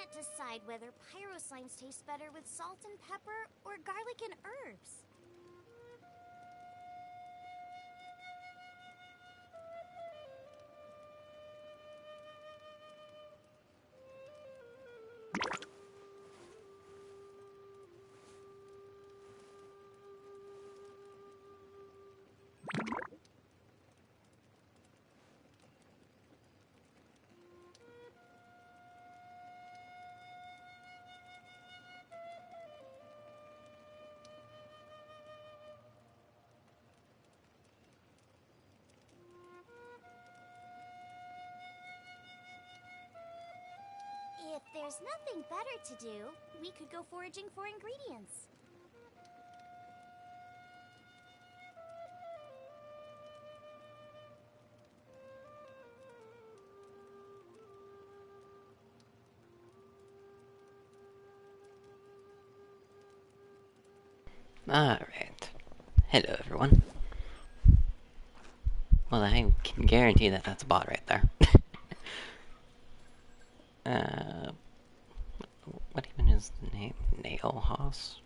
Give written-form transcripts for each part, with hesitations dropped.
can't decide whether pyro slimes taste better with salt and pepper or garlic and herbs. If there's nothing better to do, we could go foraging for ingredients. Alright. Hello, everyone. Well, I can guarantee that that's a bot right there. What even is the name? Nail Hoss?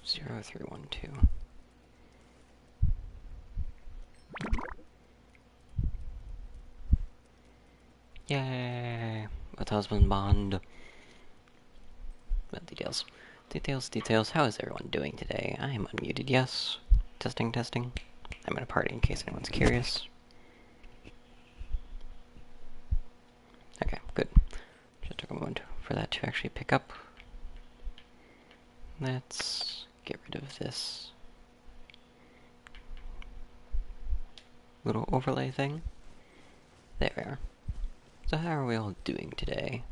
Zero 0312. Yay! With husband bond. Well, details. Details. How is everyone doing today? I am unmuted, yes. Testing. I'm in a party in case anyone's curious. Okay, good. Just took a moment for that to actually pick up. Let's get rid of this little overlay thing. There. So how are we all doing today?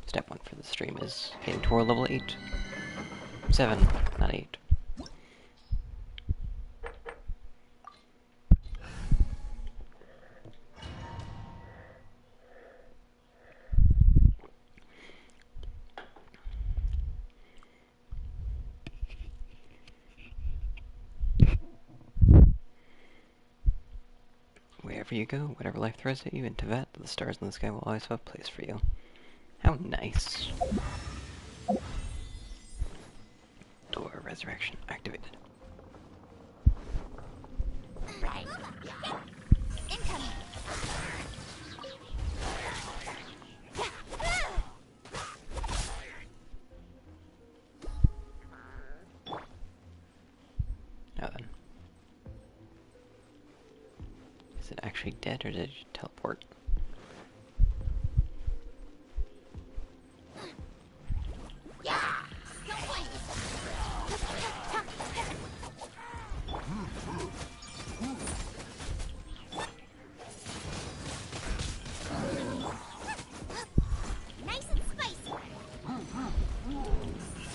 Step 1 for the stream is getting to our level 8. 7, not 8. Wherever you go, whatever life throws at you, in Tibet, the stars in the sky will always have a place for you. How nice. Door resurrection activated. Right. Incoming. Now then. Is it actually dead or did it teleport? Nice and spicy.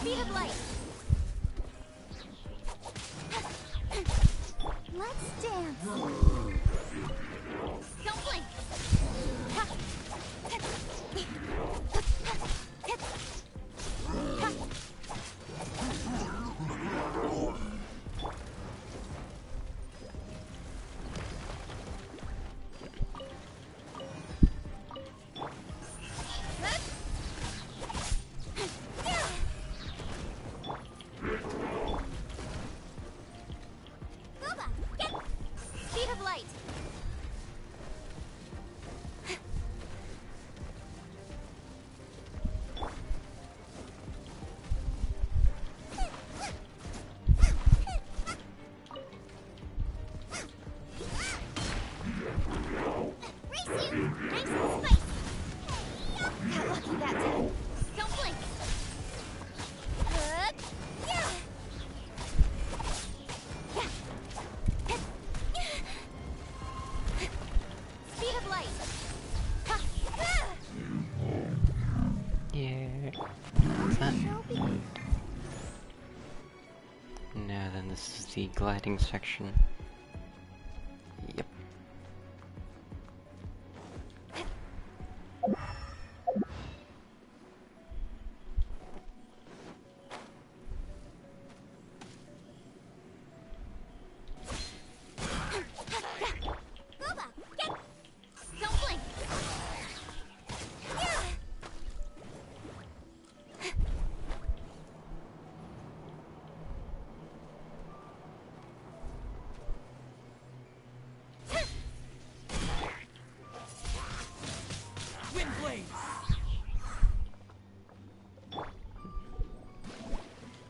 Speed of light. Let's dance. Don't blink. Speed of light. Race you. Nice and spicy. Got lucky that time. Don't blink. Yeah. Speed of light. Yeah. What's that? Now then, this is the gliding section.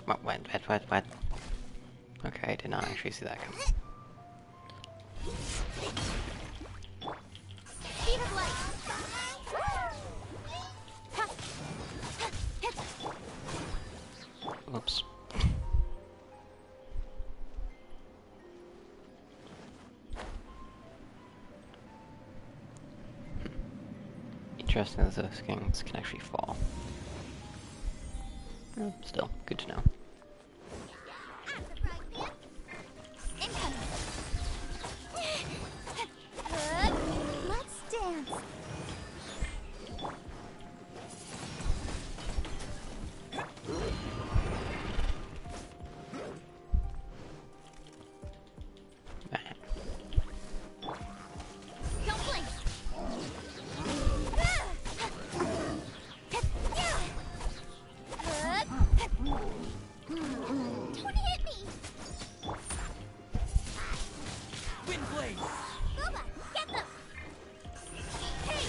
What? Okay, I did not actually see that coming. Speed of light. Whoops. Interesting that those things can actually fall. Well, still, good to know. Incoming. Let's dance. Don't blink. Don't hit me. Wind blade! Boba, get them. Hey.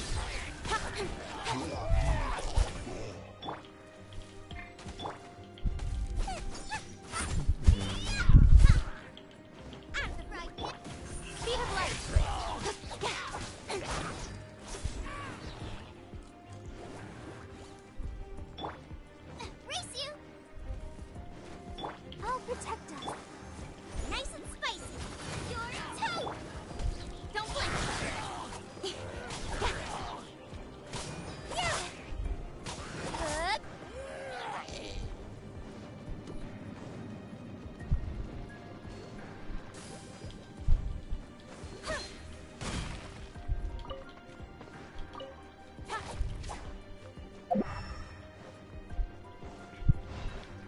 Out of the frying pan. Speed of light. Race you. I'll protect us. Nice and spicy. You're two. Don't blink. Yeah. Good.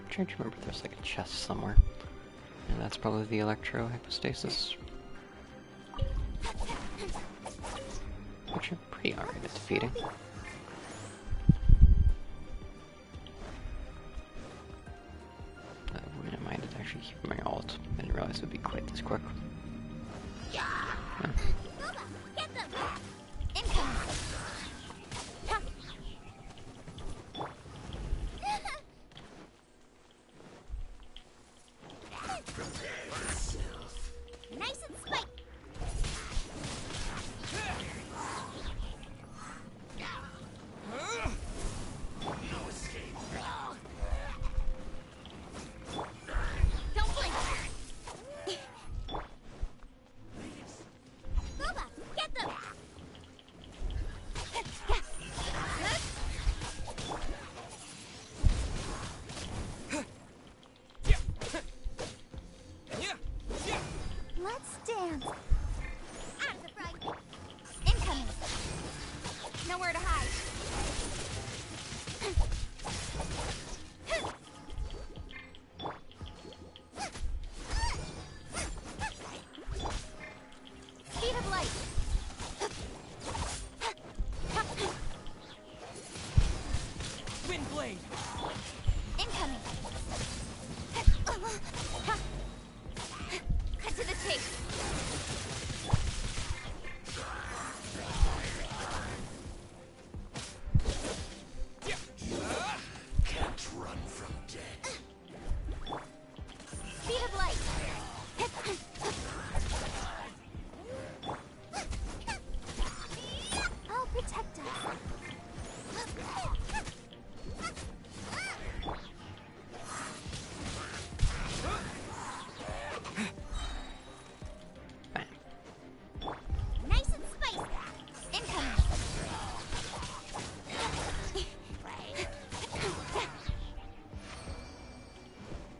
I'm trying to remember there's like a chest somewhere. And that's probably the electro hypostasis. Which you're pretty alright at defeating. I wouldn't mind it actually keeping my ult. I didn't realize it would be quite this quick. Boba, get them. Incoming. Nice and spicy. Don't blink. Boba, get them. Let's dance. Out of the frying pan. Incoming. Nowhere to hide. Speed of light. Wind blade! Incoming. Cut to the chase. Can't run from death. Speed of light. I'll protect us. Nice and spicy. Incoming.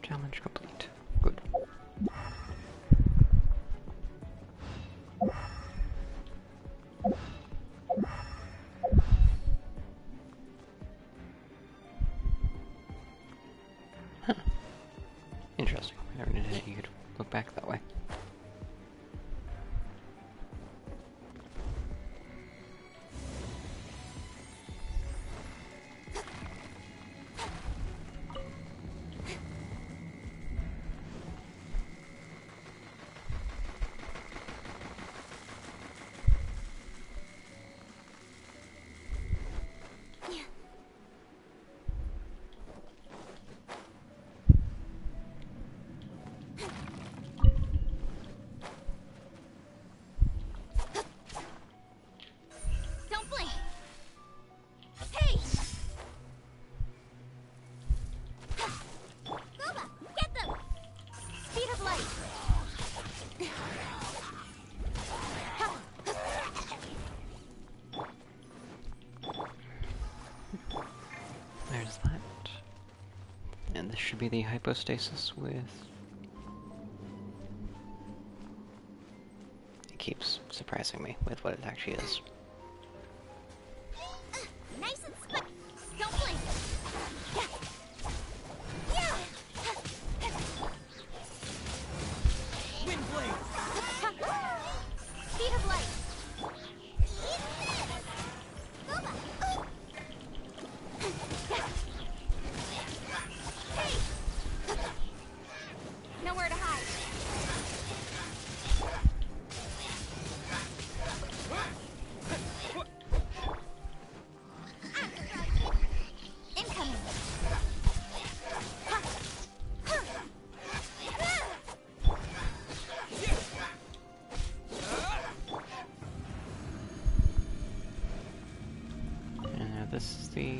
Challenge complete. Good. this should be the hypostasis with... It keeps surprising me with what it actually is. Nice and split. Don't blink. Yeah. Yeah. Wind blade. Speed of light. Nowhere to hide. Incoming. This is the...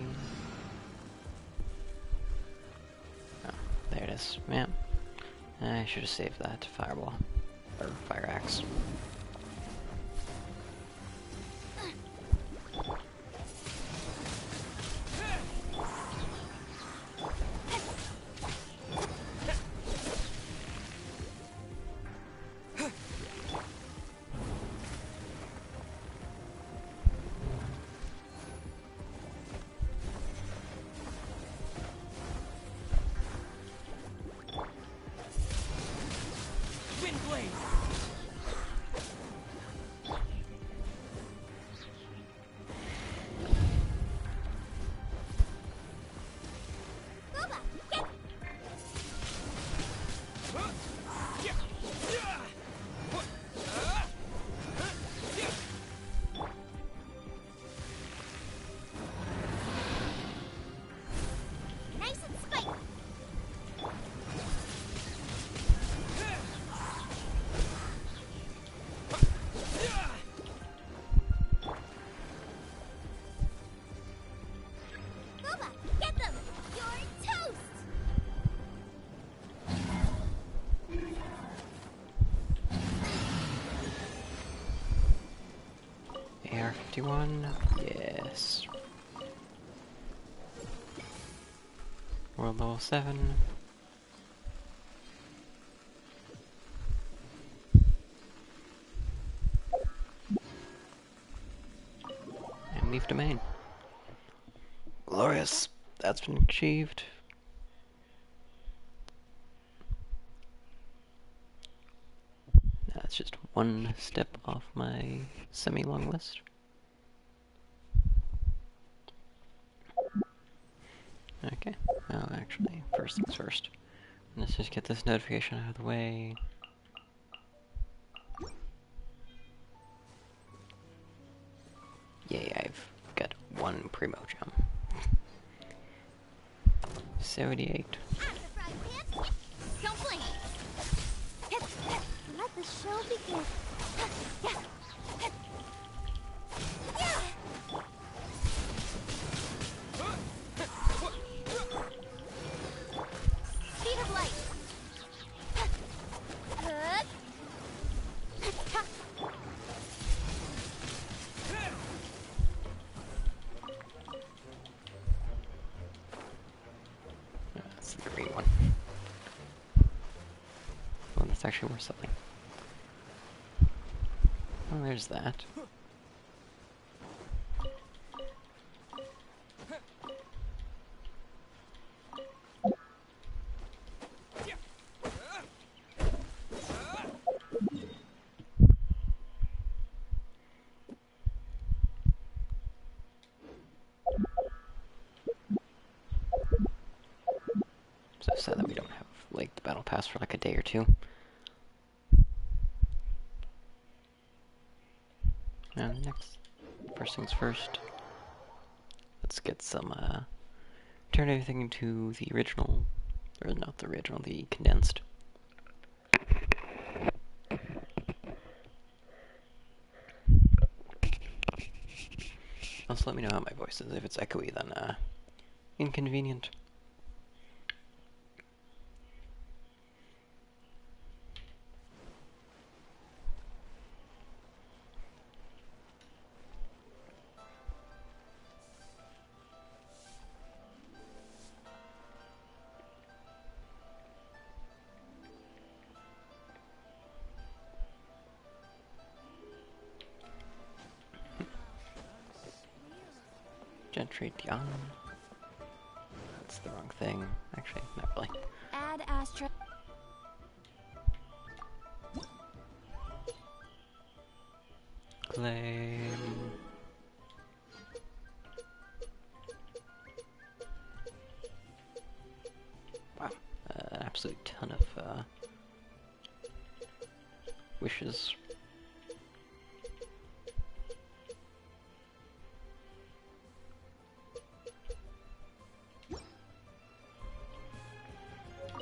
Oh, there it is. Yeah. I should have saved that fireball. Or fire axe. Wind blade. Booba, get nice and spiky. Booba, get them. You're toast. AR-51, yes. World level 7. And leave domain. Glorious! That's been achieved. That's just one step off my semi-long list. Okay, well actually, first things first. Let's just get this notification out of the way. Yay, I've got one primo jump. 78. Out of the frying pan. Don't blink. Let the show begin. Yeah. Speed of light. That's the green one. Well, that's actually worth something. Well, there's that. So sad that we don't have, like, the battle pass for like a day or two. Now, first things first. Let's get some, turn everything into the original, or not the original, the condensed. Also, let me know how my voice is. If it's echoey, then, inconvenient. Gentry Dion. That's the wrong thing. Actually, not really. Add Astra. Claim. Wow, an absolute ton of wishes.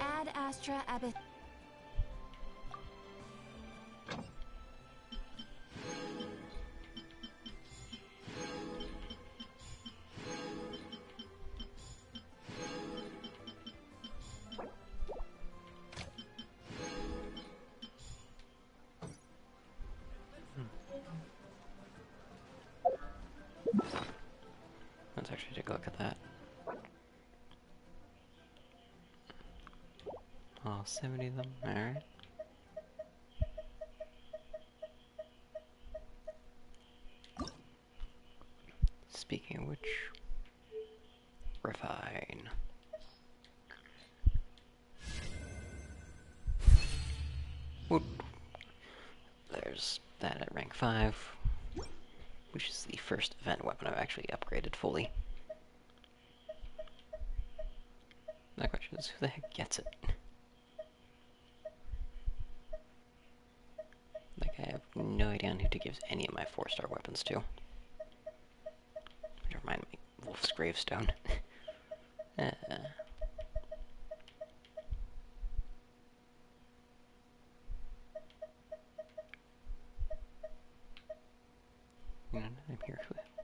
Add Astra Abyss. Let's actually take a look at that. All 70 of them, alright. Speaking of which, refine. Whoop. There's that at rank 5, which is the first event weapon I've actually upgraded fully. My question is, who the heck gets it? Like, I have no idea on who to give any of my 4-star weapons to. Never mind my Wolf's Gravestone. I'm here.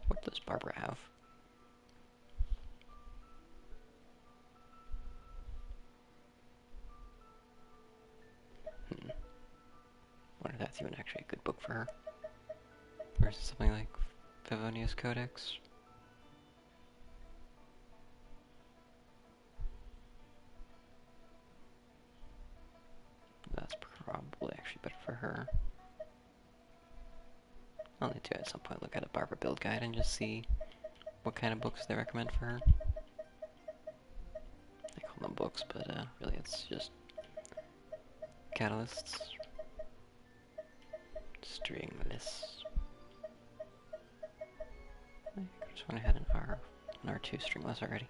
What does Barbara have? Wonder if that's even actually a good book for her. Or is it something like Favonius Codex? That's probably actually better for her. I'll need to at some point look at a Barbara build guide and just see what kind of books they recommend for her. I call them books, but really it's just catalysts. Stringless. I just went ahead and an R2 stringless already.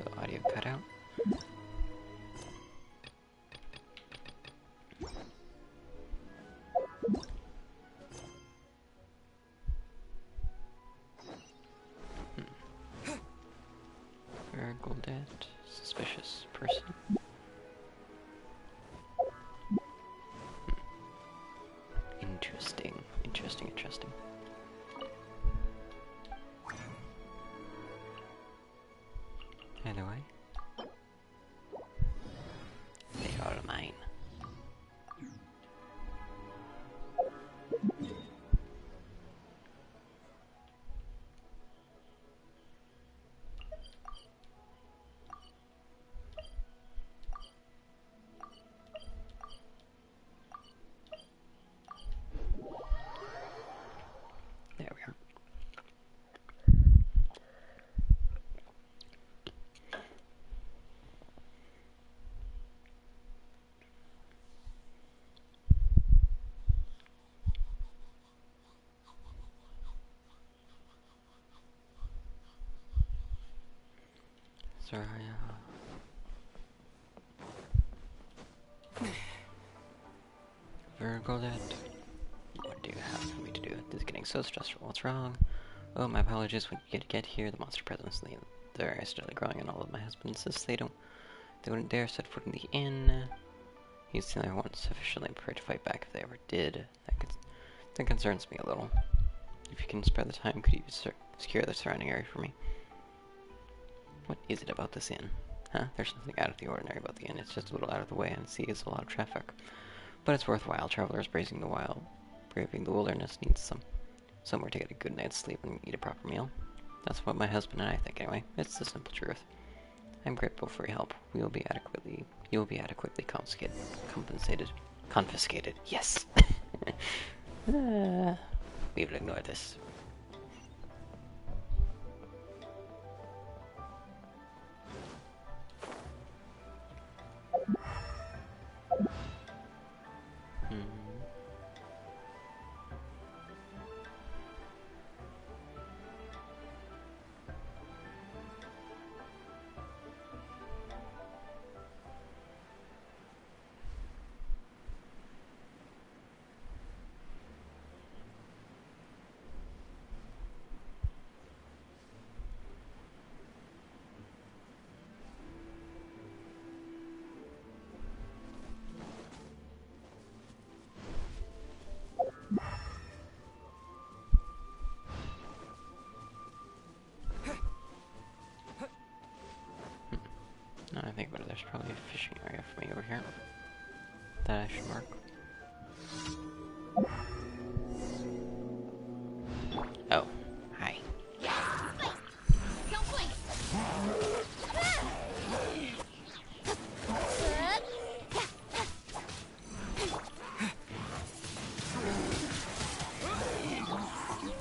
The audio cut out. Goldet, suspicious person. Interesting, interesting, interesting. Either way, they are mine. There we are. Sorry, Virgolet. What do you have for me to do? This is getting so stressful. What's wrong? Oh, my apologies. When you get here, the monster presence they're accidentally growing, and all of my husband insists they wouldn't dare set foot in the inn. He's the only one sufficiently prepared to fight back if they ever did. That concerns me a little. If you can spare the time, could you secure the surrounding area for me? What is it about this inn? Huh? There's nothing out of the ordinary about the inn. It's just a little out of the way and sees a lot of traffic. But it's worthwhile. Travelers braving the wilderness needs somewhere to get a good night's sleep and eat a proper meal. That's what my husband and I think anyway. It's the simple truth. I'm grateful for your help. You will be adequately compensated. Confiscated. Yes! We will ignore this. Now I think about it, there's probably a fishing area for me over here that I should mark. Oh, hi. Don't blink.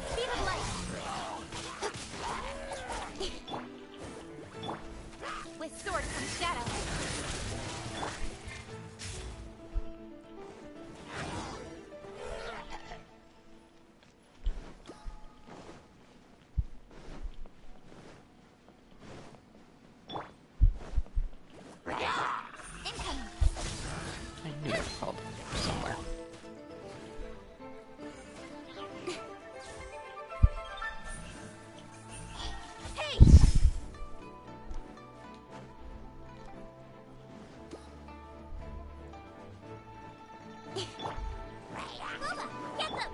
Speed of light. With sword comes shadow. Incoming. I knew it called somewhere. Hey! Lola, get them!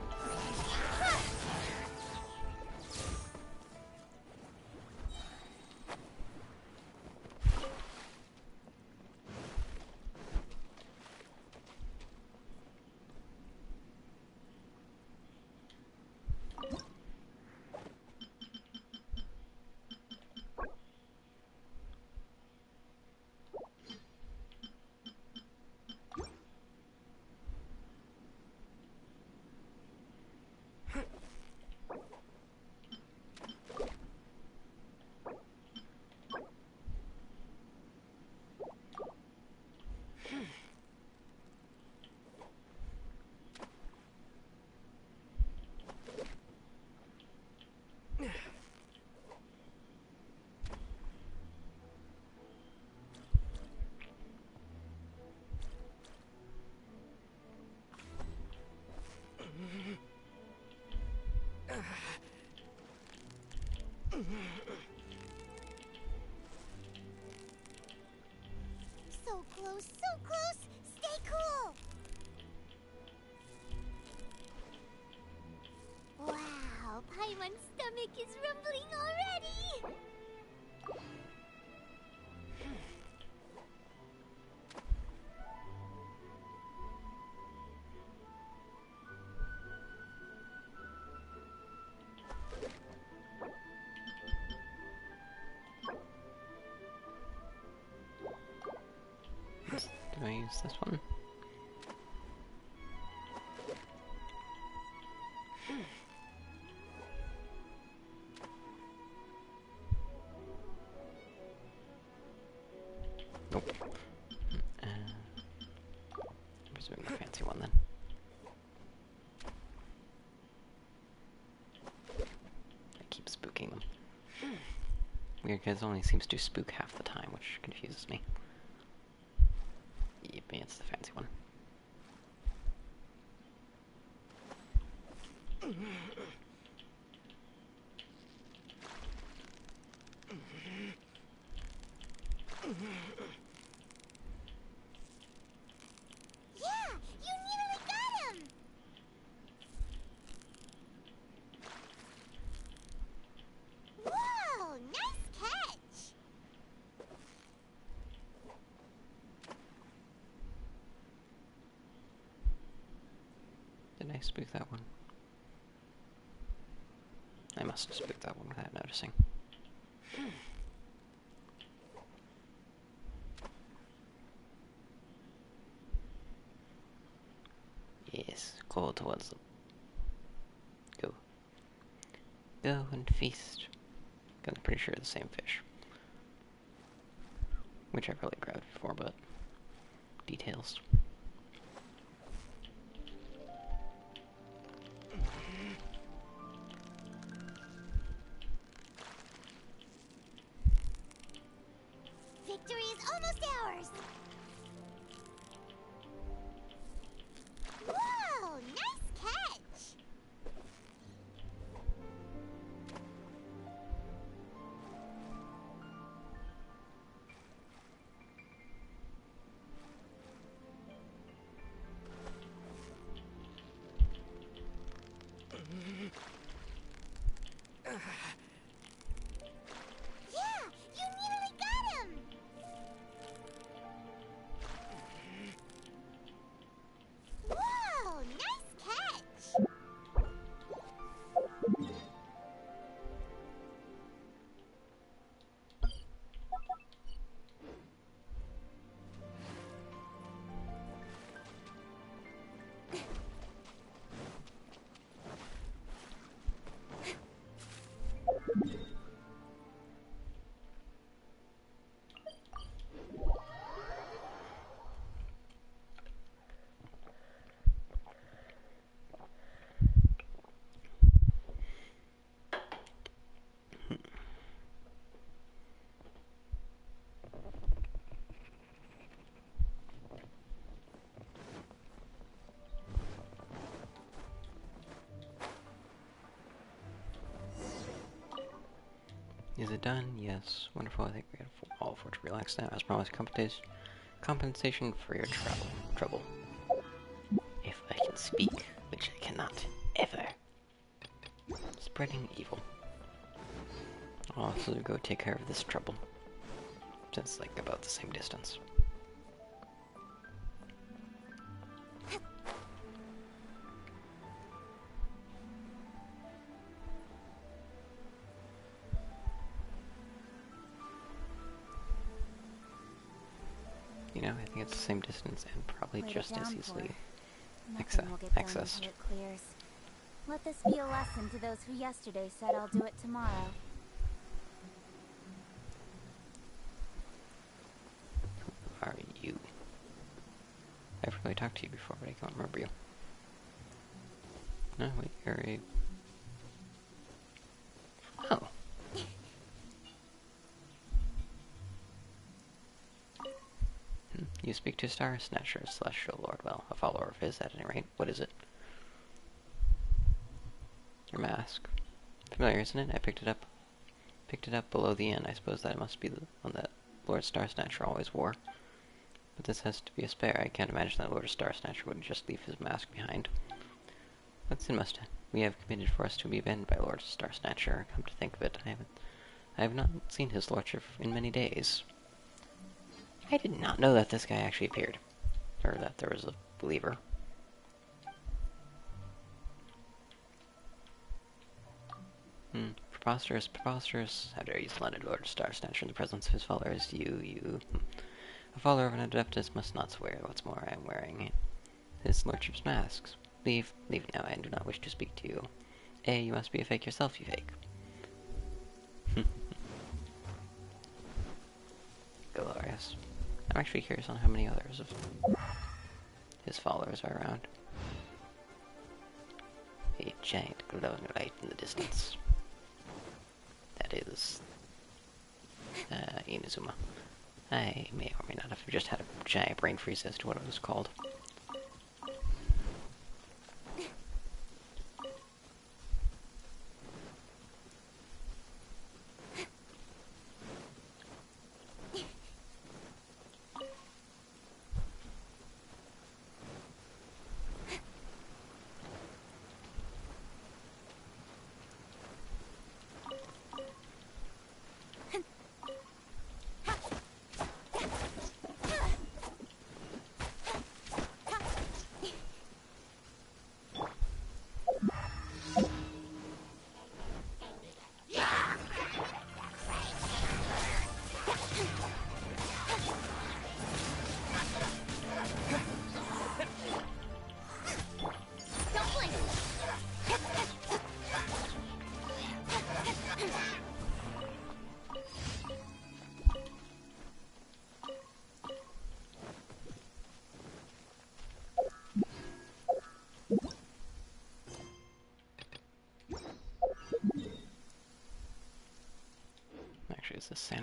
So close, so close! Stay cool! Wow, Paimon's stomach is rumbling already! Do I use this one? Nope. I'm presuming the fancy one then. I keep spooking them. Weird, because it only seems to spook half the time, which confuses me. Yep, it's the fancy one. Yeah, you nearly got him! Whoa, nice catch! Did I spook that one? I must have spooked that one without noticing. Yes, go towards them. Go. Go and feast. I'm pretty sure the same fish. Which I probably grabbed before, but details. Victory is almost ours! Whoa! Nice catch! Yeah! You nearly got him! Whoa! Nice catch! Is it done? Yes. Wonderful. I think we have all four to relax now. As promised, compensation for your trouble. If I can speak, which I cannot, ever. Spreading evil. I'll also go take care of this trouble. It's like about the same distance. You know, I think it's the same distance and probably Laid it just as down easily Nothing will get done accessed. until it clears. Let this be a lesson to those who yesterday said I'll do it tomorrow. Who are you? I've probably talked to you before, but I can't remember you. No, wait, you're a... Oh. You speak to Star Snatcher, Celestial Lord. Well, a follower of his at any rate. What is it? Your mask. Familiar, isn't it? I picked it up. Picked it up below the inn. I suppose that must be the one that Lord Star Snatcher always wore. But this has to be a spare. I can't imagine that Lord Star Snatcher would just leave his mask behind. What sin must we have committed for us to be avenged by Lord Star Snatcher? Come to think of it, I have not seen his lordship in many days. I did not know that this guy actually appeared. Or that there was a believer. Preposterous, preposterous. How dare you slander Lord Star Snatcher in the presence of his followers? You. A follower of an adeptus must not swear. What's more, I am wearing his lordship's masks. Leave now, I do not wish to speak to you. You must be a fake yourself, you fake. Glorious. I'm actually curious on how many others of his followers are around. A giant glowing light in the distance. That is... Inazuma. I may or may not have just had a giant brain freeze as to what it was called.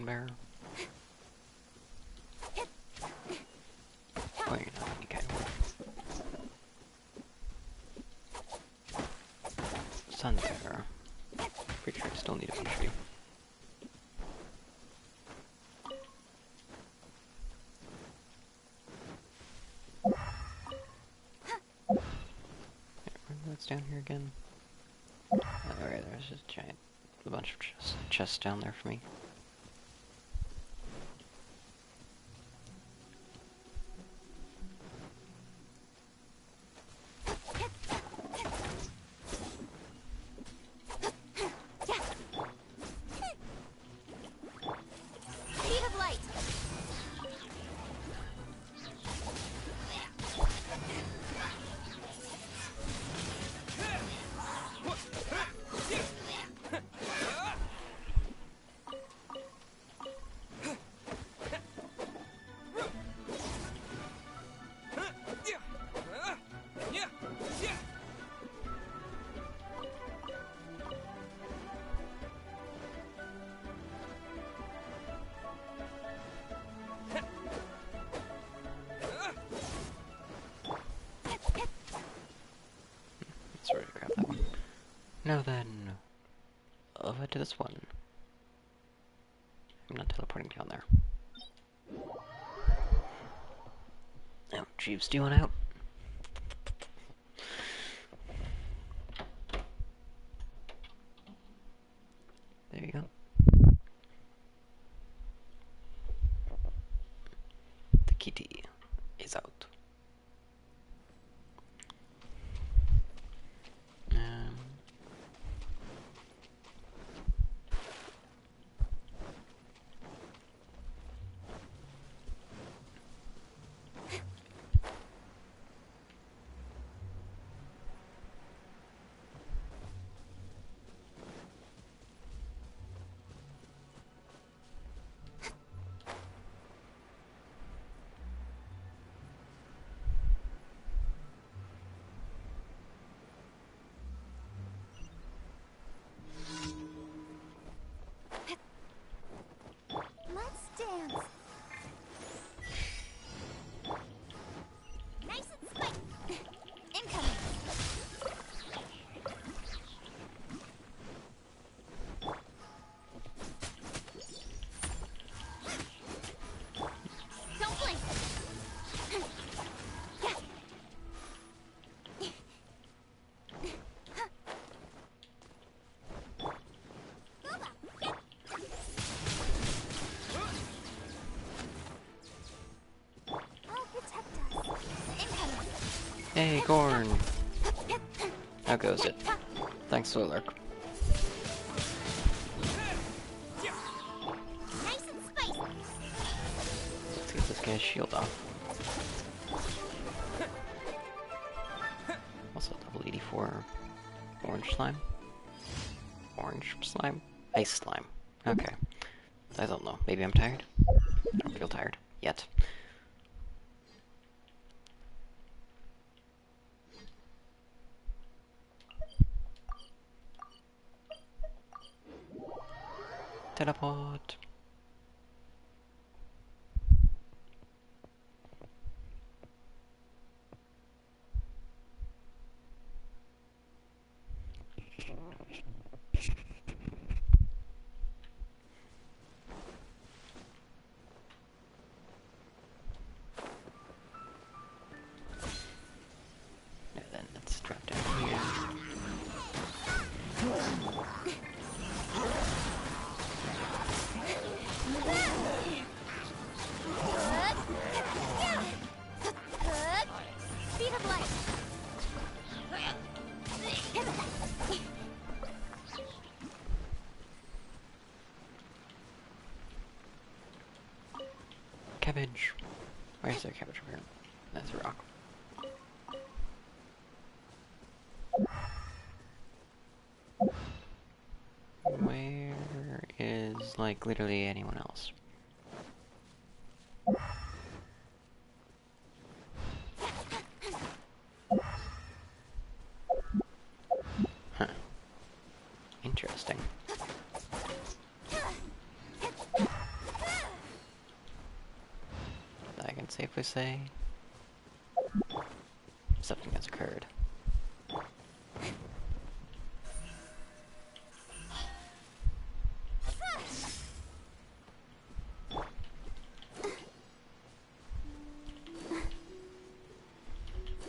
stone bearer. Oh, you're not any kind of sun bearer. Pretty sure I still need a punch you. What's down here again? Alright, there's just a bunch of chests down there for me. Speed of light. Let's already grab that one. Now then, over to this one. I'm not teleporting down there. Oh, Jeeves, do you want out? There you go. The kitty is out. Let's dance. Nice and spicy. Incoming. Don't blink. I'll protect us. Incoming. Hey, Gorn! How goes it? Thanks for the lurk. Nice and spicy. Let's get this guy's shield off. Also, level 84 orange slime? Orange slime? Ice slime. Okay. I don't know. Maybe I'm tired? I don't feel tired. Yet. Teleport! Now then, let's drop down here. Speed of light. Cabbage! Why is there cabbage over here? That's a rock. Where is, like, literally anyone else? Huh. Interesting. can safely say something has occurred.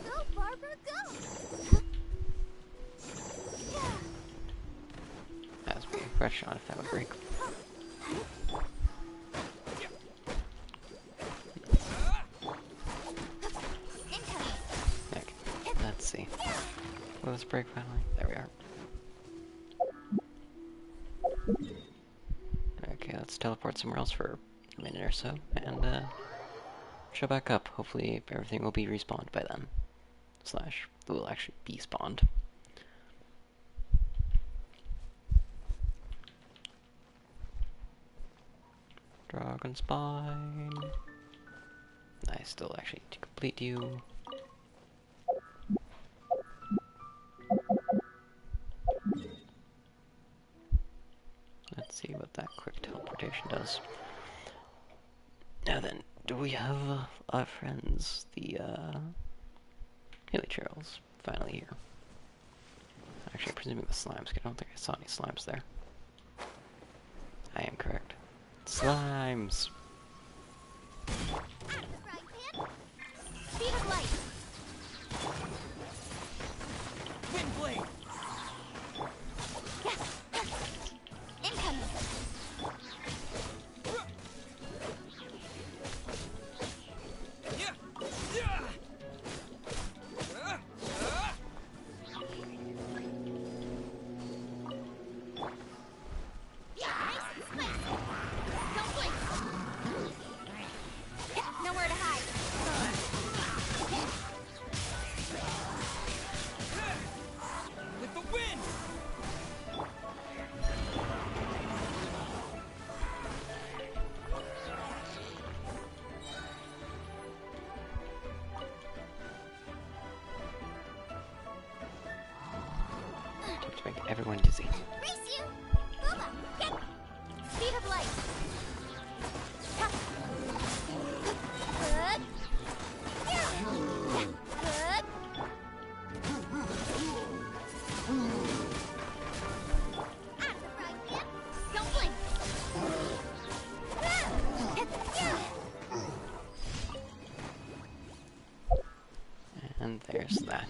Go, Barbara, go! That was pretty fresh on if that would break. Incoming! Okay, let's see. Will this break finally? There we are. Okay, let's teleport somewhere else for a minute or so, and show back up. Hopefully everything will be respawned by then. Slash, will actually be spawned. Dragon Spine. I still actually need to complete you. Let's see what that quick teleportation does. Now then, do we have our friends, the Hilly Trails, finally here? Actually, presuming the slimes, 'cause I don't think I saw any slimes there. I am correct. Slimes! Out of the frying pan! Speed of light! Wind blade. Incoming! Yeah. Yeah. Nice and spicy! Don't blink! Nowhere to hide! With the wind. To make everyone dizzy. Race you! Booba! Get! Speed of light! Hup. Good! Yeah. Good! Out of the frying pan! Don't blink! Yeah. And there's that.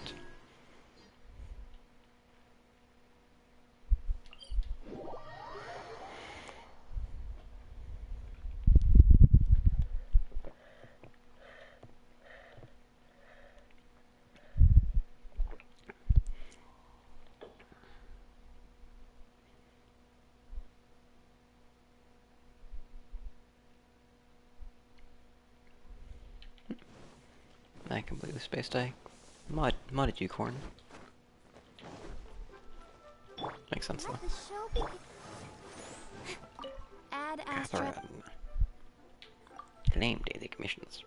I completely spaced I modded you, Corn. Makes sense though. Let the show begin. Add Astra. Catherine. Claim daily commissions.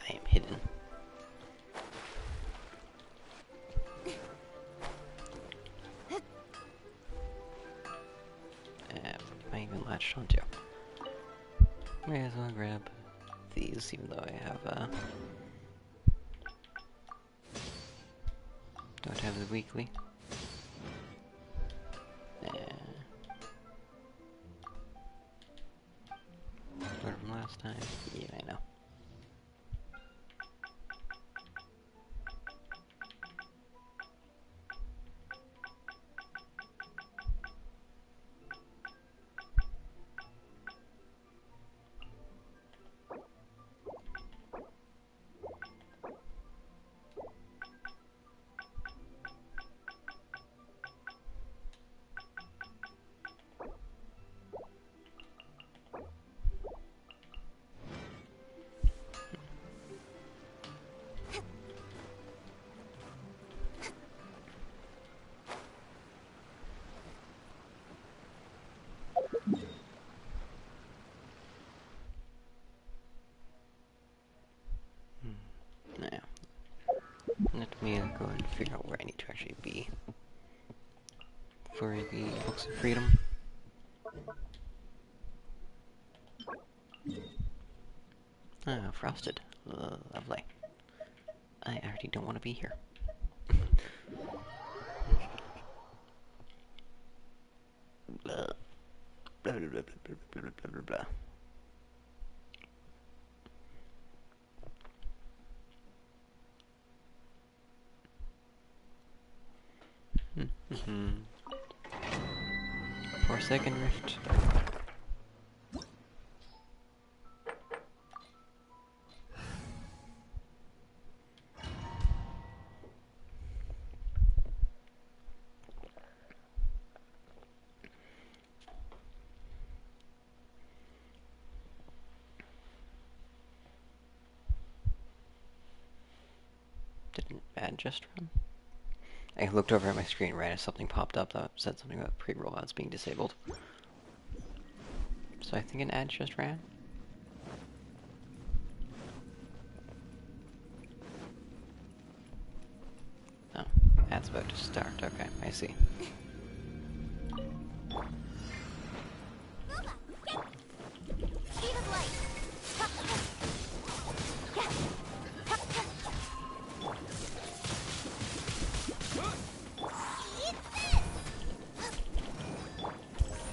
I am hidden. Am I even latched onto? May as well grab these, even though I have, don't have the weekly. Learned from last time. Yeah, I know. Let me go and figure out where I need to actually be for the Books of Freedom. Ah, frosted. Lovely. I already don't want to be here. Blah. Blah, blah, blah, blah, blah, blah, blah, blah. Forsaken Rift. Didn't ad just run? I looked over at my screen right as something popped up that said something about pre-rollouts being disabled. So I think an ad just ran. Oh, ad's about to start. Okay, I see. Speed of light.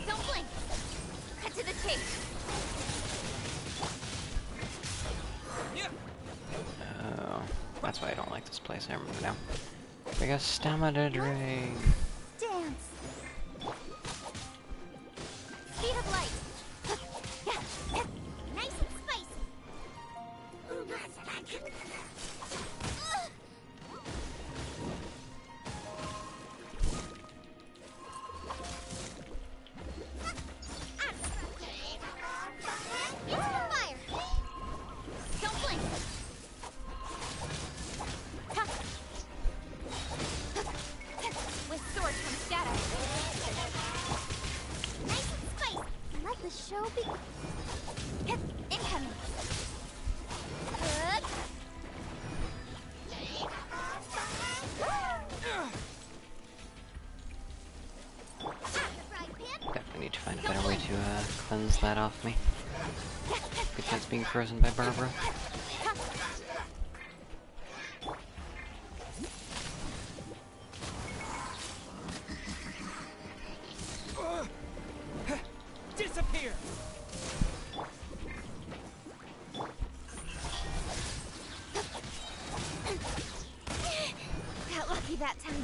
Don't blink. Cut to the chase. Oh, that's why I don't like this place. I remember now. Biggest stamina drain. Dance. Speed of light. Nice and spicy. Into the fire. Don't blink. With sword comes shadow. Nice and spicy. Let the show begin. Incoming. Good. Definitely need to find a better way to cleanse that off me. Besides being frozen by Barbara. Disappear! Got lucky that time.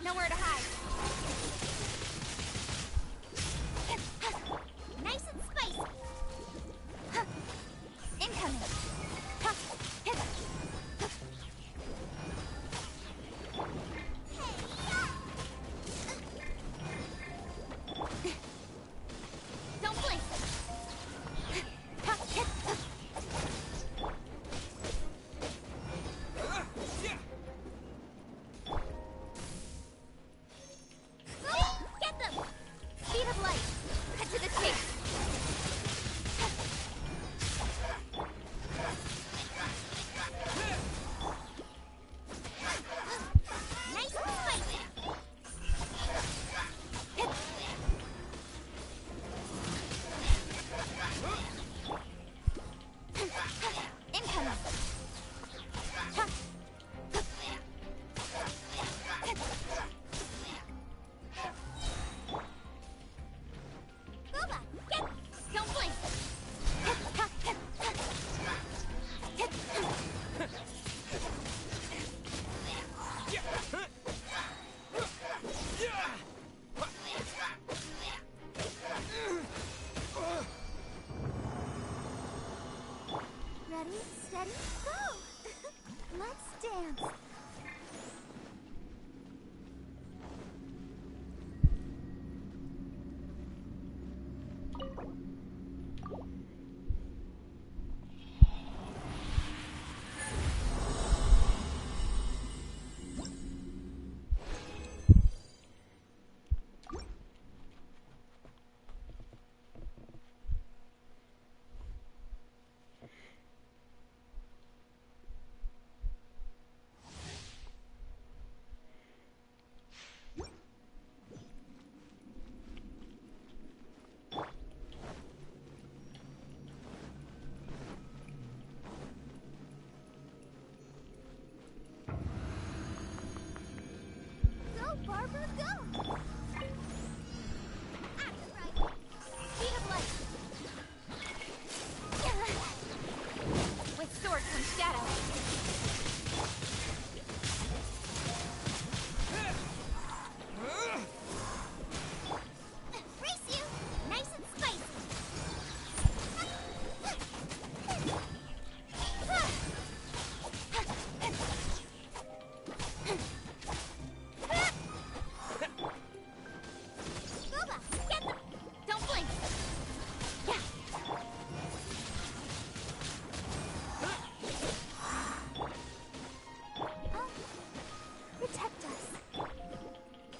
Nowhere to hide. Nice and spicy. Incoming. Barber, go! Active right. Speed of light. With sword comes shadow. Race you! Nice and spicy. Boba, get them! Don't blink. Yeah. Oh, protect us.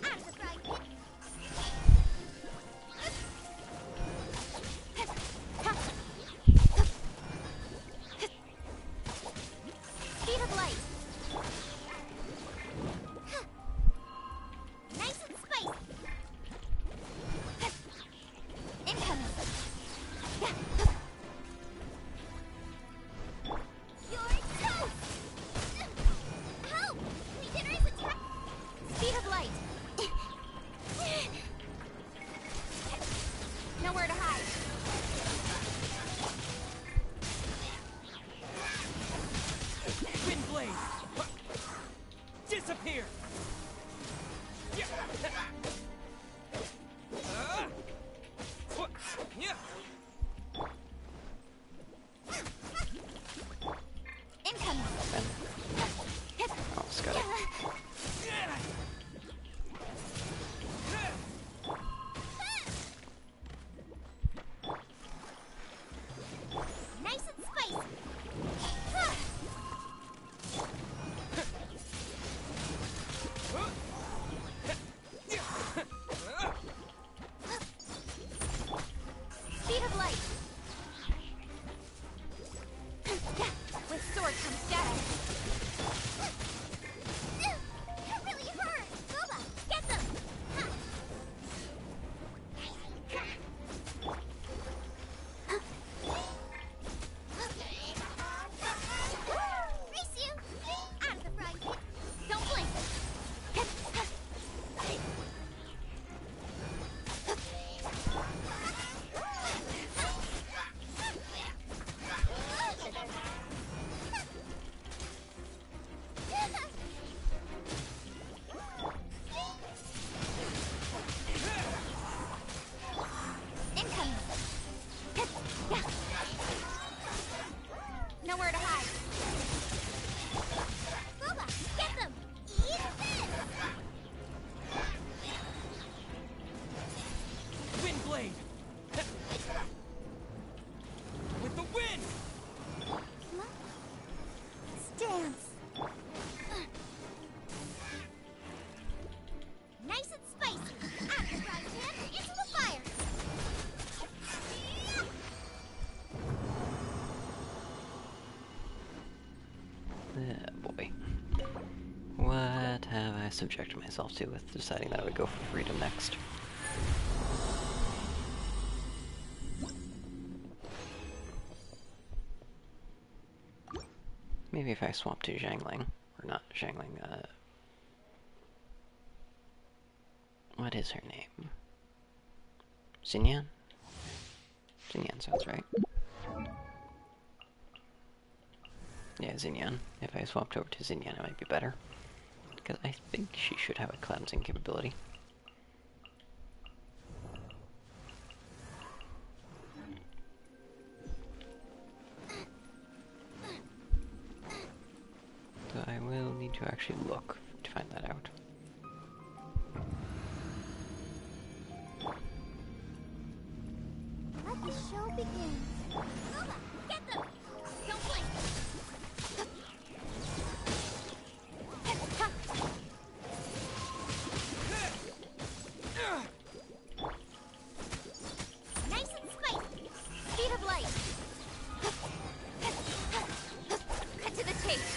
Active right. Speed of light. Nice and spicy. Incoming. You're toast. Help! Dinner is attacked. Speed of light. Nowhere to hide. Wind blade. Disappear. Yeah. Yeah. Incoming. Oh, Scott. Nice and spicy. Speed of light. With sword comes shadow. That really hurt. Boba, get them. Race you. Out of the frying pan. Don't blink. Incoming. Nowhere to hide. Boba, get them. Eat this. Wind blade. With the wind. Dance. Nice and spicy. Out the frying pan, into the fire. Boy. What have I subjected myself to with deciding that I would go for freedom next? Maybe if I swap to Zhangling, or not Zhangling, what is her name? Xinyan? Xinyan sounds right. Yeah, Xinyan. If I swapped over to Xinyan, it might be better. Because I think she should have a cleansing capability. So I will need to actually look to find that out. Let the show begin. Boba, get them. Don't blink. Nice and spicy. Speed of light. Cut to the chase.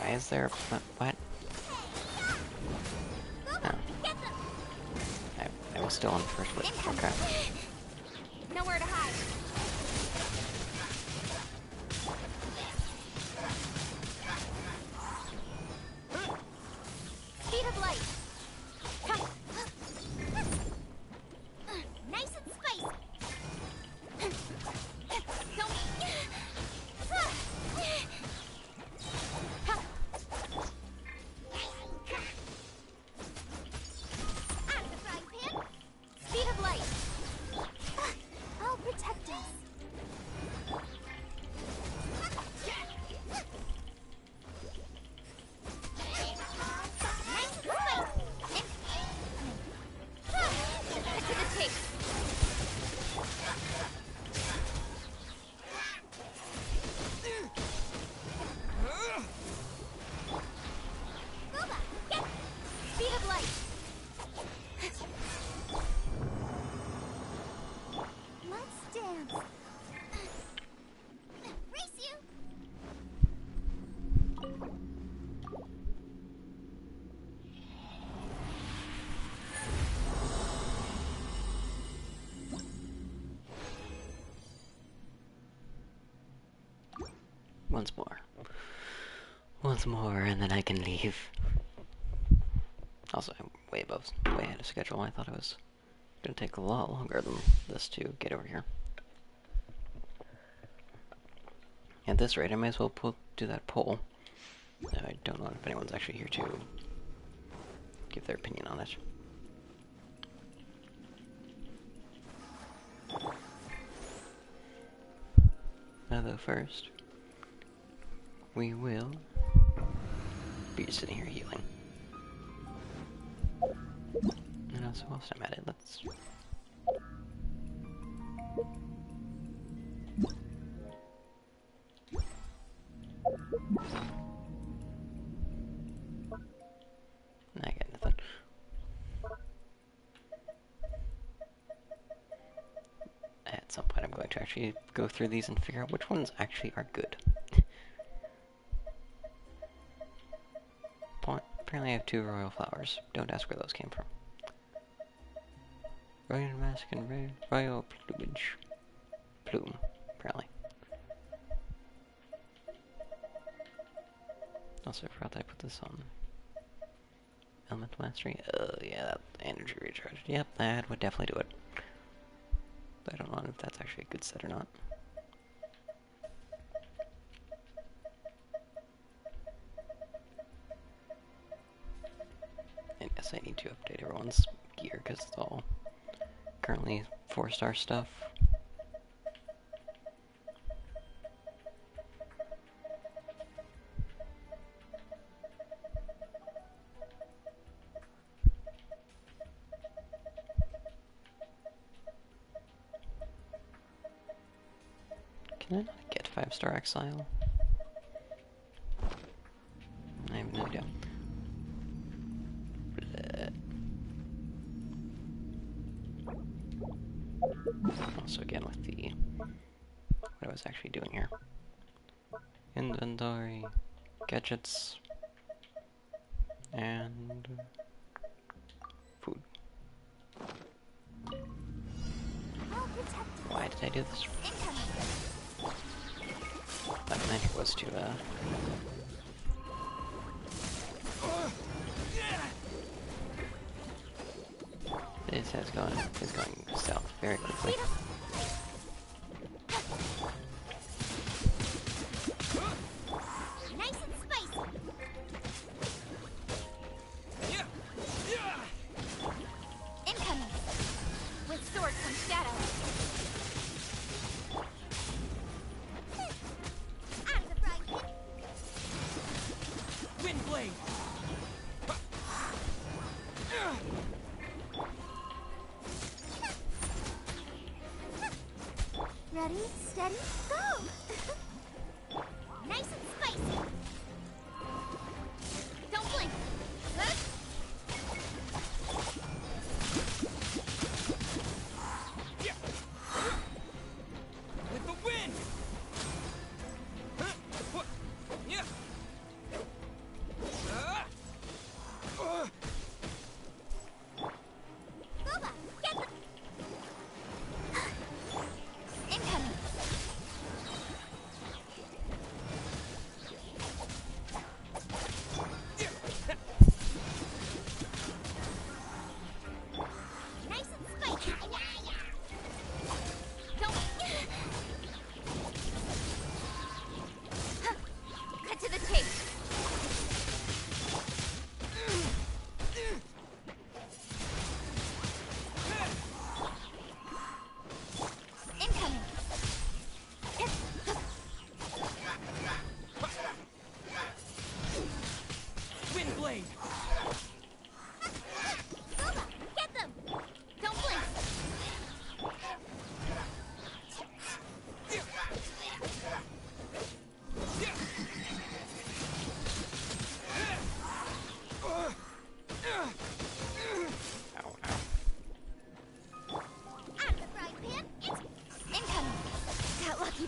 Why is there a what? Oh, Get them! I was still on the first wave. Okay. Nowhere to hide. Speed of light. Nice and spicy. Don't. Out of the frying pan. Speed of light. I'll protect us. Nice and spicy. Cut to the chase. Boba, get speed of light. Let's dance. Race you. Once more. Once more, and then I can leave. Also, I'm way ahead of schedule. I thought it was gonna take a lot longer than this to get over here. At this rate, I might as well do that poll. I don't know if anyone's actually here to give their opinion on it. Although first, we will be just sitting here healing. And also, whilst I'm at it, let's... I got nothing. At some point I'm going to actually go through these and figure out which ones actually are good. Apparently I have 2 royal flowers. Don't ask where those came from. Royal mask and royal plumage. Plume, apparently. Also, I forgot that I put this on. Elemental Mastery? Yeah, that energy recharge. Yep, that would definitely do it. But I don't know if that's actually a good set or not. And yes, I need to update everyone's gear because it's all currently 4-star stuff. Can I not get 5-star Exile? I have no idea. Also, again, with the... what I was actually doing here. Inventory, gadgets, and... food. Why did I do this? That magic was to, This is going south very quickly. Nice and spicy. Incoming. With sword comes shadow. Out of the frying pan. Wind blade. Ready, steady, go! Nice and spicy. Don't blink. Good. With the wind.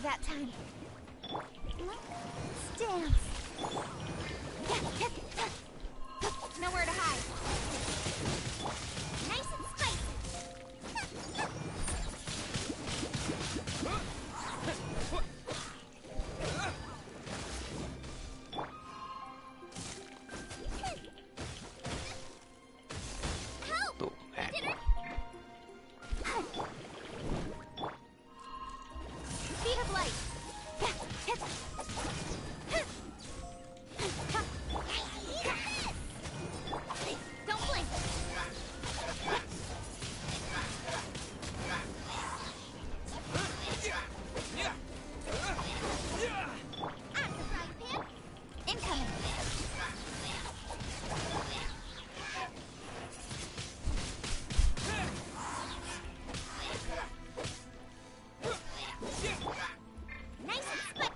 that time. Dance. Nowhere to hide. Nice and spicy. Help! Oh, ah. Dinner. Speed of light. Don't blink. I'm the frying pan. Incoming. Nice and split.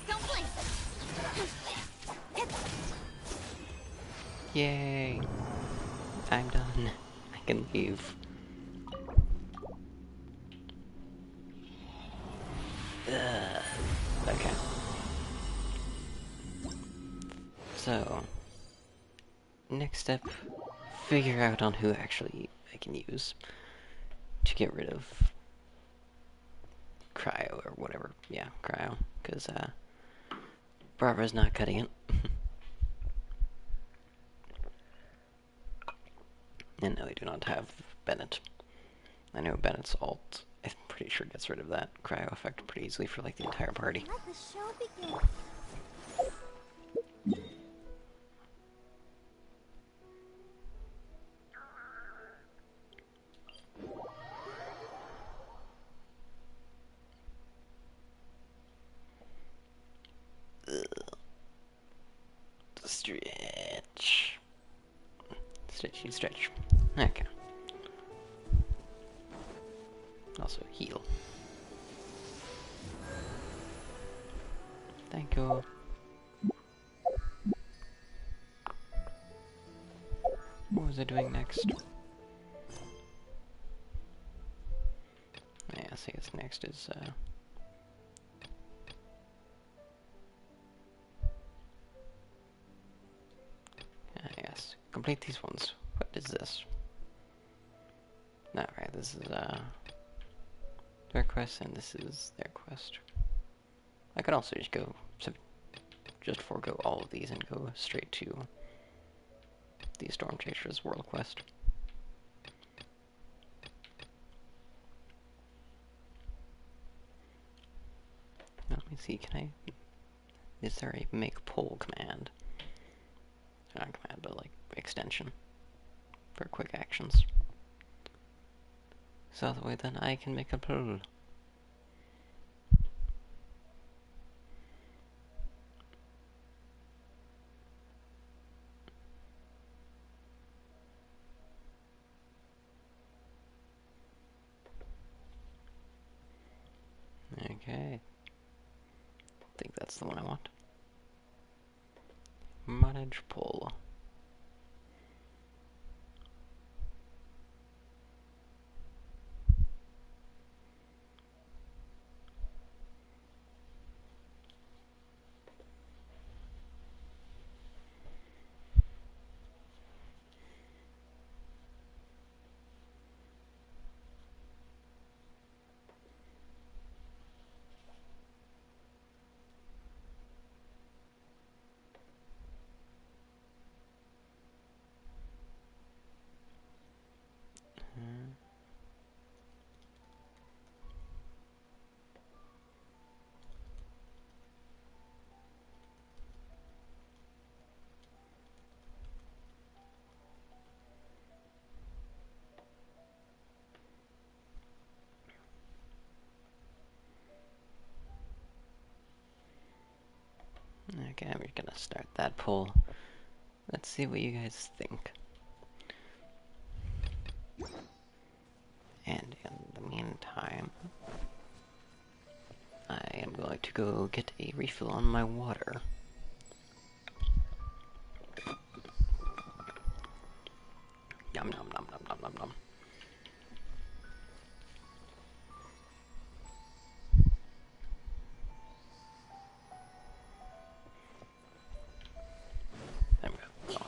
Don't blink. Yay! I'm done. I can leave. Ugh. Okay. So, next step, figure out on who actually I can use to get rid of Cryo or whatever. Yeah, Cryo, because Barbara's not cutting it. And no, I do not have Bennett. I know Bennett's ult, I'm pretty sure gets rid of that Cryo effect pretty easily for like the entire party. Let the show begin. Stretch. Stretchy stretch. Okay. Also heal. Thank you. What was I doing next? Yeah, I guess next is yes. Complete these ones. What is this? Alright, this is their quest and this is their quest. I could also just go just forego all of these and go straight to the Storm Chasers World Quest. Now, let me see, is there a make pull command? Not command, but like extension for quick actions. So that way then I can make a pull. Okay. I think that's the one I want. Manage pull. Okay, we're gonna start that pull. Let's see what you guys think. And in the meantime, I am going to go get a refill on my water. Yum nom nom nom nom nom nom.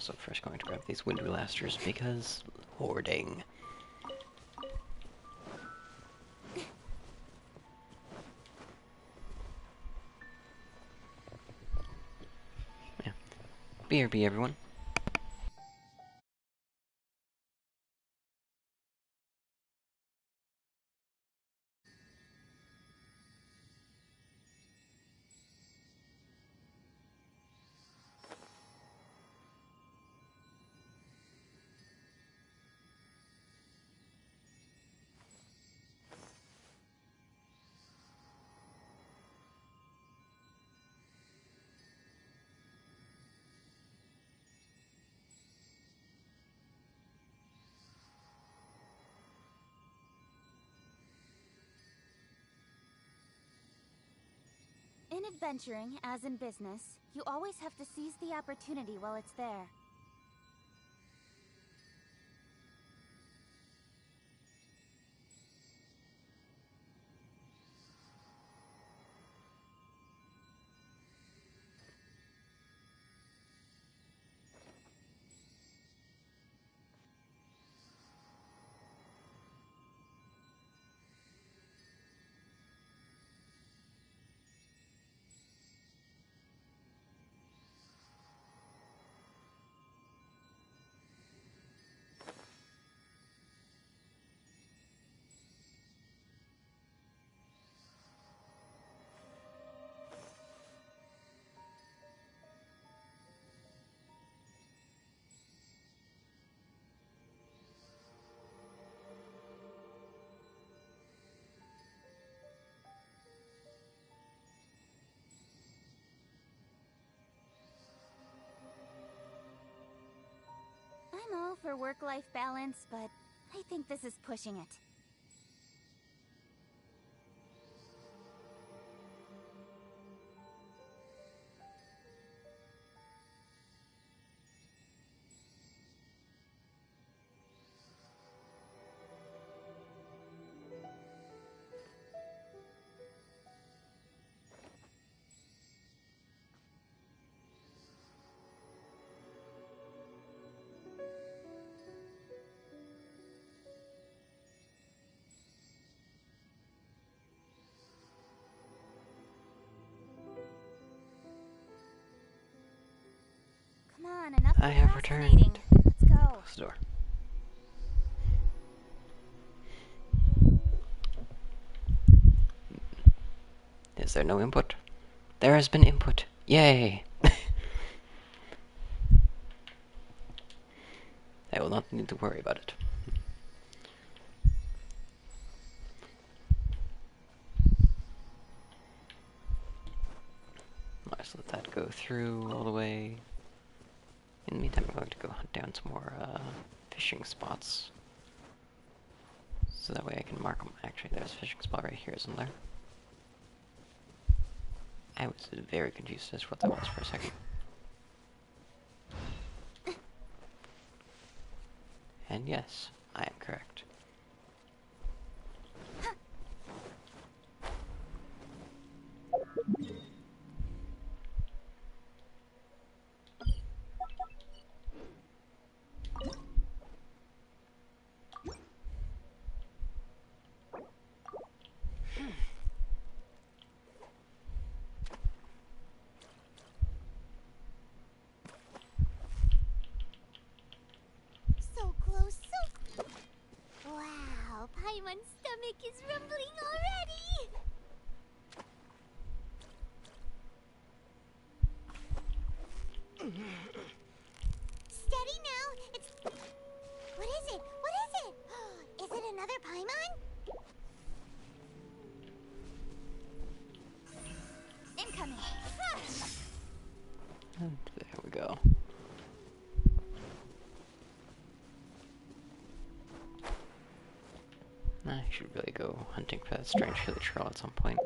also first going to grab these wind blasters because hoarding. Yeah. BRB, everyone. In adventuring, as in business, you always have to seize the opportunity while it's there. I'm all for work-life balance, but I think this is pushing it. Come on, enough I have procrastinating. returned. Let's go. Close the door. Is there no input? There has been input. Yay! I will not need to worry about it. Let's let that go through all the way. In the meantime, I'm going to go hunt down some more fishing spots. So that way I can mark them. Actually, there's a fishing spot right here, isn't there? I was very confused as to what that was for a second. And yes, I am correct. So close, so... Wow, Paimon's stomach is rumbling already! Steady now, it's... What is it? What is it? Is it another Paimon? Incoming! And there we go. I should really go hunting for that strange hilly trail at some point.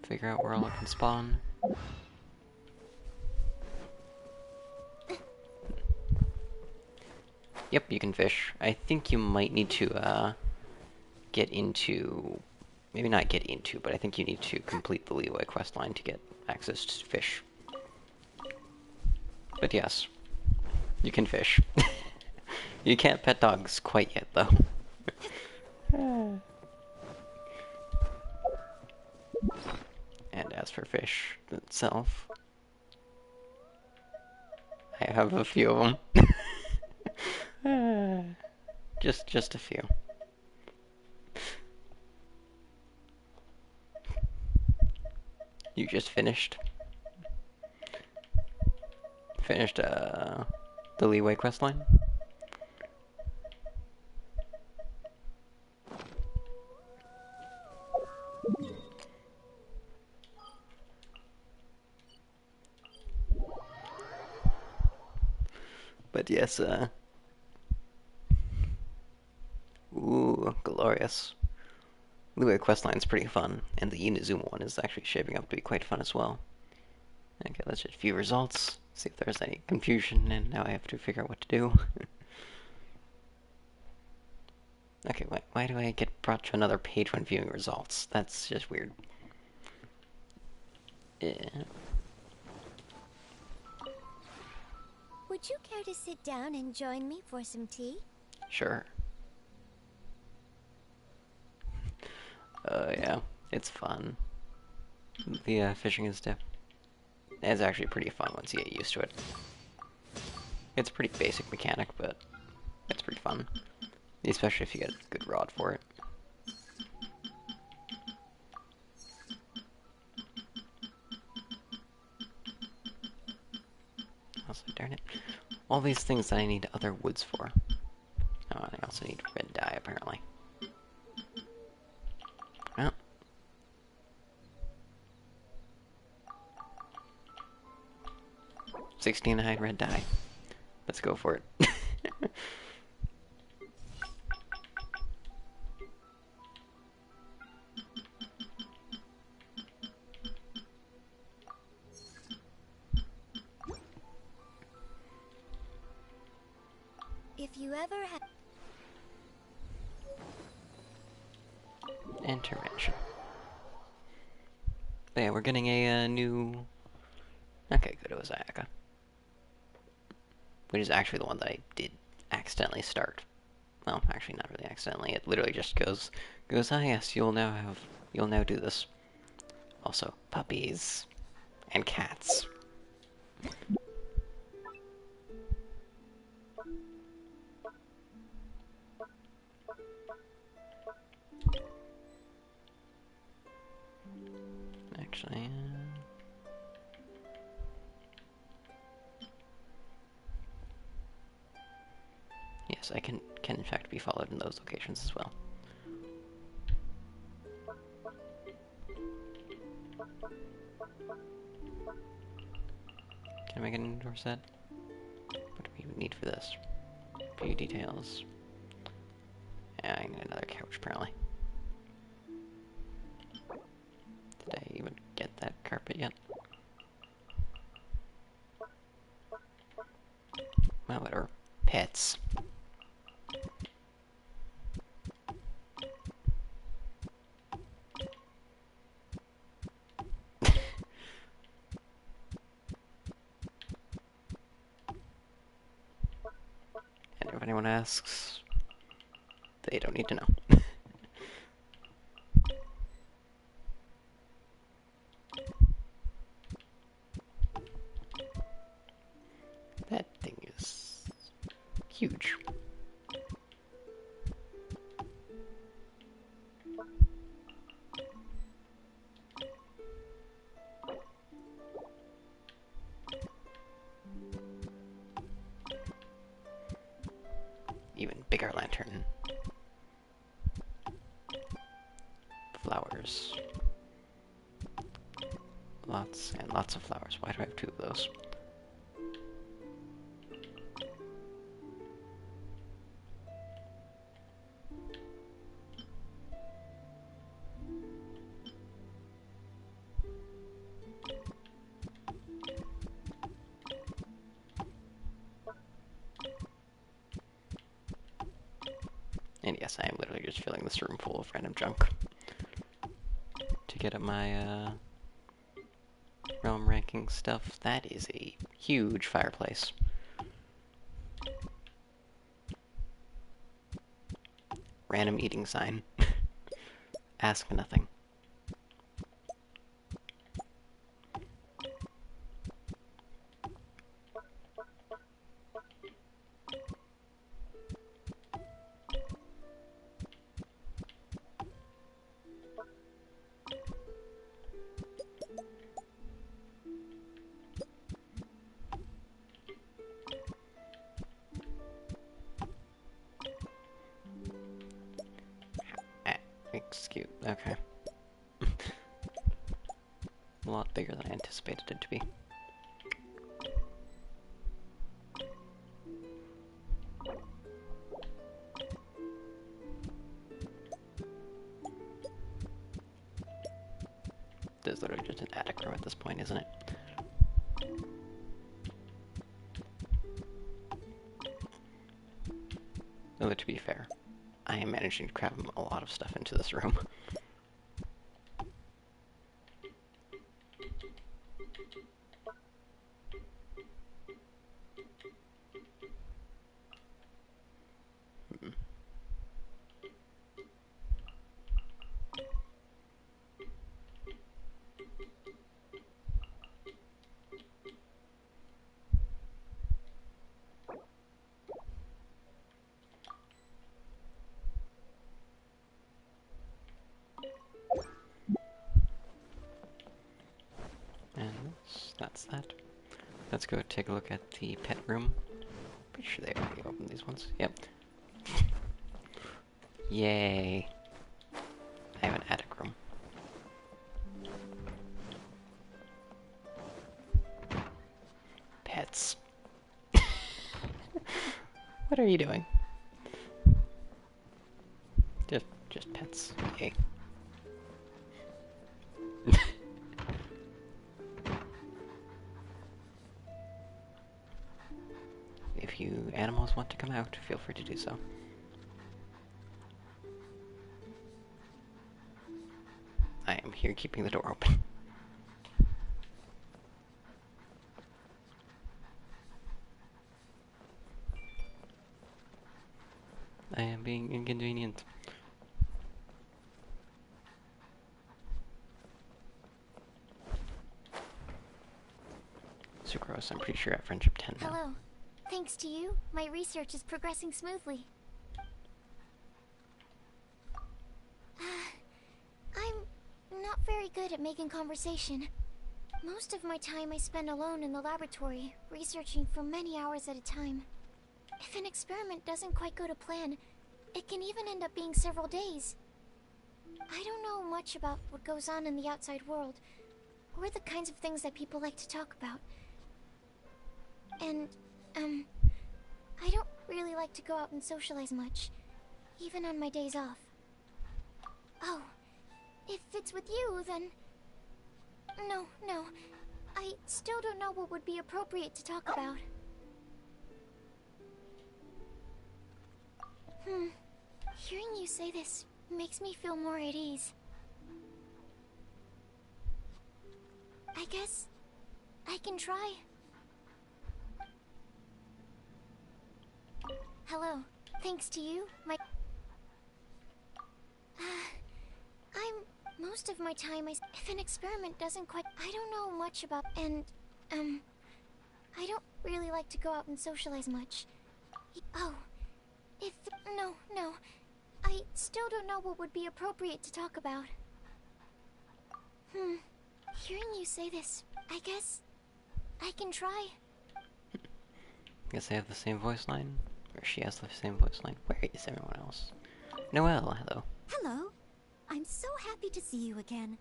Figure out where all it can spawn. Yep, you can fish. I think you might need to get into... Maybe not get into, but I think you need to complete the Leeway questline to get access to fish. But yes. You can fish. You can't pet dogs quite yet, though. And as for fish itself, I have a few of them. Just a few. You just finished the Leeway questline? But yes, ooh, glorious. Leeway questline's pretty fun, and the Inazuma one is actually shaping up to be quite fun as well. Okay, let's just view results, see if there's any confusion, and now I have to figure out what to do. Okay, why do I get brought to another page when viewing results? That's just weird. Yeah. Would you care to sit down and join me for some tea? Sure. Yeah, it's fun. The fishing is it's actually pretty fun once you get used to it. It's a pretty basic mechanic, but it's pretty fun. Especially if you get a good rod for it. Also, darn it. All these things that I need other woods for. Oh, and I also need red dye, apparently. Well. 16 hide red dye. Let's go for it. If you ever have... Intervention. But yeah, we're getting a new... Okay, good, it was Ayaka. Which is actually the one that I did accidentally start. Well, actually not really accidentally, it literally just goes, ah yes, you'll now do this. Also, puppies. And cats. Actually, yes, I can in fact be followed in those locations as well. Can I make an indoor set? What do we even need for this? View details. Yeah, I need another couch apparently. Did I even get that carpet yet? Well, whatever. Pets. And if anyone asks, they don't need to know. That thing is huge. Even bigger lantern. Flowers. Lots and lots of flowers. Why do I have 2 of those? And yes, I am literally just filling this room full of random junk. To get up my, realm ranking stuff. That is a huge fireplace. Random eating sign. Ask nothing. Excuse. Okay. A lot bigger than I anticipated it to be. There's literally just an attic room at this point, isn't it? Though, to be fair, I am managing to cram a lot of stuff into this room. And that's that. Let's go take a look at the pet room. Pretty sure they already opened these ones. Yep. Yay. I have an attic room. Pets. What are you doing? Just pets. Yay. If you animals want to come out, feel free to do so. I am here keeping the door open. I am being inconvenient. Sucrose, I'm pretty sure at Friendship 10 now. Hello. Thanks to you, my research is progressing smoothly. I'm not very good at making conversation. Most of my time I spend alone in the laboratory, researching for many hours at a time. If an experiment doesn't quite go to plan, it can even end up being several days. I don't know much about what goes on in the outside world, or the kinds of things that people like to talk about. And, I don't really like to go out and socialize much, even on my days off. Oh, if it's with you, then... No. I still don't know what would be appropriate to talk about. Hearing you say this makes me feel more at ease. I guess I can try. Hello. Thanks to you, my... Most of my time, if an experiment doesn't quite... I don't know much about... And, I don't really like to go out and socialize much. Oh, if... No. I still don't know what would be appropriate to talk about. Hearing you say this, I guess I can try. Guess they have the same voice line? Or she has the same voice line? Where is everyone else? Noelle, hello. Hello. I'm so happy to see you again.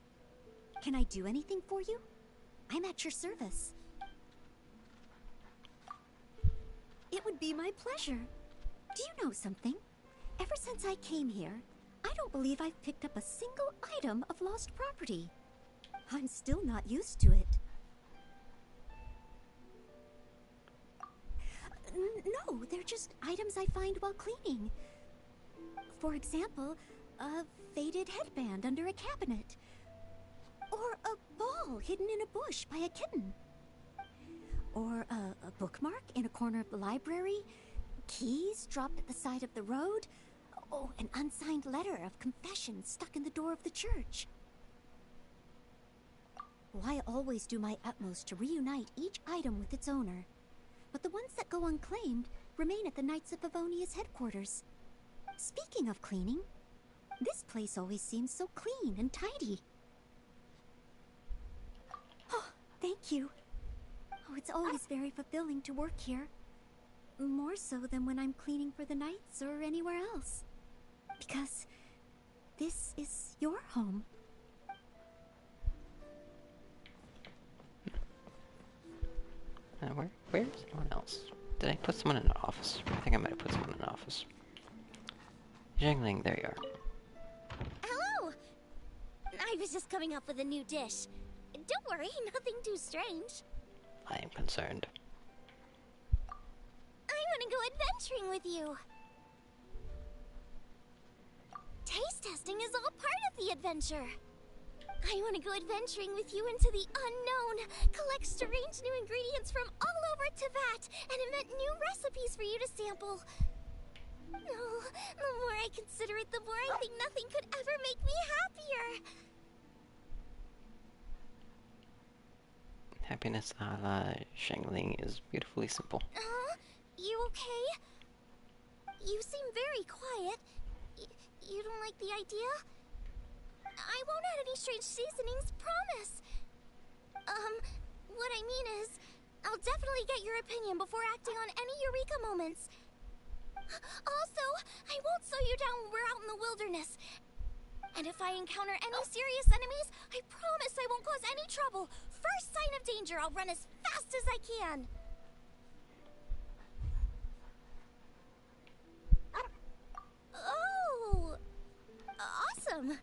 Can I do anything for you? I'm at your service. It would be my pleasure. Do you know something? Ever since I came here, I don't believe I've picked up a single item of lost property. I'm still not used to it. No, they're just items I find while cleaning. For example, a faded headband under a cabinet. Or a ball hidden in a bush by a kitten. Or a bookmark in a corner of the library. Keys dropped at the side of the road. Oh, an unsigned letter of confession stuck in the door of the church. Well, I always do my utmost to reunite each item with its owner. But the ones that go unclaimed remain at the Knights of Favonia's headquarters. Speaking of cleaning, this place always seems so clean and tidy. Oh, thank you. Oh, it's always very fulfilling to work here. More so than when I'm cleaning for the Knights or anywhere else. Because this is your home. Where's anyone else? Did I put someone in an office? I think I might have put someone in an office. Jingling, there you are. Hello! I was just coming up with a new dish. Don't worry, nothing too strange. I am concerned. I want to go adventuring with you. Taste testing is all part of the adventure. I want to go adventuring with you into the unknown, collect strange new ingredients from all over Teyvat, and invent new recipes for you to sample. Oh, the more I consider it, the more I think nothing could ever make me happier. Happiness a la Shangling is beautifully simple. You okay? You seem very quiet. You don't like the idea? I won't add any strange seasonings, promise. What I mean is, I'll definitely get your opinion before acting on any eureka moments. Also, I won't slow you down when we're out in the wilderness. And if I encounter any serious enemies, I promise I won't cause any trouble. First sign of danger, I'll run as fast as I can. Oh, awesome.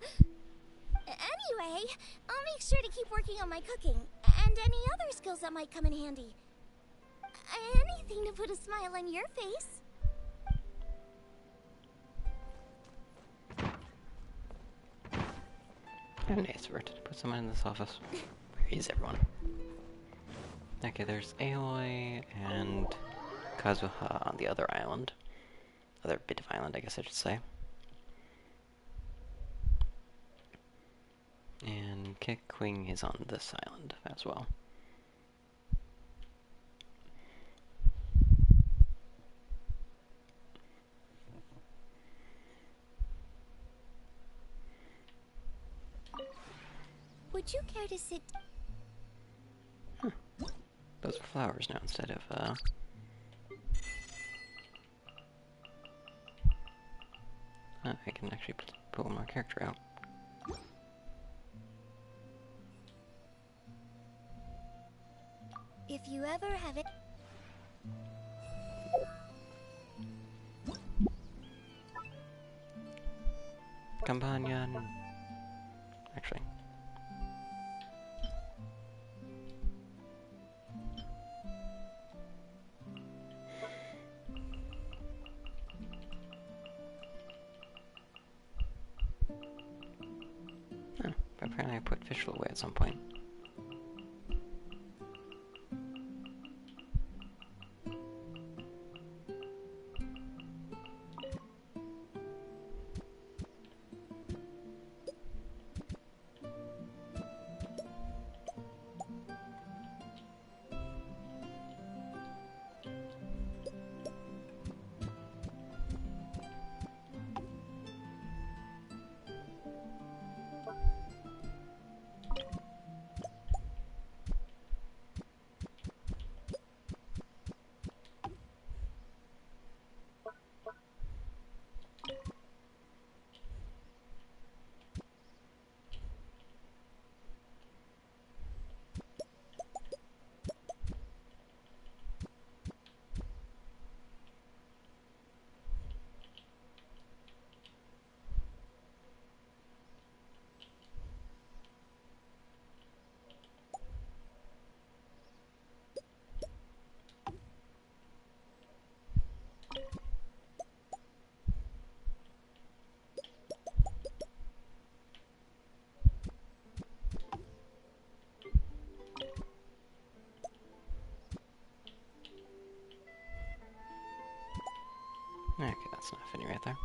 Anyway, I'll make sure to keep working on my cooking and any other skills that might come in handy. Anything to put a smile on your face. Oh, nice. We're to put someone in this office. Where is everyone? Okay, there's Aloy and Kazuha on the other island. Other bit of island, I guess I should say. And Kickwing is on this island as well. Would you care to sit? Those are flowers now instead of, I can actually put one more character out. If you ever have it. Companion. Actually. Oh, apparently I put Fischl away at some point. Okay, that's enough any right there.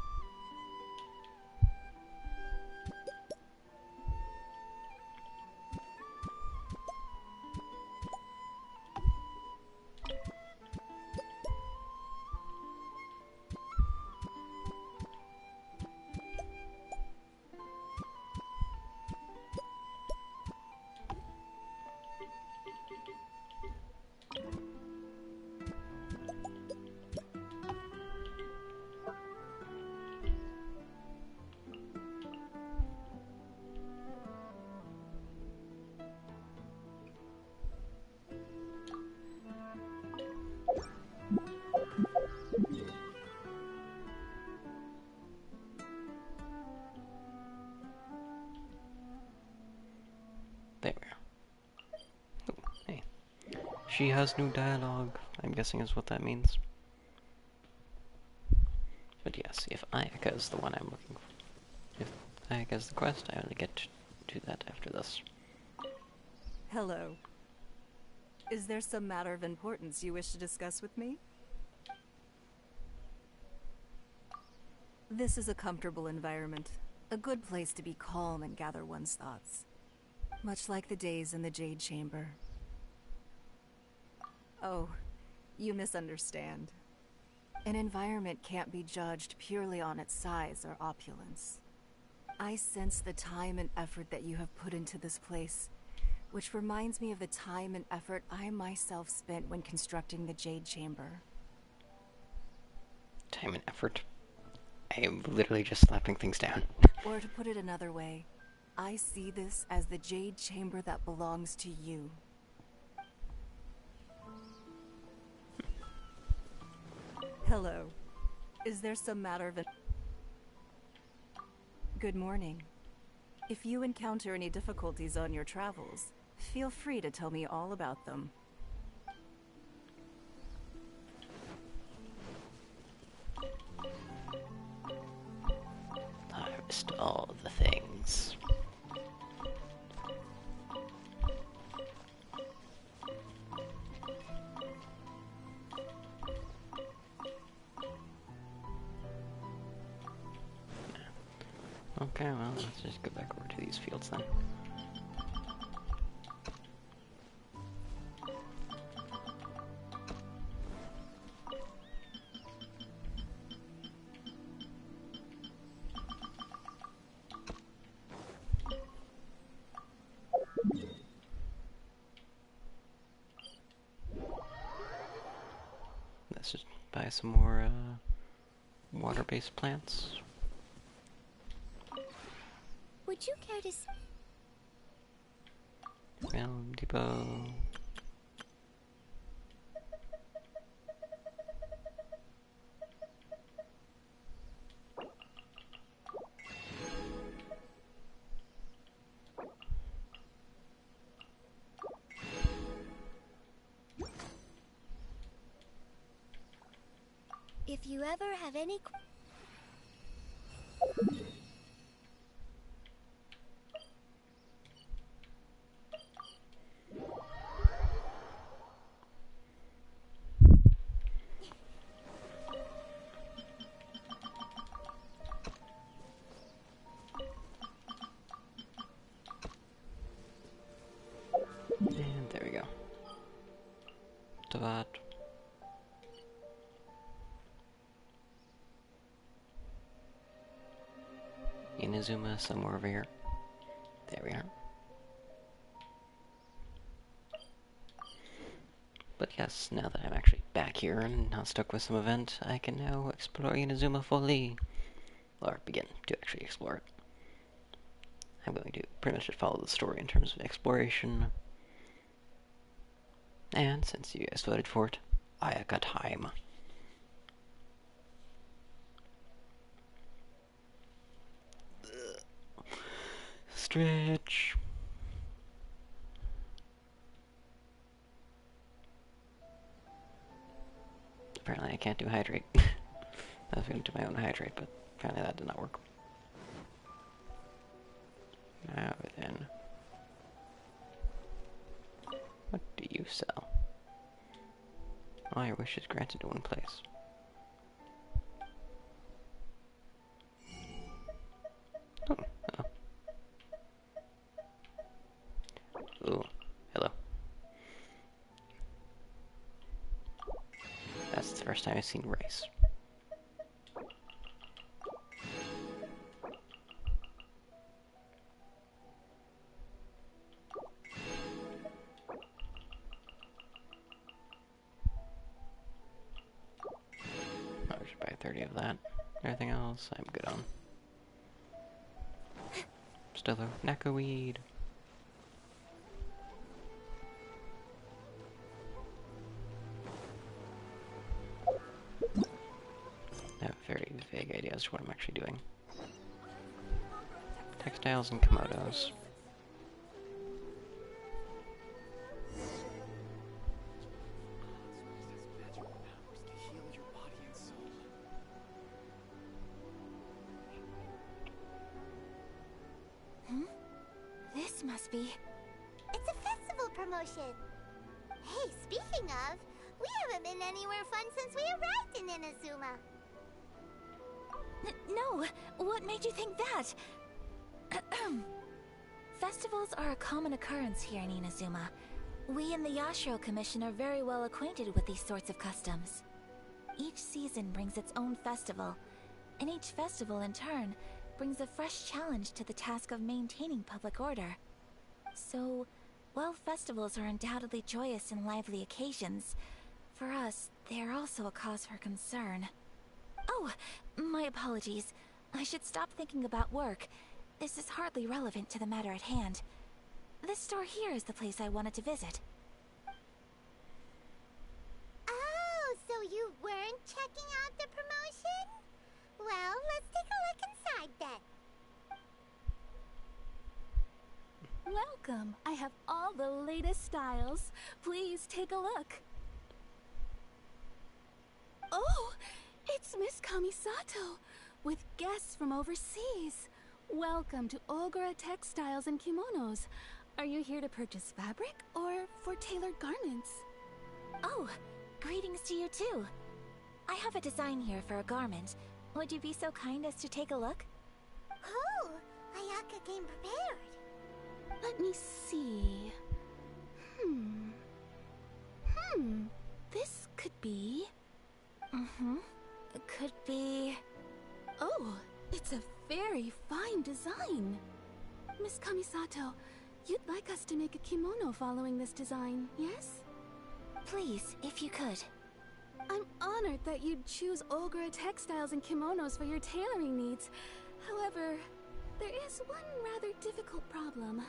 She has no dialogue, I'm guessing is what that means. But yes, if Ayaka is the one I'm looking for. If Ayaka is the quest, I only get to do that after this. Hello. Is there some matter of importance you wish to discuss with me? This is a comfortable environment. A good place to be calm and gather one's thoughts. Much like the days in the Jade Chamber. Oh, you misunderstand. An environment can't be judged purely on its size or opulence. I sense the time and effort that you have put into this place, which reminds me of the time and effort I myself spent when constructing the Jade Chamber. Time and effort? I am literally just slapping things down. Or to put it another way, I see this as the Jade Chamber that belongs to you. Hello. Is there some matter of... Good morning. If you encounter any difficulties on your travels, feel free to tell me all about them. Harvest all the things. Okay, well, let's just go back over to these fields then. Let's just buy some more water-based plants. Would you care to... Realm Depot. If you ever have any... And there we go. To that. Inazuma somewhere over here. There we are. But yes, now that I'm actually back here and not stuck with some event, I can now explore Inazuma fully. Or begin to actually explore it. I'm going to pretty much just follow the story in terms of exploration. And since you guys voted for it, I got time. Stretch. Apparently I can't do hydrate. I was going to do my own hydrate, but apparently that did not work. Now then. What do you sell? All your wishes granted in one place. Oh, hello. Ooh, hello. That's the first time I've seen rice. I should buy 30 of that. Everything else, I'm good on. Still a knackerweed. I have very vague idea as to what I'm actually doing. Textiles and komodos. this be? It's a festival promotion. Hey, speaking of, we haven't been anywhere fun since we arrived in Inazuma. No, what made you think that? Festivals are a common occurrence here in Inazuma. We in the Yashiro Commission are very well acquainted with these sorts of customs. Each season brings its own festival, and each festival in turn brings a fresh challenge to the task of maintaining public order. So, while festivals are undoubtedly joyous and lively occasions, for us, they are also a cause for concern. Oh, my apologies. I should stop thinking about work. This is hardly relevant to the matter at hand. This store here is the place I wanted to visit. Oh, so you weren't checking out the promotion? Well, let's take a look inside then. Welcome. I have all the latest styles. Please take a look. Oh, it's Miss Kamisato with guests from overseas. Welcome to Ogura Textiles and Kimonos. Are you here to purchase fabric or for tailored garments? Oh, greetings to you too. I have a design here for a garment. Would you be so kind as to take a look? Oh, Ayaka came prepared. Let me see. This could be... It could be... Oh, it's a very fine design. Miss Kamisato, you'd like us to make a kimono following this design, yes? Please, if you could. I'm honored that you'd choose Ogura Textiles and Kimonos for your tailoring needs. However, there is one rather difficult problem.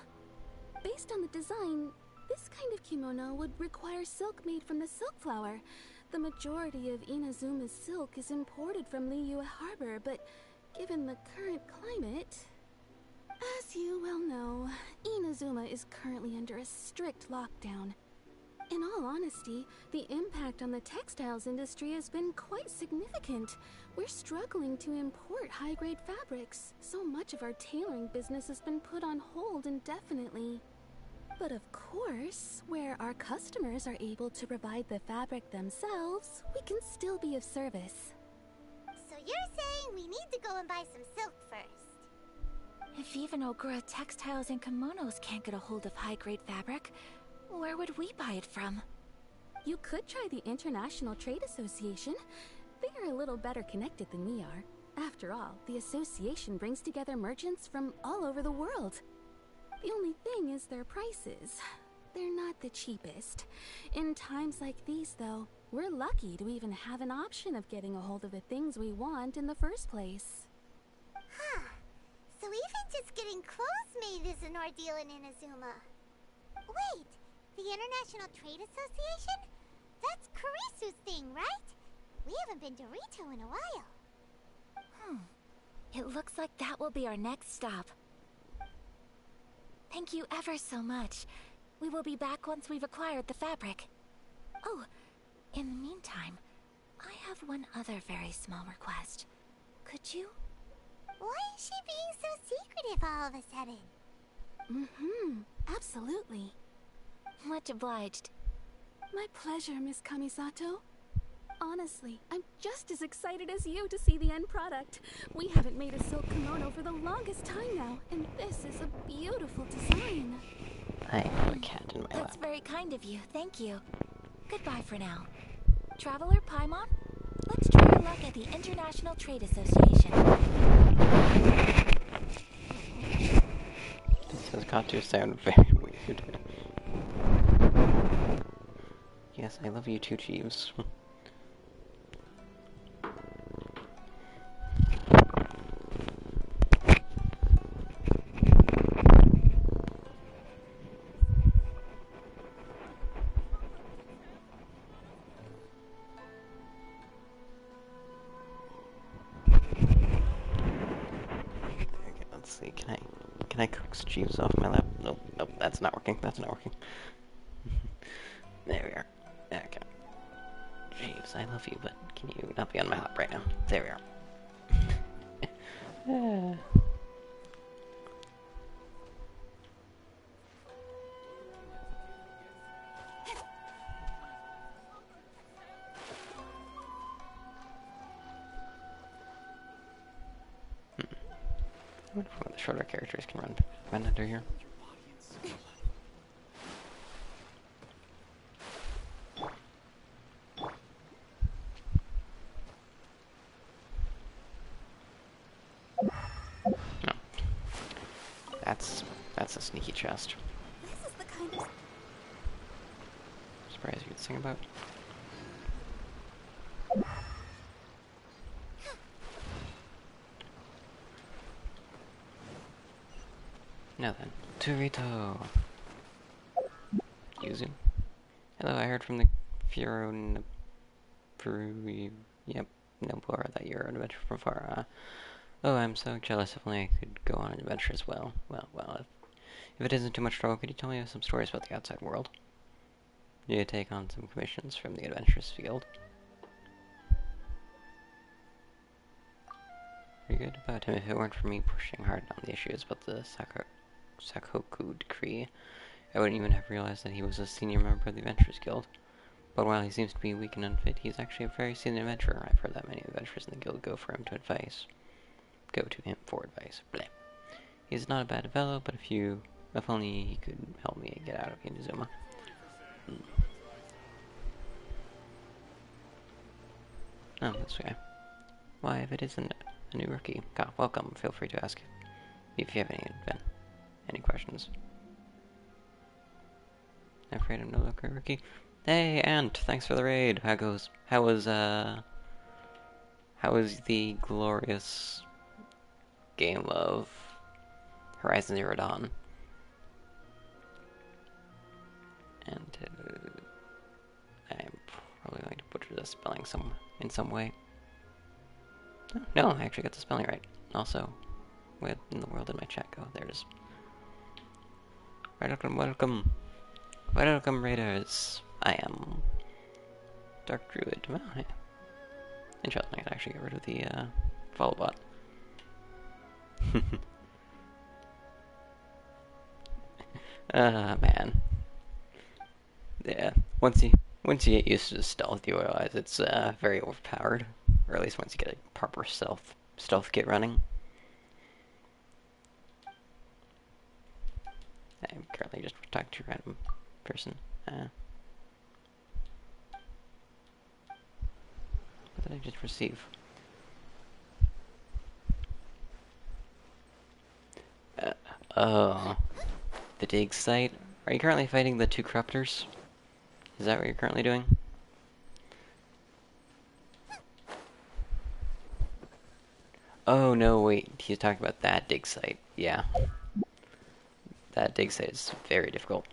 Based on the design, this kind of kimono would require silk made from the silk flower. The majority of Inazuma's silk is imported from Liyue Harbor, but given the current climate... As you well know, Inazuma is currently under a strict lockdown. In all honesty, the impact on the textiles industry has been quite significant. We're struggling to import high-grade fabrics. So much of our tailoring business has been put on hold indefinitely. But of course, where our customers are able to provide the fabric themselves, we can still be of service. So you're saying we need to go and buy some silk first? If even Ogura Textiles and Kimonos can't get a hold of high-grade fabric, where would we buy it from? You could try the International Trade Association. They are a little better connected than we are. After all, the association brings together merchants from all over the world. The only thing is their prices. They're not the cheapest. In times like these, though, we're lucky to even have an option of getting a hold of the things we want in the first place. Huh. So even just getting clothes made is an ordeal in Inazuma. Wait, the International Trade Association? That's Kurisu's thing, right? We haven't been to Rito in a while. It looks like that will be our next stop. Thank you ever so much. We will be back once we've acquired the fabric. Oh, in the meantime, I have one other very small request. Could you? Why is she being so secretive all of a sudden? Absolutely. Much obliged. My pleasure, Miss Kamisato. Honestly, I'm just as excited as you to see the end product. We haven't made a silk kimono for the longest time now, and this is a beautiful design. I have a cat in my That's lap. very kind of you, thank you. Goodbye for now. Traveler Paimon, let's try your luck at the International Trade Association. This has got to sound very weird. Yes, I love you too, Jeeves. Let's see, can I coax Jeeves off my lap? Nope, nope, that's not working, that's not working. There we are. Okay. Jeeves, I love you, but can you not be on my lap right now? There we are. One of the shorter characters can run under here. No. That's a sneaky chest. This is the kind of... Surprise you could sing about. Now then, Turito. Yuzu. Hello, I heard from the Yep, Nobara that you're an adventure from far. Oh, I'm so jealous. If only I could go on an adventure as well. Well, if it isn't too much trouble, could you tell me some stories about the outside world? You take on some commissions from the adventurous field. Pretty good about him. If it weren't for me pushing hard on the issues about the Sakoku decree, I wouldn't even have realized that he was a senior member of the Adventurers Guild. But while he seems to be weak and unfit, he's actually a very senior adventurer. I've heard that many adventurers in the guild go to him for advice. Bleh. He's not a bad fellow, but if only he could help me get out of Inazuma. Oh, this guy. Why, if it isn't a new rookie, welcome. Feel free to ask if you have any questions. Afraid I'm no longer a rookie. Hey, Ant! Thanks for the raid. How was the glorious game of Horizon Zero Dawn? And I'm probably going to butcher the spelling in some way. Oh, no, I actually got the spelling right. Also, where in the world did my chat go? There it is. Welcome, raiders. I am Dark Druid. Well, yeah. Interesting, I can actually get rid of the follow bot. Man. Yeah, once you get used to stealth, you realize it's very overpowered. Or at least once you get a proper stealth kit running. I'm currently just talking to a random person. What did I just receive? Oh. The dig site? Are you currently fighting the two corruptors? Is that what you're currently doing? Oh no, wait. He's talking about that dig site. Yeah. That dig site is very difficult.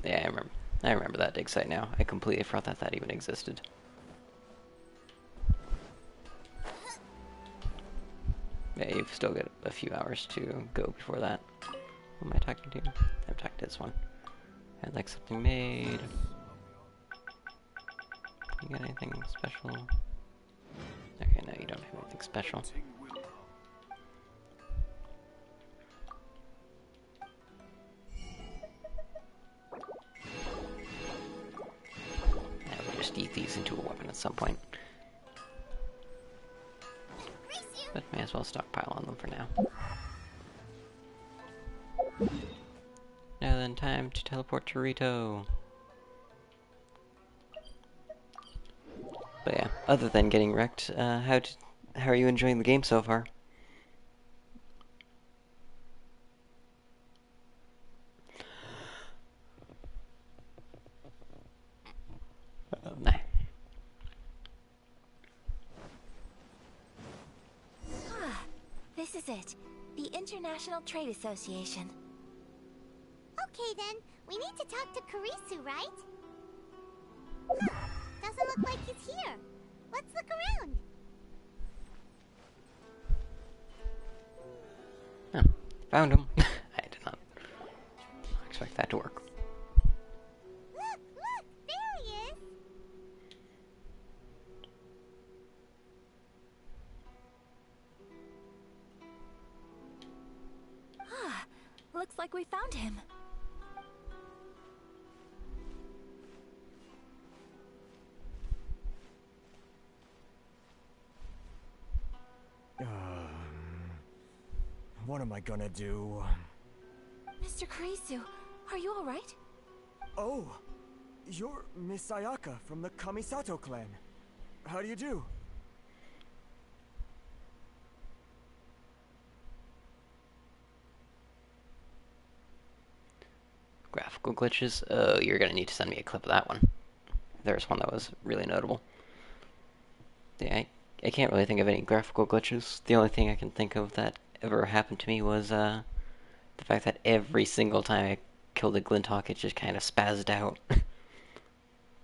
Yeah, I remember that dig site now. I completely forgot that even existed. Yeah, you've still got a few hours to go before that. Who am I talking to? I'm talking to this one. I'd like something made. You got anything special? Okay, no, you don't have anything special. I will just eat these into a weapon at some point. But may as well stockpile on them for now. Now then, time to teleport to Rito. But yeah, other than getting wrecked, how are you enjoying the game so far? Nah. This is it. The International Trade Association. Okay then, we need to talk to Kurisu, right? Huh, doesn't look like he's here. Let's look around. Oh, found him. I did not expect that to work. Look, there he is. Looks like we found him. what am I gonna do? Mr. Kurisu, are you alright? Oh, you're Miss Sayaka from the Kamisato clan. How do you do? Graphical glitches? Oh, you're gonna need to send me a clip of that one. There's one that was really notable. Yeah, I can't really think of any graphical glitches. The only thing I can think of that ever happened to me was the fact that every single time I killed a Glinthawk, it just kind of spazzed out.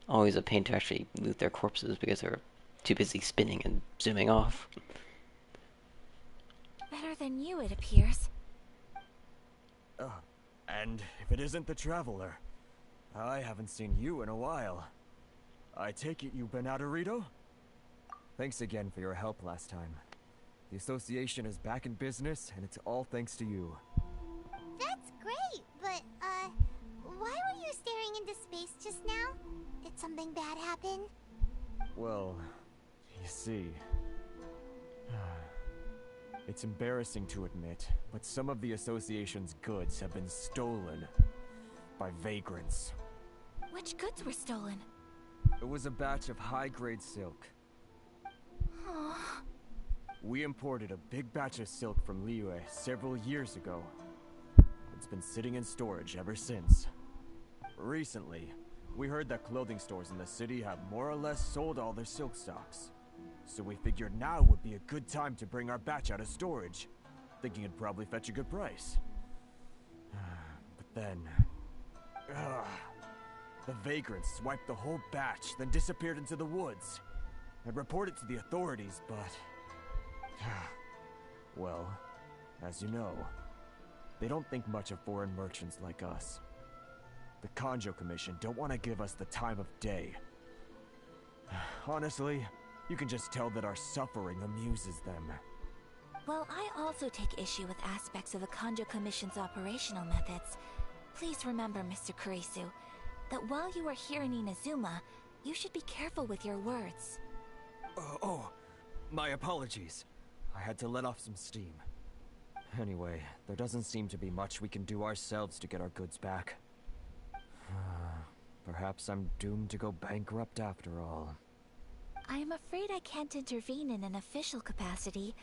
Always a pain to actually loot their corpses because they were too busy spinning and zooming off. Better than you, it appears. And if it isn't the Traveler, I haven't seen you in a while. I take it you've been out of Rito? Thanks again for your help last time. The association is back in business, and it's all thanks to you. That's great, but, why were you staring into space just now? Did something bad happen? Well, you see... It's embarrassing to admit, but some of the association's goods have been stolen by vagrants. Which goods were stolen? It was a batch of high-grade silk. Oh, We imported a big batch of silk from Liyue several years ago. It's been sitting in storage ever since. Recently, we heard that clothing stores in the city have more or less sold all their silk stocks. So we figured now would be a good time to bring our batch out of storage, thinking it'd probably fetch a good price. But then... the vagrants swiped the whole batch, then disappeared into the woods. I'd report it to the authorities, but... well, as you know, they don't think much of foreign merchants like us. The Kanjo Commission don't want to give us the time of day. Honestly, you can just tell that our suffering amuses them. well, I also take issue with aspects of the Kanjo Commission's operational methods. Please remember, Mr. Kurisu, that while you are here in Inazuma, you should be careful with your words. My apologies. I had to let off some steam. Anyway, there doesn't seem to be much we can do ourselves to get our goods back. Perhaps I'm doomed to go bankrupt after all. I am afraid I can't intervene in an official capacity,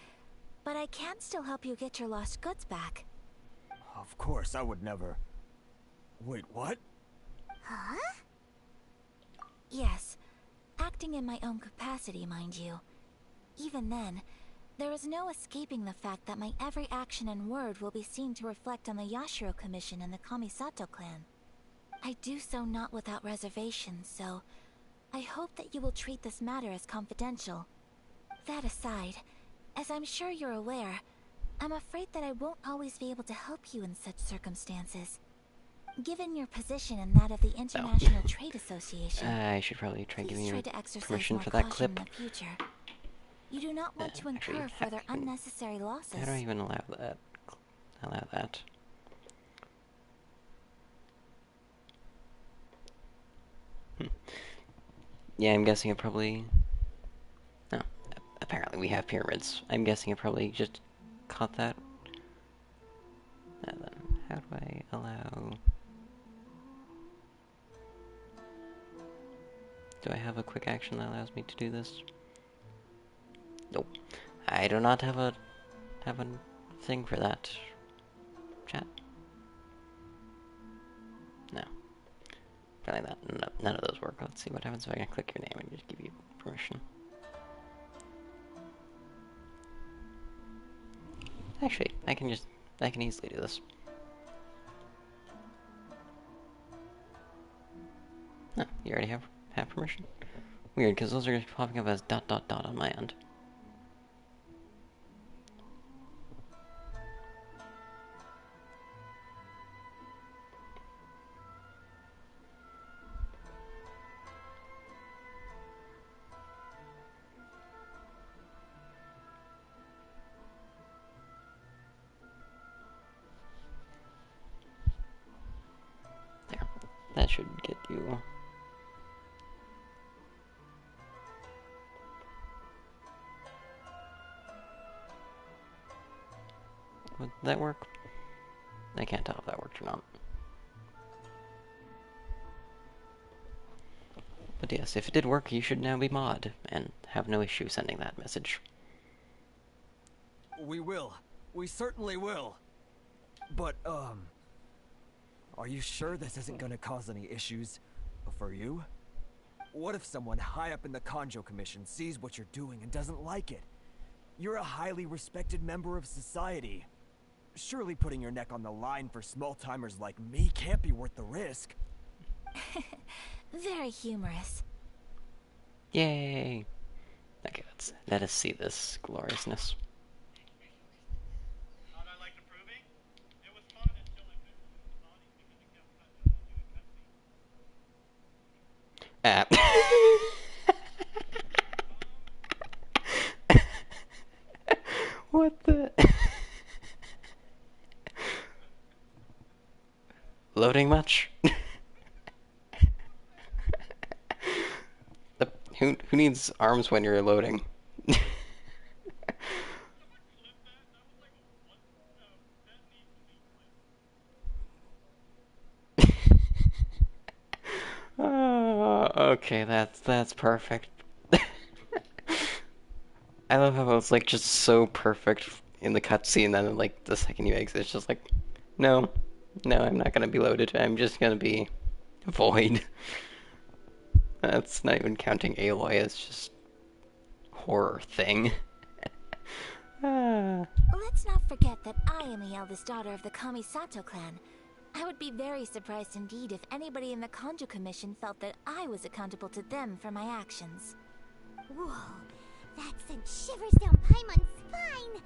but I can still help you get your lost goods back. Of course, I would never... Wait, what? Huh? Yes, acting in my own capacity, mind you. Even then, there is no escaping the fact that my every action and word will be seen to reflect on the Yashiro Commission and the Kamisato clan. I do so not without reservation, so I hope that you will treat this matter as confidential. That aside, as I'm sure you're aware, I'm afraid that I won't always be able to help you in such circumstances. Given your position and that of the International Trade Association, I should probably try giving please you try to exercise permission more for that caution clip. in the future. You do not want to Actually, incur further unnecessary losses. How do I even allow that? Allow that. Yeah, I'm guessing it probably... No, apparently we have pyramids. I'm guessing it probably just caught that. Now then, how do I allow... Do I have a quick action that allows me to do this? Nope. I do not have a thing for that. Chat? No. Apparently none of those work. Let's see what happens if I can click your name and just give you permission. Actually, I can easily do this. No, you already have permission? Weird, because those are popping up as ... on my end. There. That should get you... that work? I can't tell if that worked or not. But yes, if it did work, you should now be mod, and have no issue sending that message. We will. We certainly will. But, are you sure this isn't gonna cause any issues for you? What if someone high up in the Kanjo Commission sees what you're doing and doesn't like it? You're a highly respected member of society. Surely putting your neck on the line for small-timers like me can't be worth the risk. Very humorous. Yay! Okay, let us see this gloriousness. How'd I like improving? It was fun until I couldn't move the body because it kept cutting out and doing cutscenes. What the? Loading much? Who needs arms when you're loading? Oh, okay, that's perfect. I love how it's like just so perfect in the cutscene, then like the second you exit, it's just like, no, I'm not gonna be loaded. I'm just gonna be void. That's not even counting Aloy as just horror thing. Let's not forget that I am the eldest daughter of the Kamisato clan. I would be very surprised indeed if anybody in the Kanjo Commission felt that I was accountable to them for my actions. Whoa, that sent shivers down Paimon's spine.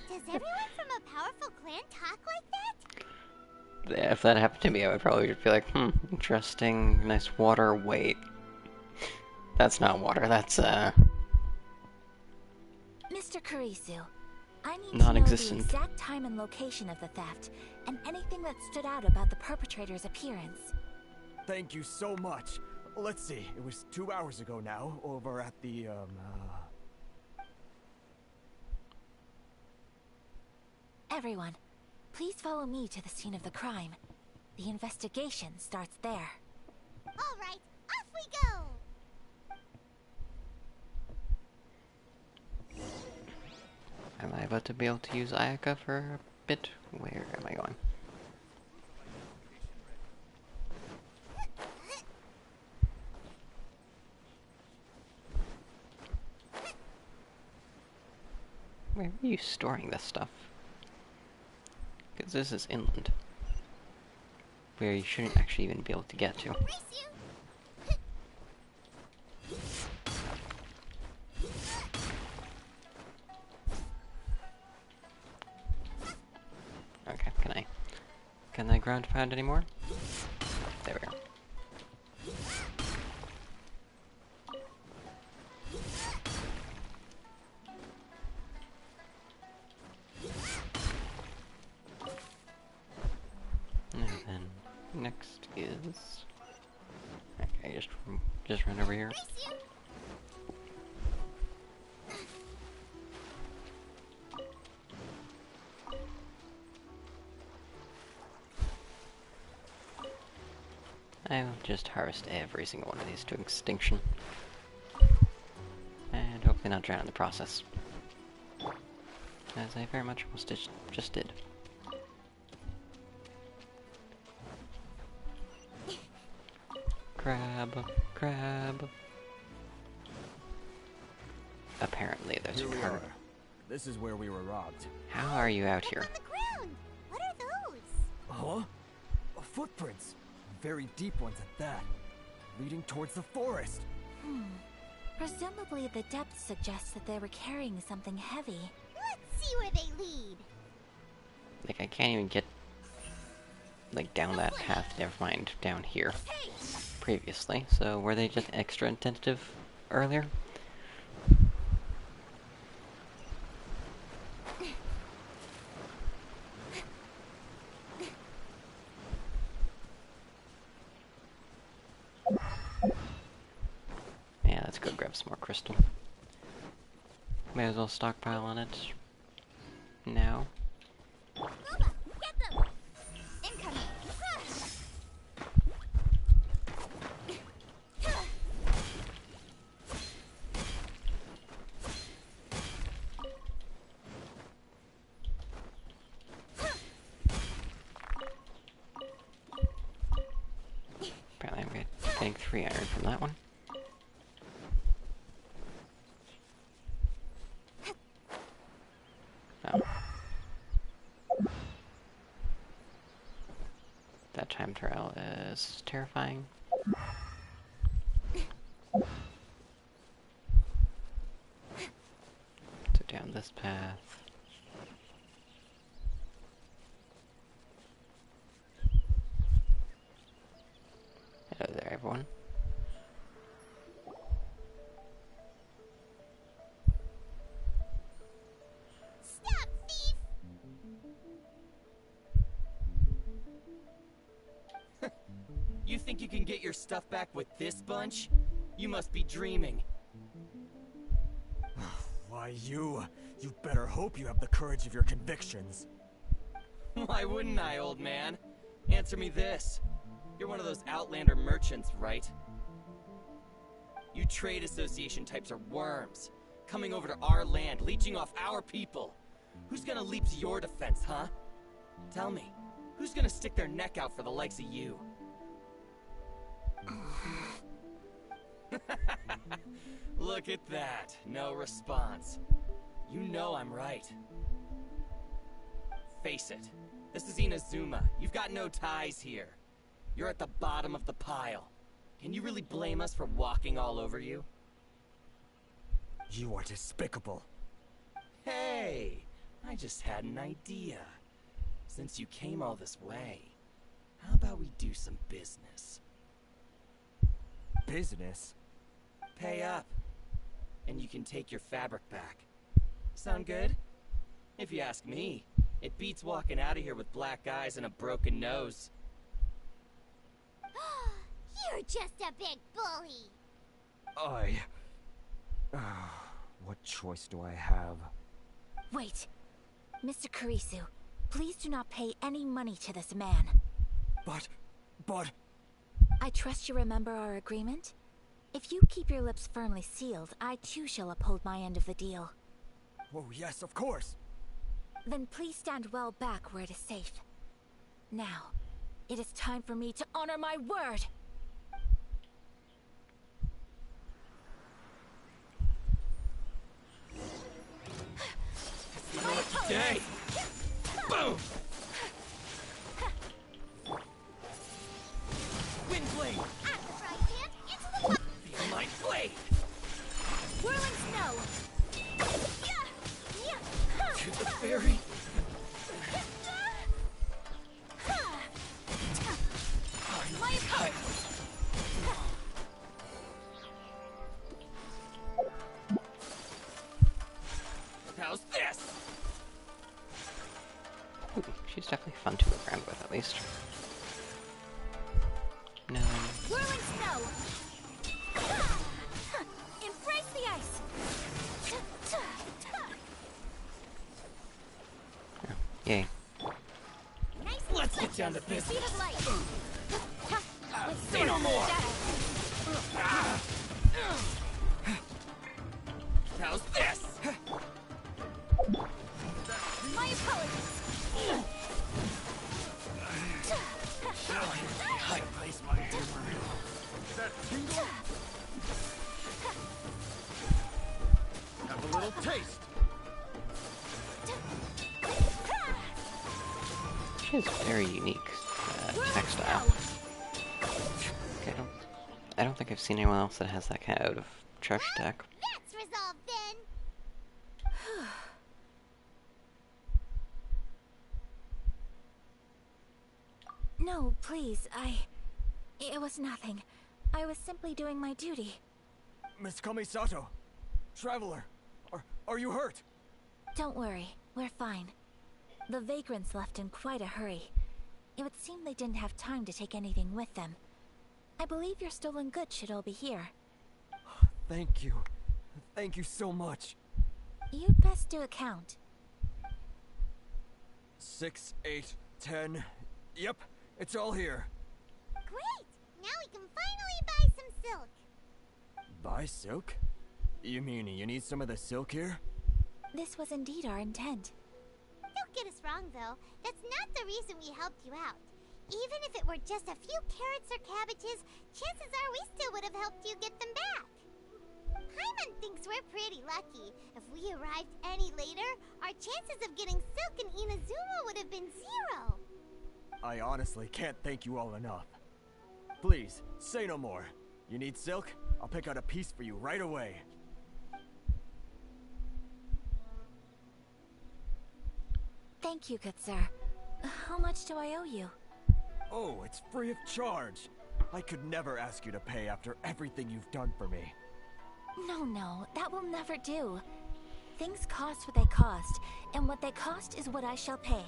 Does everyone from a powerful clan talk like that? If that happened to me, I would probably just be like, interesting, nice water, wait. That's not water, that's, Mr. Kurisu, I need to know the non-existent. exact time and location of the theft, and anything that stood out about the perpetrator's appearance. Thank you so much. Let's see, it was 2 hours ago now, over at the, Everyone, please follow me to the scene of the crime. The investigation starts there. All right, off we go. Am I about to be able to use Ayaka for a bit? Where am I going? Where are you storing this stuff? Because this is inland. Where you shouldn't actually even be able to get to. Okay, can I ground pound anymore? There we go. And then next is okay, just run over here. I will just harvest every single one of these to extinction. And hopefully not drown in the process. As I very much almost just did. Crab. Apparently there's here a we card. are. This is where we were robbed. How are you out here? On the ground. What are those? Huh? Footprints. Very deep ones at that. Leading towards the forest. Presumably the depth suggests that they were carrying something heavy. Let's see where they lead. Like, I can't even get, like, down that path, never mind, down here, previously. So, were they just extra attentive earlier? Yeah, let's go grab some more crystal. May as well stockpile on it now. think 3 iron from that one. Oh. That time trial is terrifying. So down this path. Hello there, everyone. Stop, thief! You think you can get your stuff back with this bunch? You must be dreaming. Why, you better hope you have the courage of your convictions. Why wouldn't I, old man? Answer me this. You're one of those Outlander merchants, right? You trade association types are worms. Coming over to our land, leeching off our people. Who's gonna leap to your defense, huh? Tell me, who's gonna stick their neck out for the likes of you? Look at that. No response. You know I'm right. Face it. This is Inazuma. You've got no ties here. You're at the bottom of the pile. Can you really blame us for walking all over you? You are despicable. Hey! I just had an idea. Since you came all this way, how about we do some business? Business? Pay up. And you can take your fabric back. Sound good? If you ask me, it beats walking out of here with black eyes and a broken nose. You're just a big bully! What choice do I have? Wait. Mr. Kurisu, please do not pay any money to this man. But... I trust you remember our agreement? If you keep your lips firmly sealed, I too shall uphold my end of the deal. Oh, yes, of course. Then please stand well back where it is safe. Now, it is time for me to honor my word! Day! Boom! Wind blade! At the frying pan, into the pot! Feel my blade! Whirling snow! To the fairy! My opponent! How's this? Ooh, she's definitely fun to move around with, at least. No. Whirling snow! Embrace the ice! Oh, yay. Let's get down to Speed business. of light! With Say no sword more! shadow. How's this? My apologies! I place my hammer. That tingle? Have a little taste. She has very unique attack style. Okay, I don't think I've seen anyone else that has that kind of trash attack. That's resolved then! No, please, It was nothing. I was simply doing my duty. Miss Kamisato, traveler, are you hurt? Don't worry, we're fine. The vagrants left in quite a hurry. It would seem they didn't have time to take anything with them. I believe your stolen goods should all be here. Thank you. Thank you so much. You'd best do a count. 6, 8, 10. Yep, it's all here. Great! Now we can finally buy some silk! Buy silk? You mean you need some of the silk here? This was indeed our intent. Don't get us wrong, though. That's not the reason we helped you out. Even if it were just a few carrots or cabbages, chances are we still would have helped you get them back. Paimon thinks we're pretty lucky. If we arrived any later, our chances of getting silk in Inazuma would have been 0. I honestly can't thank you all enough. Please, say no more. You need silk? I'll pick out a piece for you right away. Thank you, good sir. How much do I owe you? Oh, it's free of charge. I could never ask you to pay after everything you've done for me. No, that will never do. Things cost what they cost, and what they cost is what I shall pay.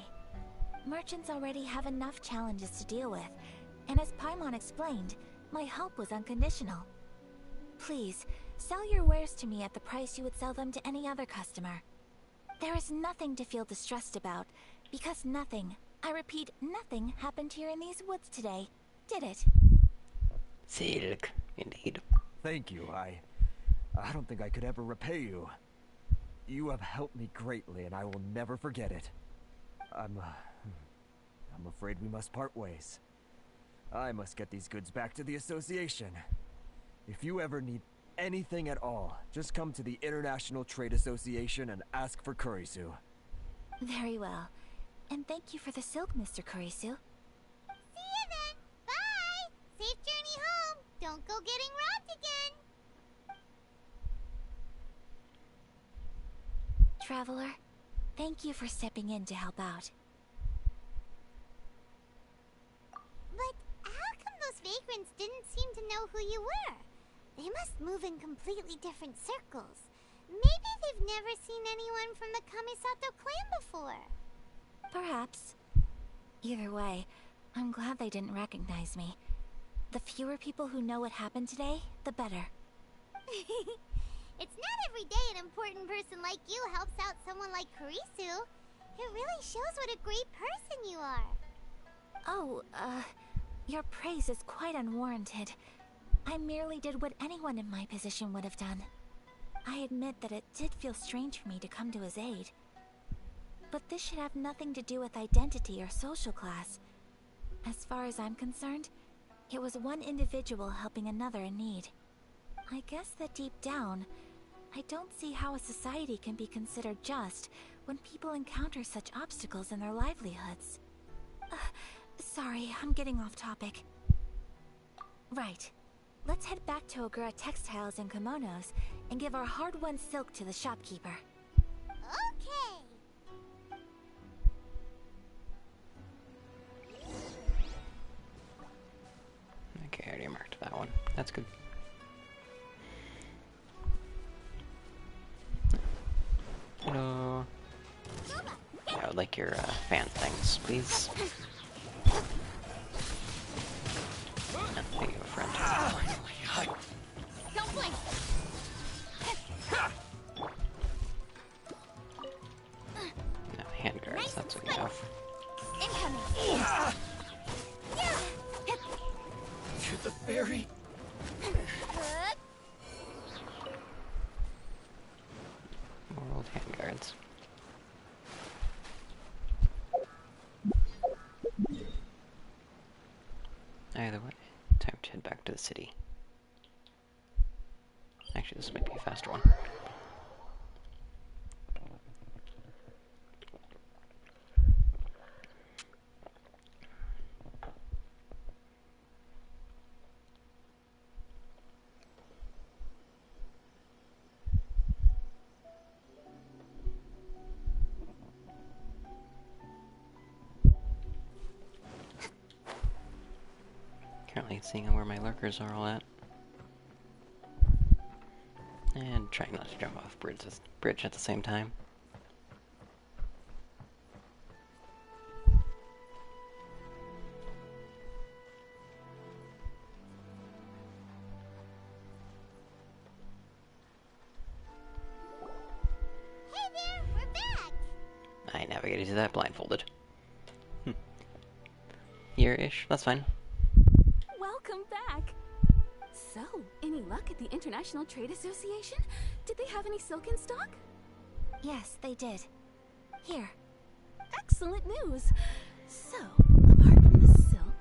Merchants already have enough challenges to deal with, and as Paimon explained, my help was unconditional. Please, sell your wares to me at the price you would sell them to any other customer. There is nothing to feel distressed about, because nothing, I repeat, nothing happened here in these woods today, did it? Silk, indeed. Thank you. I don't think I could ever repay you. You have helped me greatly, and I will never forget it. I'm afraid we must part ways. I must get these goods back to the association. If you ever need anything at all, just come to the International Trade Association and ask for Kurisu. Very well. And thank you for the silk, Mr. Kurisu. See you then. Bye. Safe journey home. Don't go getting robbed again. Traveler, thank you for stepping in to help out. But how come those vagrants didn't seem to know who you were? They must move in completely different circles. Maybe they've never seen anyone from the Kamisato clan before. Perhaps. Either way, I'm glad they didn't recognize me. The fewer people who know what happened today, the better. It's not every day an important person like you helps out someone like Kurisu. It really shows what a great person you are. Oh, your praise is quite unwarranted. I merely did what anyone in my position would have done. I admit that it did feel strange for me to come to his aid. But this should have nothing to do with identity or social class. As far as I'm concerned, it was one individual helping another in need. I guess that deep down, I don't see how a society can be considered just when people encounter such obstacles in their livelihoods. Sorry, I'm getting off topic. Right. Let's head back to Ogura Textiles and Kimonos and give our hard-won silk to the shopkeeper. Okay. Okay, I already marked that one. That's good. Hello. Yeah, I would like your fan things, please. And thank you, friend. Don't blink. No, hand guards, that's what we have. Incoming. To the ferry. More old hand guards. Either way, time to head back to the city. Actually, this might be a faster one. Currently seeing where my lurkers are all at. And trying not to jump off bridge at the same time. Hey there, we're back. I navigated to that blindfolded. Here-ish, that's fine. Welcome back! So, any luck at the International Trade Association? Did they have any silk in stock? Yes, they did. Here. Excellent news! So, apart from the silk,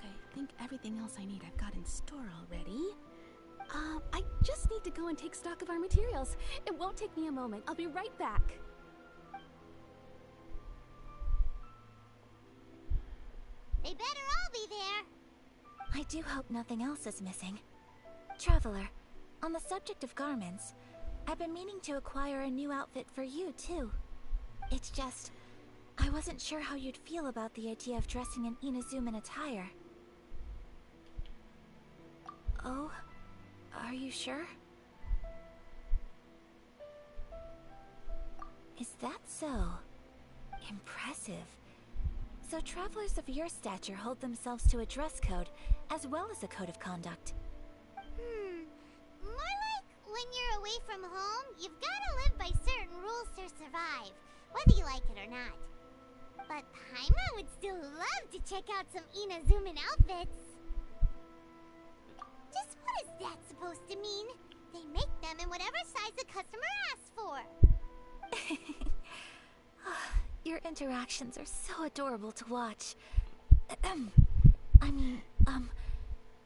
else I need I've got in store already. I just need to go and take stock of our materials. It won't take me a moment. I'll be right back. They better all be there. I do hope nothing else is missing. Traveler, on the subject of garments, I've been meaning to acquire a new outfit for you, too. It's just, I wasn't sure how you'd feel about the idea of dressing in Inazuman attire. Oh, are you sure? Is that so? Impressive. So travelers of your stature hold themselves to a dress code, as well as a code of conduct. More like when you're away from home, you've gotta live by certain rules to survive, whether you like it or not. But Paimon would still love to check out some Inazuman outfits. Just what is that supposed to mean? They make them in whatever size the customer asks for. Your interactions are so adorable to watch.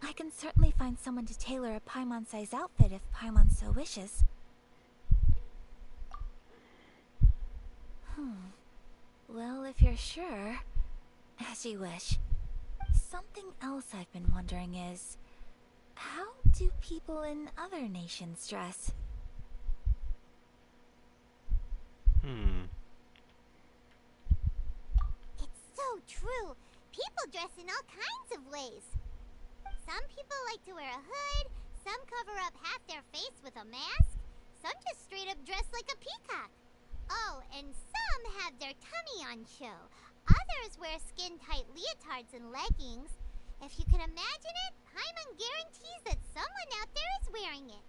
I can certainly find someone to tailor a Paimon-size outfit if Paimon so wishes. Well, if you're sure, as you wish. Something else I've been wondering is, how do people in other nations dress? It's so true. People dress in all kinds of ways. Some people like to wear a hood, some cover up half their face with a mask, some just straight up dress like a peacock. Oh, and some have their tummy on show. Others wear skin-tight leotards and leggings. If you can imagine it, Paimon guarantees that someone out there is wearing it.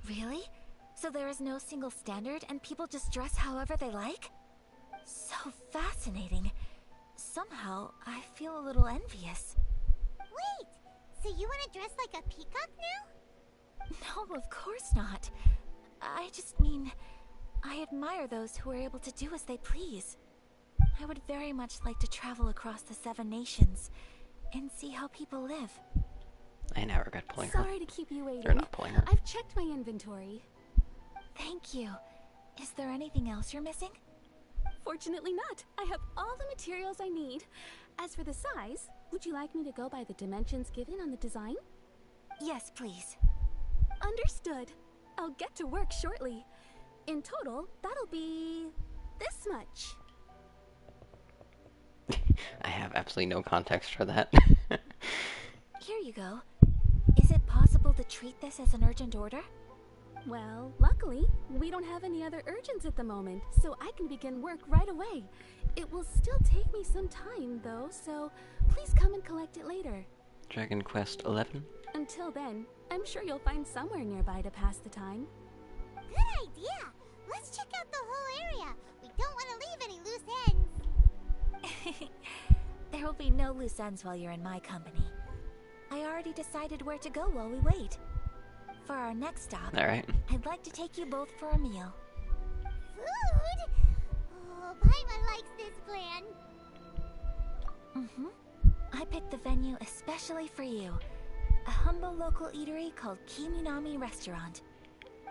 Really? So there is no single standard and people just dress however they like? So fascinating. Somehow, I feel a little envious. Wait, so you want to dress like a peacock now? No, of course not. I just mean, I admire those who are able to do as they please. I would very much like to travel across the 7 nations and see how people live. I now regret pulling her. Sorry to keep you waiting. Or not pulling her. I've checked my inventory. Thank you. Is there anything else you're missing? Fortunately not. I have all the materials I need. As for the size, would you like me to go by the dimensions given on the design? Yes, please. Understood. I'll get to work shortly. In total, that'll be this much. I have absolutely no context for that. Here you go. Is it possible to treat this as an urgent order? Well, luckily, we don't have any other urgents at the moment, so I can begin work right away. It will still take me some time, though, so please come and collect it later. Dragon Quest 11? Until then, I'm sure you'll find somewhere nearby to pass the time. Good idea! Let's check out the whole area. We don't want to leave any loose ends. There will be no loose ends while you're in my company. I already decided where to go while we wait. For our next stop, Alright. I'd like to take you both for a meal. Food? Oh, Paimon likes this plan. I picked the venue especially for you. A humble local eatery called Kiminami Restaurant.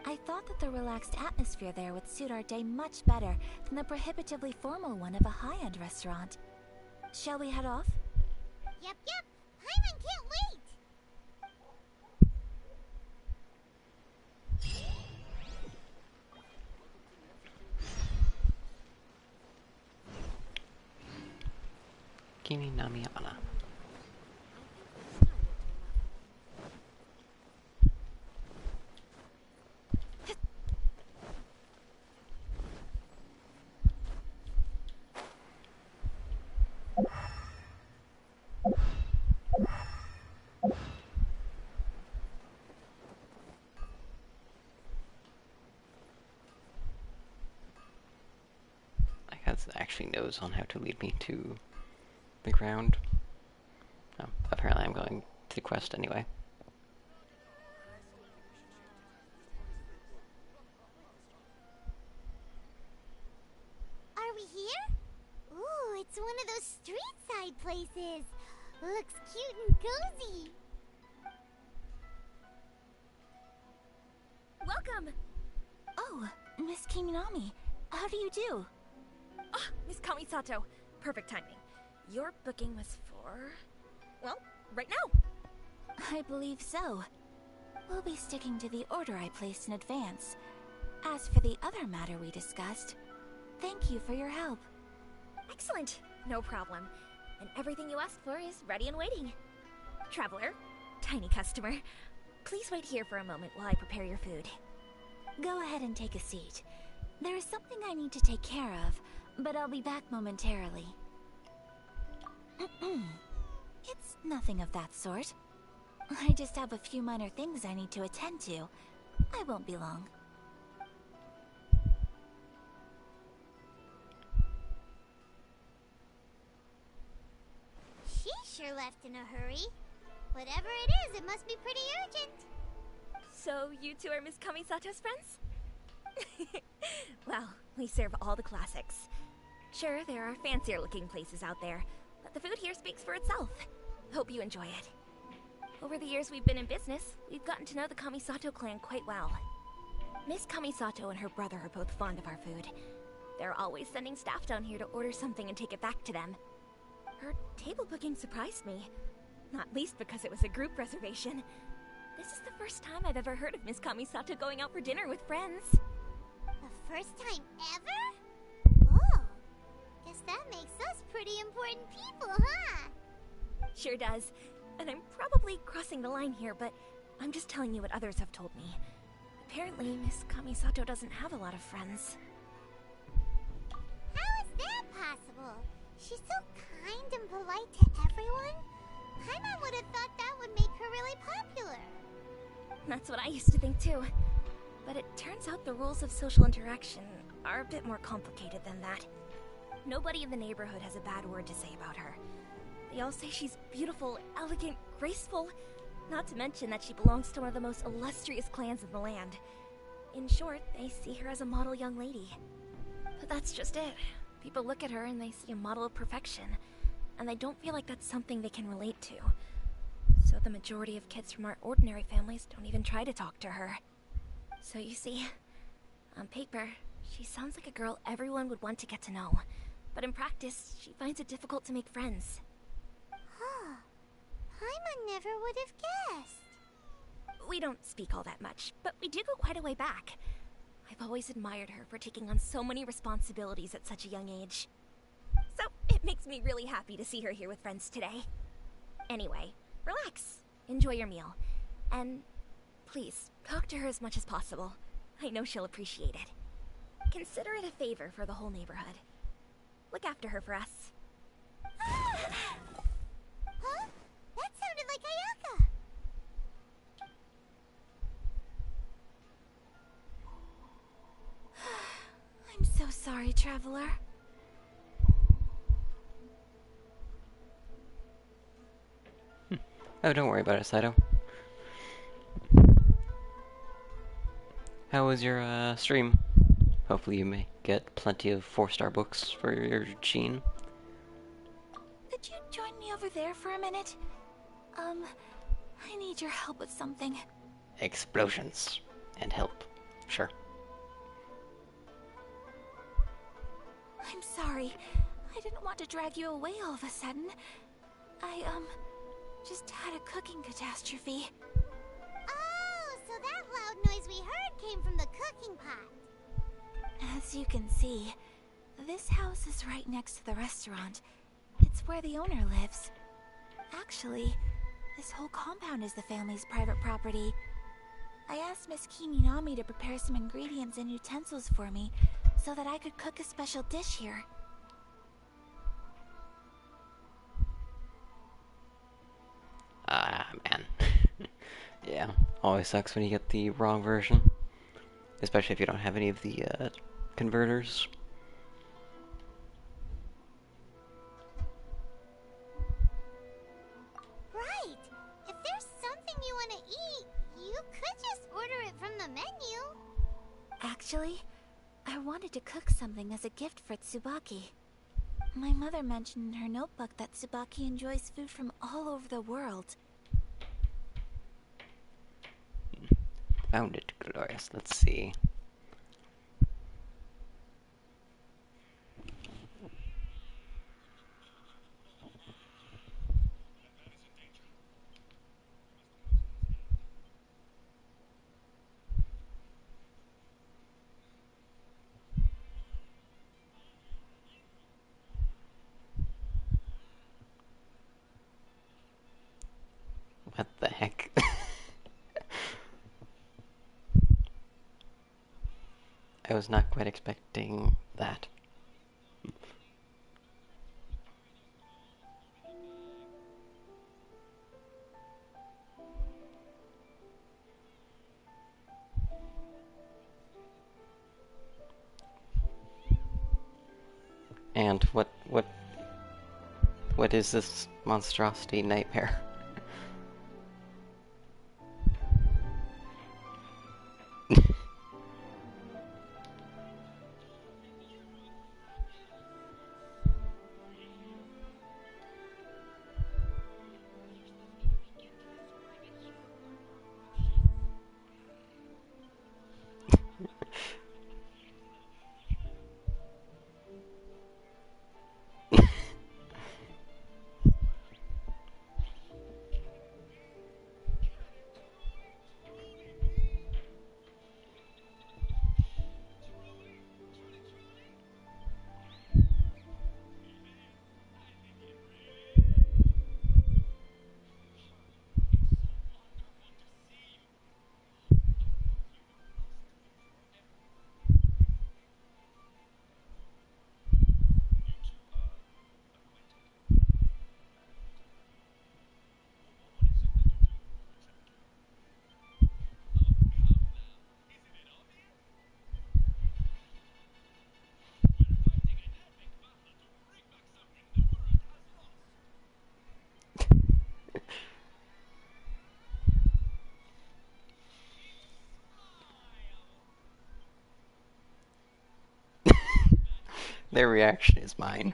I thought that the relaxed atmosphere there would suit our day much better than the prohibitively formal one of a high-end restaurant. Shall we head off? Yep. Paimon can't wait. Kimi Namiana. I guess it actually knows on how to lead me to the ground. Oh, apparently I'm going to the quest anyway. Are we here? Ooh, it's one of those street side places. Looks cute and cozy. Welcome! Oh, Miss Kiminami, how do you do? Ah, Miss Kamisato. Perfect timing. Your booking was for... well, right now. I believe so. We'll be sticking to the order I placed in advance. As for the other matter we discussed, thank you for your help. Excellent. No problem. And everything you asked for is ready and waiting. Traveler, tiny customer, please wait here for a moment while I prepare your food. Go ahead and take a seat. There is something I need to take care of, but I'll be back momentarily. It's nothing of that sort. I just have a few minor things I need to attend to. I won't be long. She sure left in a hurry. Whatever it is, it must be pretty urgent. So, you two are Miss Kamisato's friends? Well, we serve all the classics. Sure, there are fancier looking places out there, but the food here speaks for itself. Hope you enjoy it. Over the years we've been in business, we've gotten to know the Kamisato clan quite well. Miss Kamisato and her brother are both fond of our food. They're always sending staff down here to order something and take it back to them. Her table booking surprised me, not least because it was a group reservation. This is the first time I've ever heard of Miss Kamisato going out for dinner with friends. The first time ever? Oh, guess that makes us pretty important people, huh? Sure does. And I'm probably crossing the line here, but I'm just telling you what others have told me. Apparently, Miss Kamisato doesn't have a lot of friends. How is that possible? She's so kind and polite to everyone. Paimon would have thought that would make her really popular. That's what I used to think too. But it turns out the rules of social interaction are a bit more complicated than that. Nobody in the neighborhood has a bad word to say about her. They all say she's beautiful, elegant, graceful, not to mention that she belongs to one of the most illustrious clans in the land. In short, they see her as a model young lady. But that's just it. People look at her and they see a model of perfection, and they don't feel like that's something they can relate to. So the majority of kids from our ordinary families don't even try to talk to her. So you see, on paper, she sounds like a girl everyone would want to get to know. But in practice, she finds it difficult to make friends. Huh. Paimon never would have guessed. We don't speak all that much, but we do go quite a way back. I've always admired her for taking on so many responsibilities at such a young age. So it makes me really happy to see her here with friends today. Anyway, relax, enjoy your meal, and please, talk to her as much as possible. I know she'll appreciate it. Consider it a favor for the whole neighborhood. Look after her for us. Huh? That sounded like Ayaka. I'm so sorry, Traveler. Oh, don't worry about it, Saito. How was your stream? Hopefully you may get plenty of 4-star books for your Gene. Could you join me over there for a minute? I need your help with something. Explosions. And help. Sure. I'm sorry. I didn't want to drag you away all of a sudden. I, just had a cooking catastrophe. Oh, so that loud noise we heard came from the cooking pot. As you can see, this house is right next to the restaurant. It's where the owner lives. Actually, this whole compound is the family's private property. I asked Miss Kiminami to prepare some ingredients and utensils for me so that I could cook a special dish here. Ah, man. Yeah, always sucks when you get the wrong version. Especially if you don't have any of the, converters. Right. If there's something you want to eat, you could just order it from the menu. Actually, I wanted to cook something as a gift for Tsubaki. My mother mentioned in her notebook that Tsubaki enjoys food from all over the world. Found it, glorious. Let's see. What the heck? I was not quite expecting that. And what is this monstrosity nightmare? Their reaction is mine.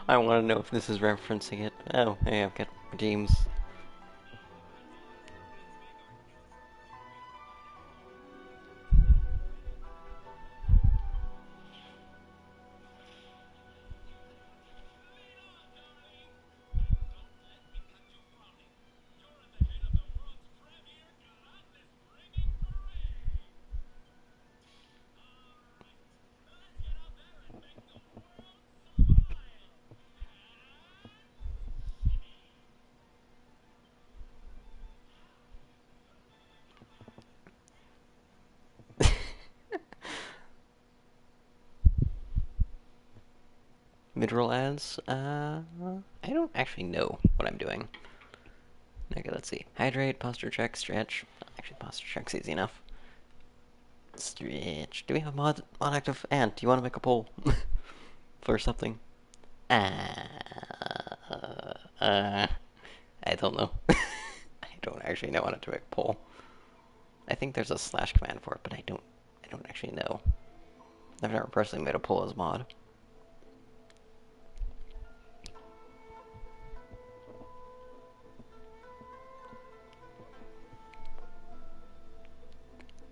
I want to know if this is referencing it. Oh, hey, I've got redeems. Midroll ads? I don't actually know what I'm doing. Okay, let's see. Hydrate, posture check, stretch. Actually, posture check's easy enough. Stretch. Do we have mod active? Ant, do you want to make a poll? For something? I don't know. I don't actually know how to make a poll. I think there's a slash command for it, but I don't actually know. I've never personally made a poll as mod.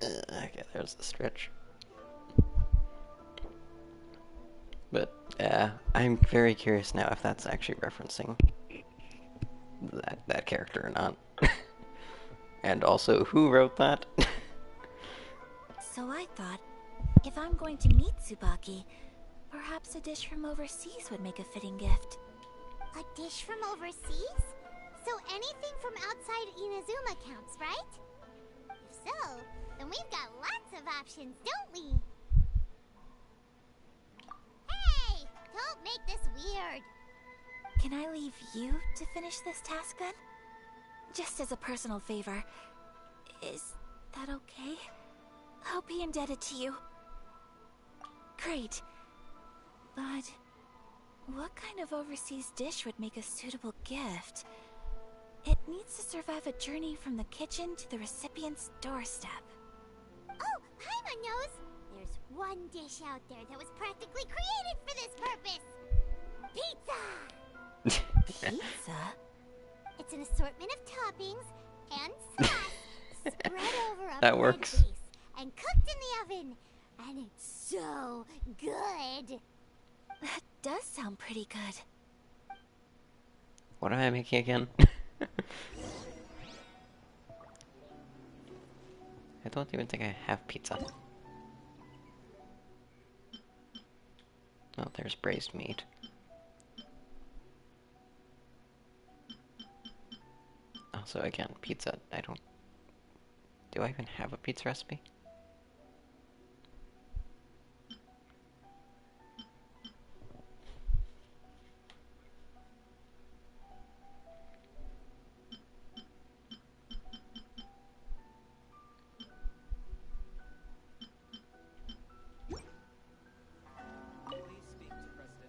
Okay, there's the stretch. But, I'm very curious now if that's actually referencing that character or not. And also, who wrote that? So I thought, if I'm going to meet Tsubaki, perhaps a dish from overseas would make a fitting gift. A dish from overseas? So anything from outside Inazuma counts, right? If so, then we've got lots of options, don't we? Hey! Don't make this weird! Can I leave you to finish this task then? Just as a personal favor. Is that okay? I'll be indebted to you. Great. But what kind of overseas dish would make a suitable gift? It needs to survive a journey from the kitchen to the recipient's doorstep. Oh, Paimon knows! There's one dish out there that was practically created for this purpose! Pizza! Pizza? It's an assortment of toppings and sauce spread over a That bread works. base and cooked in the oven. And it's so good! That does sound pretty good. What am I making again? I don't even think I have pizza. Oh, there's braised meat. Also, again, pizza. Do I even have a pizza recipe?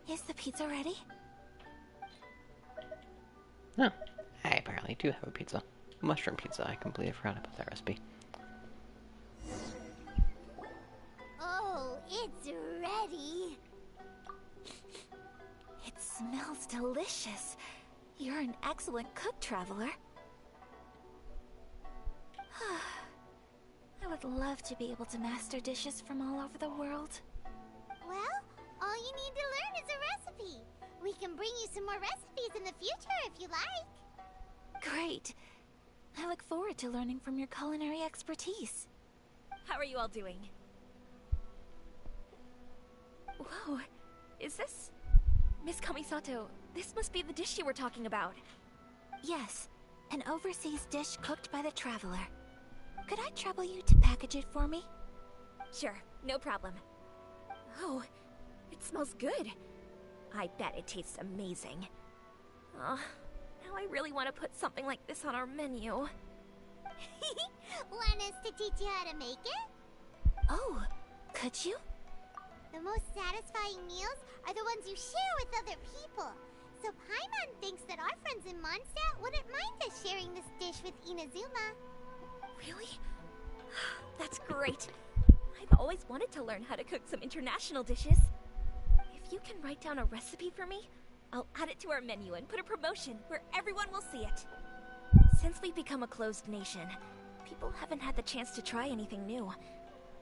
Is the pizza ready? No. I apparently do have a pizza. Mushroom pizza. I completely forgot about that recipe. Oh, it's ready! It smells delicious. You're an excellent cook, traveler. I would love to be able to master dishes from all over the world. Well, all you need to learn is a recipe. We can bring you some more recipes in the future if you like. Great. I look forward to learning from your culinary expertise. How are you all doing? Whoa, is this... Miss Kamisato, this must be the dish you were talking about. Yes, an overseas dish cooked by the traveler. Could I trouble you to package it for me? Sure, no problem. Oh, it smells good. I bet it tastes amazing. Oh, now I really want to put something like this on our menu. Want us to teach you how to make it? Oh, could you? The most satisfying meals are the ones you share with other people. So Paimon thinks that our friends in Mondstadt wouldn't mind us sharing this dish with Inazuma. Really? That's great. I've always wanted to learn how to cook some international dishes. If you can write down a recipe for me, I'll add it to our menu and put a promotion where everyone will see it. Since we've become a closed nation, people haven't had the chance to try anything new.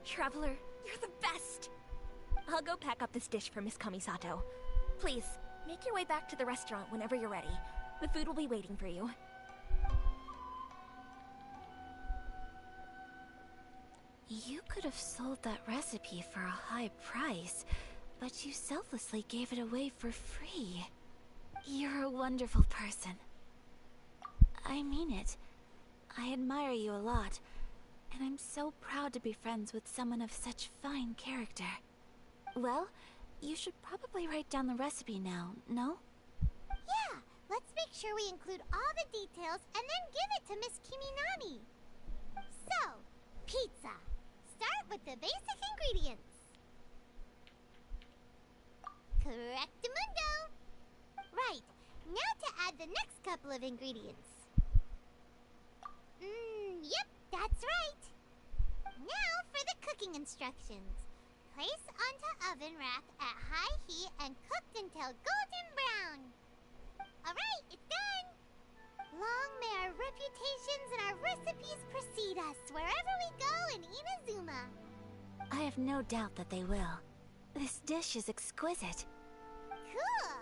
Traveler, you're the best! I'll go pack up this dish for Miss Kamisato. Please, make your way back to the restaurant whenever you're ready. The food will be waiting for you. You could have sold that recipe for a high price, but you selflessly gave it away for free. You're a wonderful person. I mean it. I admire you a lot, and I'm so proud to be friends with someone of such fine character. Well, you should probably write down the recipe now, no? Yeah, Let's make sure we include all the details and then give it to Miss Kiminami. So, pizza. Start with the basic ingredients. Correctamundo. Right, now to add the next couple of ingredients. Yep, that's right. Now for the cooking instructions. Place onto oven rack at high heat and cooked until golden brown. Alright, it's done! Long may our reputations and our recipes precede us wherever we go in Inazuma. I have no doubt that they will. This dish is exquisite. Cool!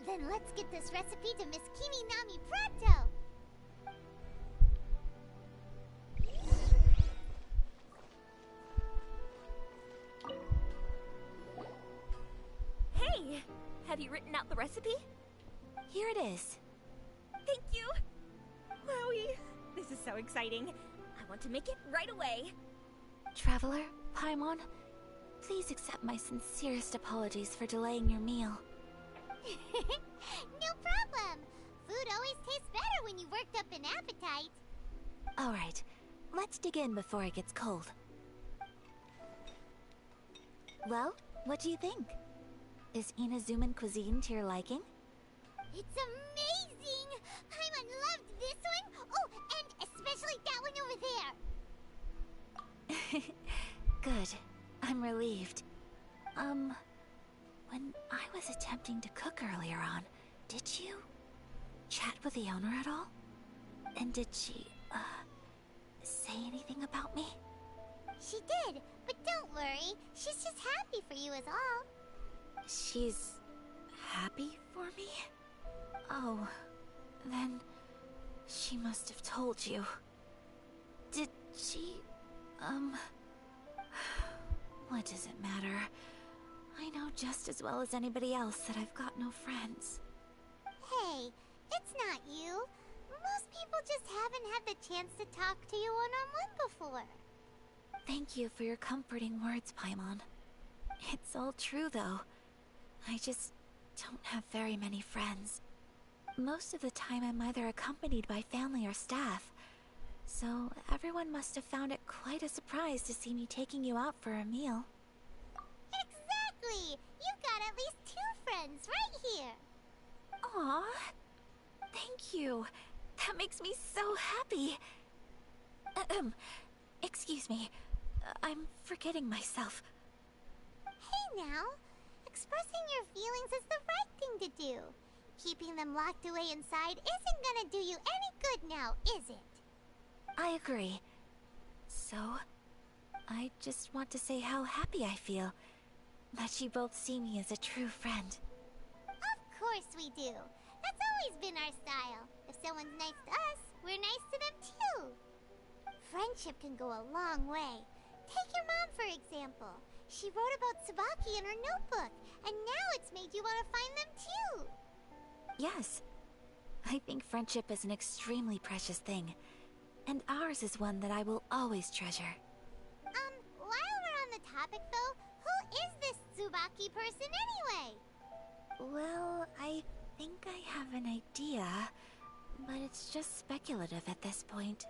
Then let's get this recipe to Miss Kiminami pronto! Hey! Have you written out the recipe? Here it is. Thank you! Wowie! This is so exciting. I want to make it right away. Traveler, Paimon, please accept my sincerest apologies for delaying your meal. No problem! Food always tastes better when you've worked up an appetite. Alright, let's dig in before it gets cold. Well, what do you think? Is Inazuman cuisine to your liking? It's amazing! Paimon loved this one! Oh, and especially that one over there! Good. I'm relieved. When I was attempting to cook earlier on, did you chat with the owner at all? And did she, say anything about me? She did, but don't worry. She's just happy for you is all. She's happy for me? Oh, then she must have told you. Did she, what does it matter? I know just as well as anybody else that I've got no friends. Hey, it's not you. Most people just haven't had the chance to talk to you one-on-one before. Thank you for your comforting words, Paimon. It's all true, though. I just don't have very many friends. Most of the time I'm either accompanied by family or staff, so everyone must have found it quite a surprise to see me taking you out for a meal. Exactly! You've got at least 2 friends right here. Aww. Thank you. That makes me so happy. Excuse me. I'm forgetting myself. Hey now, expressing your feelings is the right thing to do. Keeping them locked away inside isn't gonna do you any good now, is it? I agree. So, I just want to say how happy I feel that you both see me as a true friend. Of course we do. That's always been our style. If someone's nice to us, we're nice to them too. Friendship can go a long way. Take your mom, for example. She wrote about Tsubaki in her notebook, and now it's made you want to find them too. Yes. I think friendship is an extremely precious thing, and ours is one that I will always treasure. While we're on the topic though, who is this Tsubaki person anyway? Well, I think I have an idea, but it's just speculative at this point.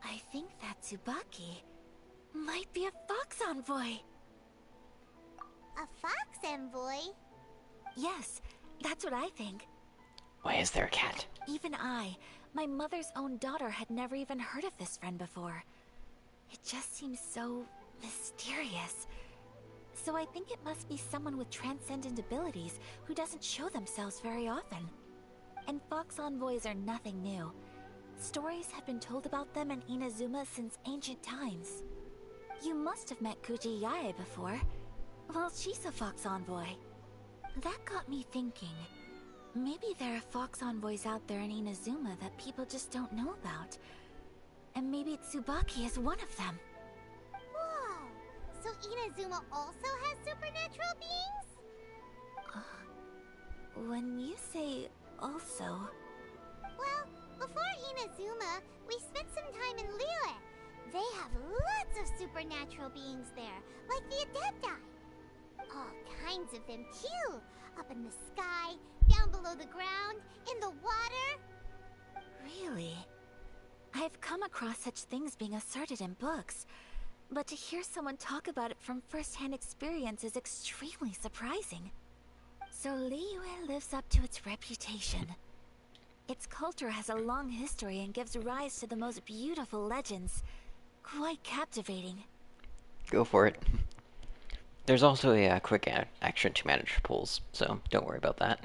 I think that Tsubaki might be a fox envoy. A fox envoy? Yes, that's what I think. Why is there a cat? Even I, my mother's own daughter, had never even heard of this friend before. It just seems so mysterious. So I think it must be someone with transcendent abilities who doesn't show themselves very often. And fox envoys are nothing new. Stories have been told about them in Inazuma since ancient times. You must have met Kuji Yae before. Well, she's a fox envoy. That got me thinking. Maybe there are fox envoys out there in Inazuma that people just don't know about. And maybe Tsubaki is one of them. Whoa! So Inazuma also has supernatural beings? When you say also... Well, before Inazuma, we spent some time in Liyue. They have lots of supernatural beings there, like the Adepti. All kinds of them too, up in the sky, down below the ground, in the water. Really? I've come across such things being asserted in books, but to hear someone talk about it from first-hand experience is extremely surprising. So Liyue lives up to its reputation. Its culture has a long history and gives rise to the most beautiful legends. Quite captivating. Go for it. There's also a quick action to manage pools, so don't worry about that.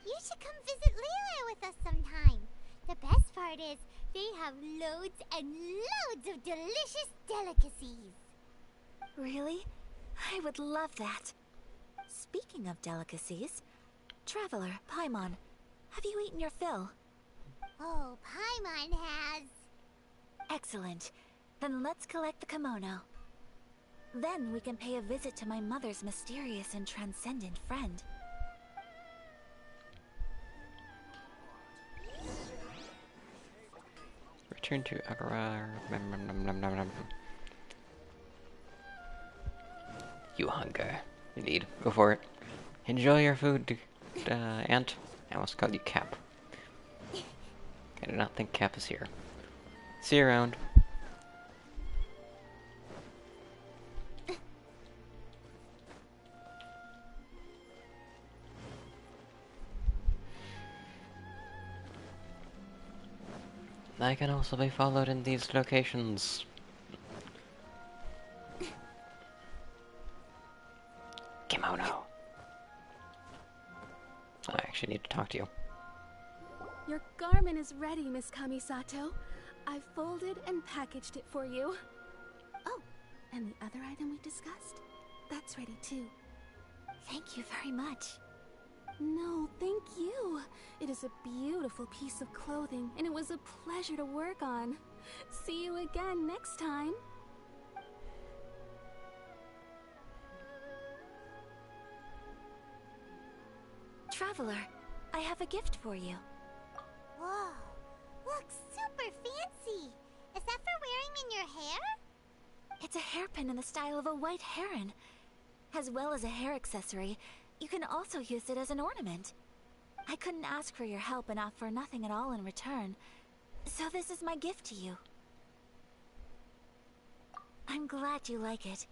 You should come visit Liyue with us sometime. The best part is, they have loads and loads of delicious delicacies. Really? I would love that. Speaking of delicacies, Traveler, Paimon, have you eaten your fill? Oh, Paimon has. Excellent. Then let's collect the kimono. Then we can pay a visit to my mother's mysterious and transcendent friend. Return to Agora. You hunger. Indeed. Go for it. Enjoy your food, Ant. I almost called you Cap. I do not think Cap is here. See you around. I can also be followed in these locations. Kimono. I actually need to talk to you. Your garment is ready, Miss Kamisato. I've folded and packaged it for you. Oh, and the other item we discussed? That's ready too. Thank you very much. No, thank you. It is a beautiful piece of clothing, and it was a pleasure to work on. See you again next time. Traveler, I have a gift for you. Whoa, looks super fancy. Is that for wearing in your hair? It's a hairpin in the style of a white heron. As well as a hair accessory, you can also use it as an ornament. I couldn't ask for your help and offer nothing at all in return, so this is my gift to you. I'm glad you like it.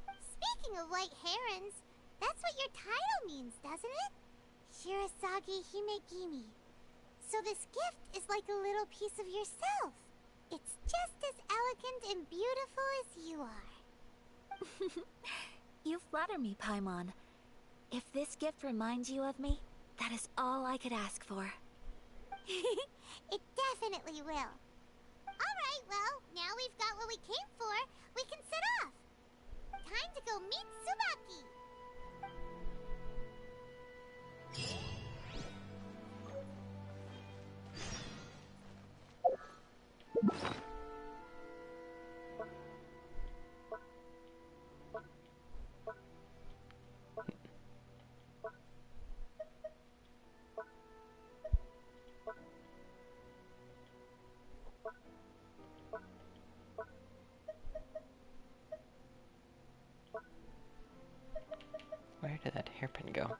Speaking of white herons, that's what your title means, doesn't it? Shirasagi Himegimi. So this gift is like a little piece of yourself. It's just as elegant and beautiful as you are. You flatter me, Paimon. If this gift reminds you of me, that is all I could ask for. It definitely will. Alright, well, now we've got what we came for, we can set off. Time to go meet Tsubaki. Where did that hairpin go?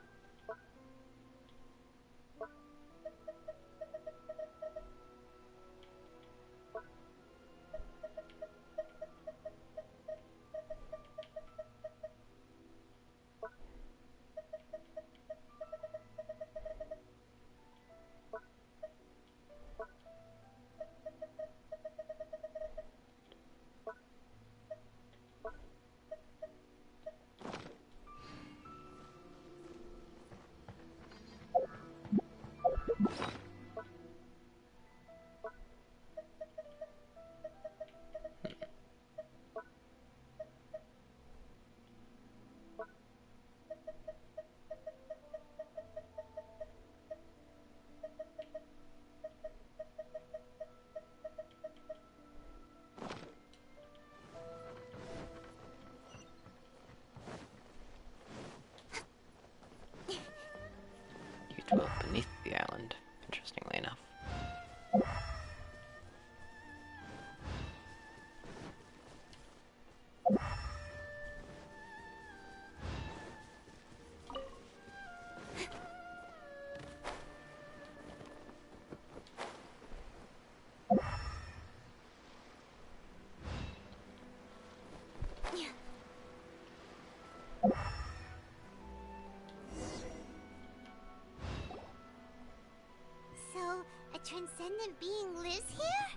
ascendant being lives here?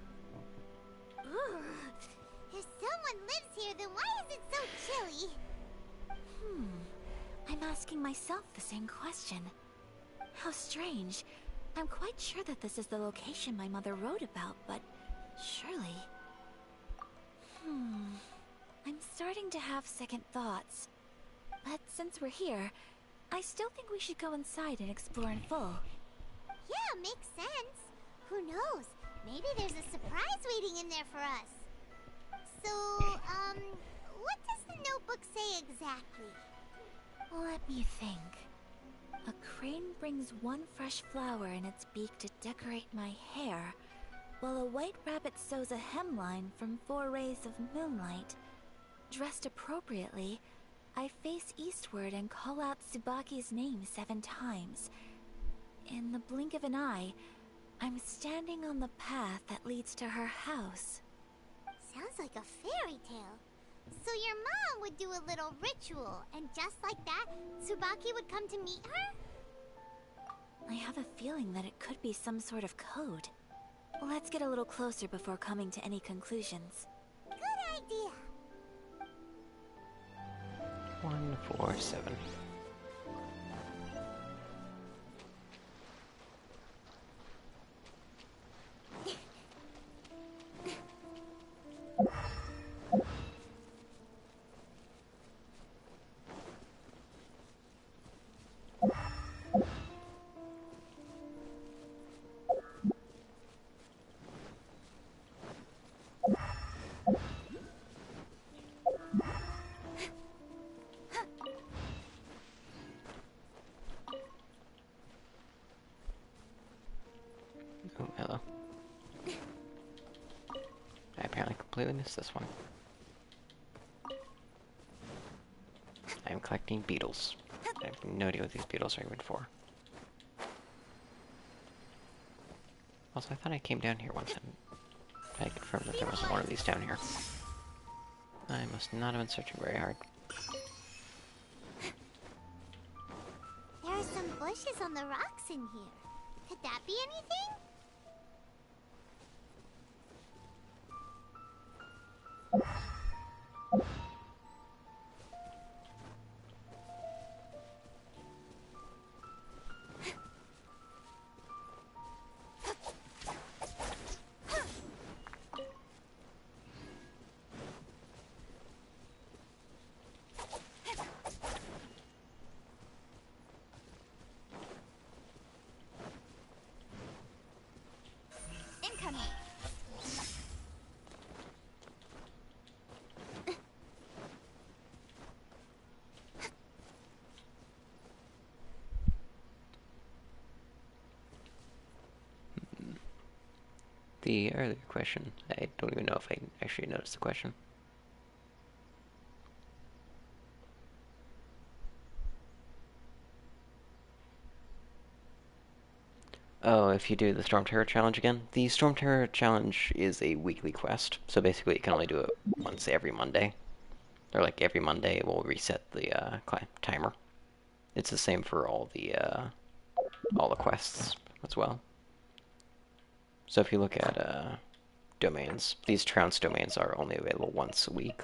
Ugh. If someone lives here, then why is it so chilly? I'm asking myself the same question. How strange. I'm quite sure that this is the location my mother wrote about, but surely... I'm starting to have second thoughts. But since we're here, I still think we should go inside and explore in full. Yeah, makes sense. Who knows? Maybe there's a surprise waiting in there for us. So, what does the notebook say exactly? Let me think. A crane brings one fresh flower in its beak to decorate my hair, while a white rabbit sews a hemline from 4 rays of moonlight. Dressed appropriately, I face eastward and call out Tsubaki's name 7 times. In the blink of an eye, I'm standing on the path that leads to her house. Sounds like a fairy tale. So your mom would do a little ritual, and just like that, Tsubaki would come to meet her? I have a feeling that it could be some sort of code. Let's get a little closer before coming to any conclusions. Good idea. 147. Oh, hello. I apparently completely missed this one. I'm collecting beetles. I have no idea what these beetles are even for. Also, I thought I came down here once and I confirmed that there wasn't one of these down here. I must not have been searching very hard. There are some bushes on the rocks in here. Could that be anything? Incoming. The earlier question, I don't even know if I actually noticed the question. Oh, if you do the Storm Terror Challenge again? The Storm Terror Challenge is a weekly quest, so basically you can only do it once every Monday. Or like every Monday it will reset the timer. It's the same for all the quests as well. So if you look at domains, these trounce domains are only available once a week.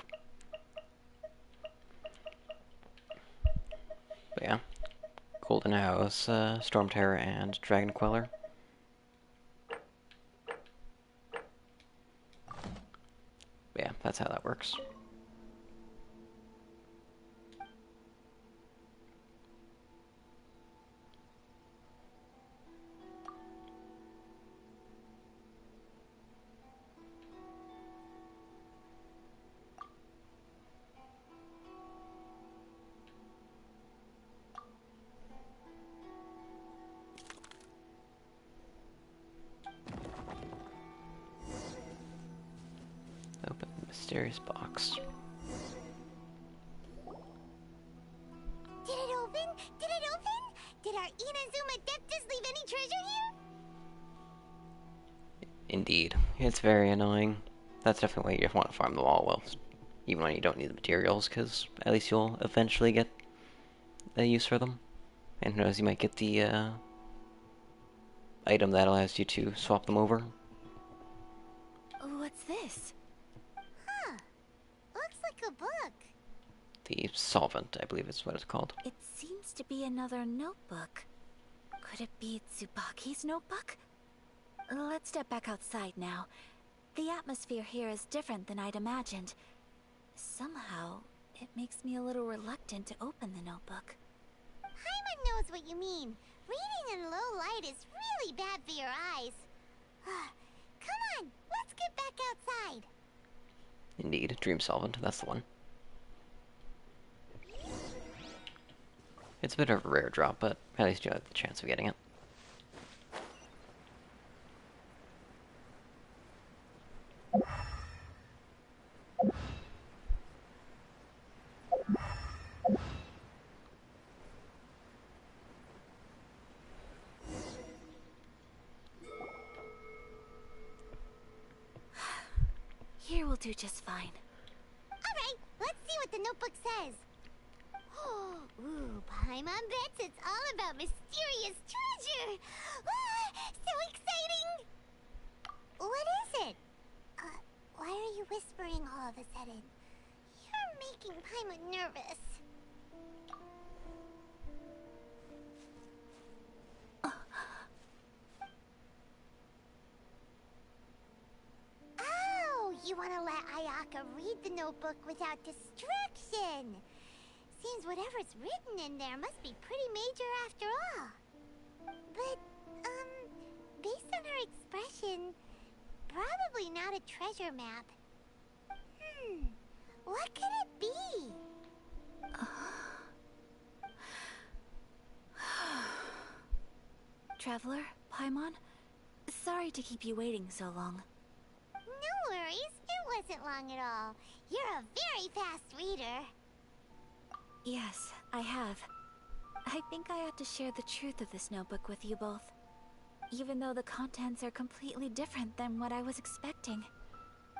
But yeah. Golden House, Storm Terror, and Dragon Queller. But yeah, that's how that works. Open the mysterious box. Did it open? Did it open? Did our Inazuma Adeptus leave any treasure here? Indeed. It's very annoying. That's definitely why you want to farm them all well, even when you don't need the materials, because at least you'll eventually get a use for them. And who knows, you might get the item that allows you to swap them over. What's this? Huh. Looks like a book. The solvent, I believe is what it's called. It seems to be another notebook. Could it be Tsubaki's notebook? Let's step back outside now. The atmosphere here is different than I'd imagined. Somehow, it makes me a little reluctant to open the notebook. Paimon knows what you mean. Reading in low light is really bad for your eyes. Come on, let's get back outside. Indeed, Dream Solvent, that's the one. It's a bit of a rare drop, but at least you have the chance of getting it. Here will do just fine. Alright, let's see what the notebook says. Ooh, Paimon bets it's all about mysterious treasure. So exciting! What is it? Why are you whispering all of a sudden? You're making Paimon nervous. Oh, you want to let Ayaka read the notebook without distraction. Seems whatever's written in there must be pretty major after all. But, based on her expression, probably not a treasure map. What could it be? Traveler, Paimon, sorry to keep you waiting so long. No worries, it wasn't long at all. You're a very fast reader. Yes, I have. I think I ought to share the truth of this notebook with you both. Even though the contents are completely different than what I was expecting.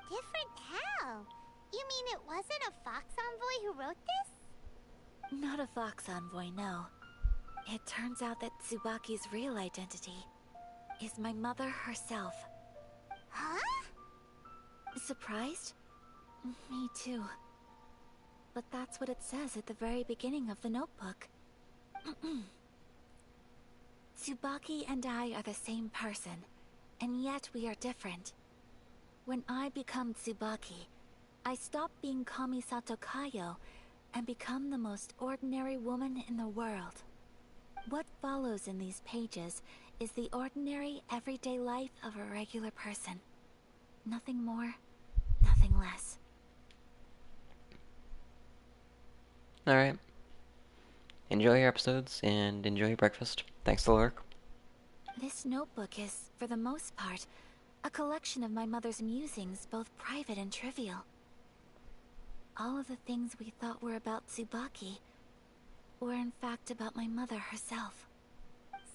Different how? You mean it wasn't a Fox Envoy who wrote this? Not a Fox Envoy, no. It turns out that Tsubaki's real identity is my mother herself. Huh? Surprised? Me too. But that's what it says at the very beginning of the notebook. Tsubaki and I are the same person, and yet we are different. When I become Tsubaki, I stop being Kamisato Kayo and become the most ordinary woman in the world. What follows in these pages is the ordinary, everyday life of a regular person. Nothing more, nothing less. Alright. Enjoy your episodes, and enjoy your breakfast. Thanks to Lurk. This notebook is, for the most part, a collection of my mother's musings, both private and trivial. All of the things we thought were about Tsubaki were in fact about my mother herself.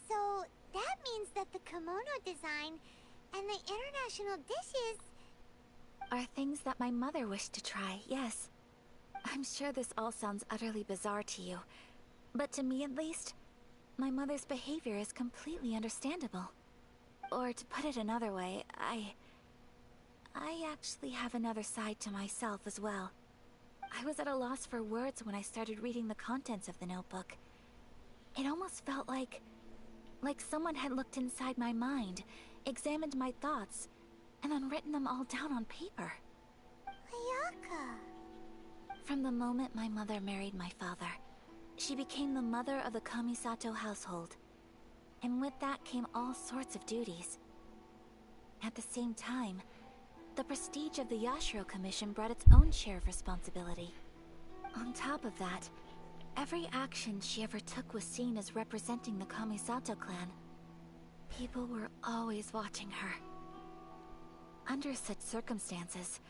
So, that means that the kimono design and the international dishes are things that my mother wished to try, yes. I'm sure this all sounds utterly bizarre to you, but to me at least, my mother's behavior is completely understandable. Or to put it another way, I actually have another side to myself as well. I was at a loss for words when I started reading the contents of the notebook. It almost felt like someone had looked inside my mind, examined my thoughts, and then written them all down on paper. Ayaka. From the moment my mother married my father, she became the mother of the Kamisato household. And with that came all sorts of duties. At the same time, the prestige of the Yashiro Commission brought its own share of responsibility. On top of that, every action she ever took was seen as representing the Kamisato clan. People were always watching her. Under such circumstances,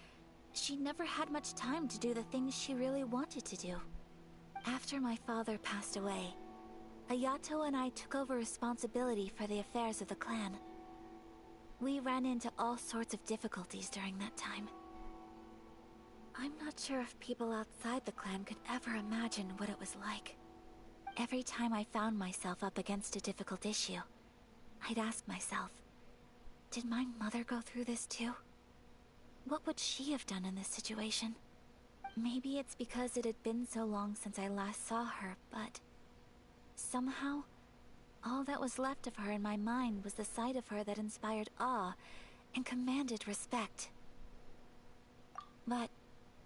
she never had much time to do the things she really wanted to do. After my father passed away, Ayato and I took over responsibility for the affairs of the clan. We ran into all sorts of difficulties during that time. I'm not sure if people outside the clan could ever imagine what it was like. Every time I found myself up against a difficult issue, I'd ask myself, did my mother go through this too? What would she have done in this situation? Maybe it's because it had been so long since I last saw her, but somehow, all that was left of her in my mind was the sight of her that inspired awe and commanded respect. But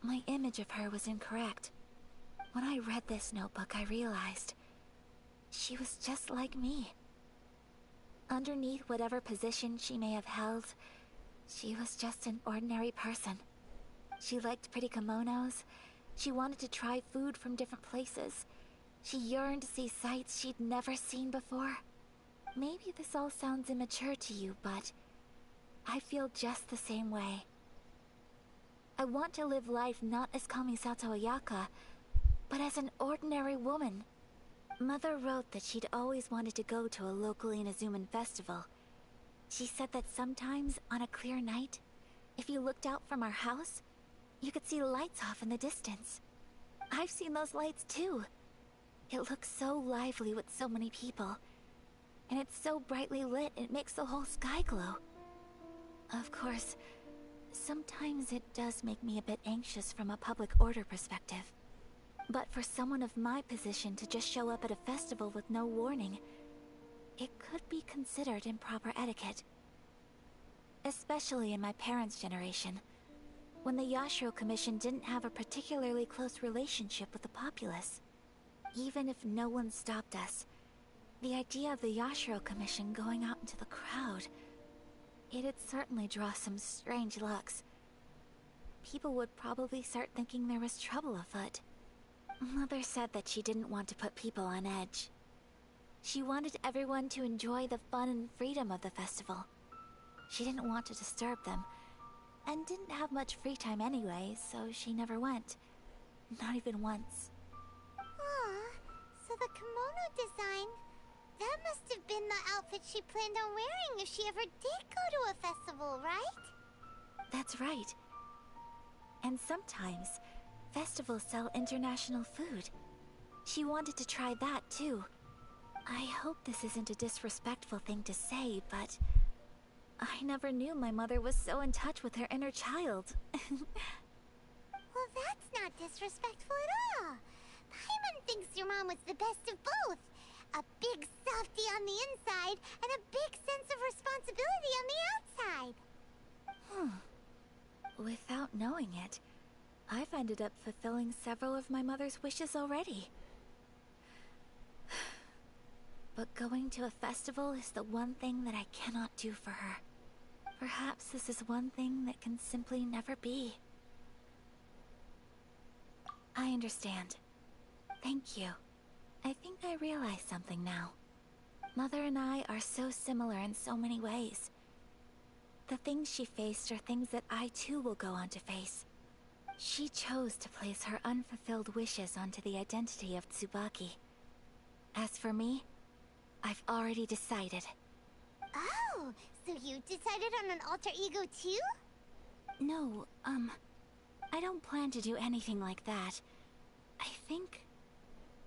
my image of her was incorrect. When I read this notebook, I realized she was just like me. Underneath whatever position she may have held, she was just an ordinary person. She liked pretty kimonos. She wanted to try food from different places. She yearned to see sights she'd never seen before. Maybe this all sounds immature to you, but I feel just the same way. I want to live life not as Kamisato Ayaka, but as an ordinary woman. Mother wrote that she'd always wanted to go to a local Inazuman festival. She said that sometimes, on a clear night, if you looked out from our house, you could see lights off in the distance. I've seen those lights too. It looks so lively with so many people. And it's so brightly lit, it makes the whole sky glow. Of course, sometimes it does make me a bit anxious from a public order perspective. But for someone of my position to just show up at a festival with no warning, it could be considered improper etiquette. Especially in my parents' generation, when the Yashiro Commission didn't have a particularly close relationship with the populace. Even if no one stopped us, the idea of the Yashiro Commission going out into the crowd, it'd certainly draw some strange looks. People would probably start thinking there was trouble afoot. Mother said that she didn't want to put people on edge. She wanted everyone to enjoy the fun and freedom of the festival. She didn't want to disturb them, and didn't have much free time anyway, so she never went. Not even once. Aw, so the kimono design, that must have been the outfit she planned on wearing if she ever did go to a festival, right? That's right. And sometimes, festivals sell international food. She wanted to try that too. I hope this isn't a disrespectful thing to say, but I never knew my mother was so in touch with her inner child. Well, that's not disrespectful at all. Paimon thinks your mom was the best of both. A big softie on the inside and a big sense of responsibility on the outside. Without knowing it, I've ended up fulfilling several of my mother's wishes already. But going to a festival is the one thing that I cannot do for her. Perhaps this is one thing that can simply never be. I understand. Thank you. I think I realize something now. Mother and I are so similar in so many ways. The things she faced are things that I too will go on to face. She chose to place her unfulfilled wishes onto the identity of Tsubaki. As for me, I've already decided. Oh, so you decided on an alter ego too? No, I don't plan to do anything like that. I think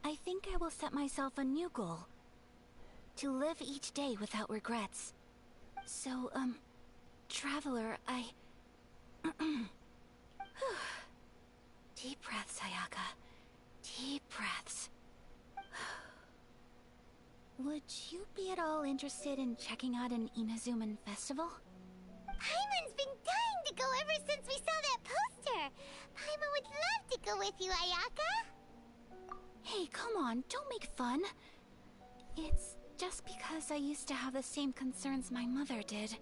I will set myself a new goal. To live each day without regrets. So, Traveler, Deep breaths, Ayaka. Deep breaths. Would you be at all interested in checking out an Inazuman festival? Paimon's been dying to go ever since we saw that poster. Paimon would love to go with you, Ayaka. Hey, come on, don't make fun. It's just because I used to have the same concerns my mother did.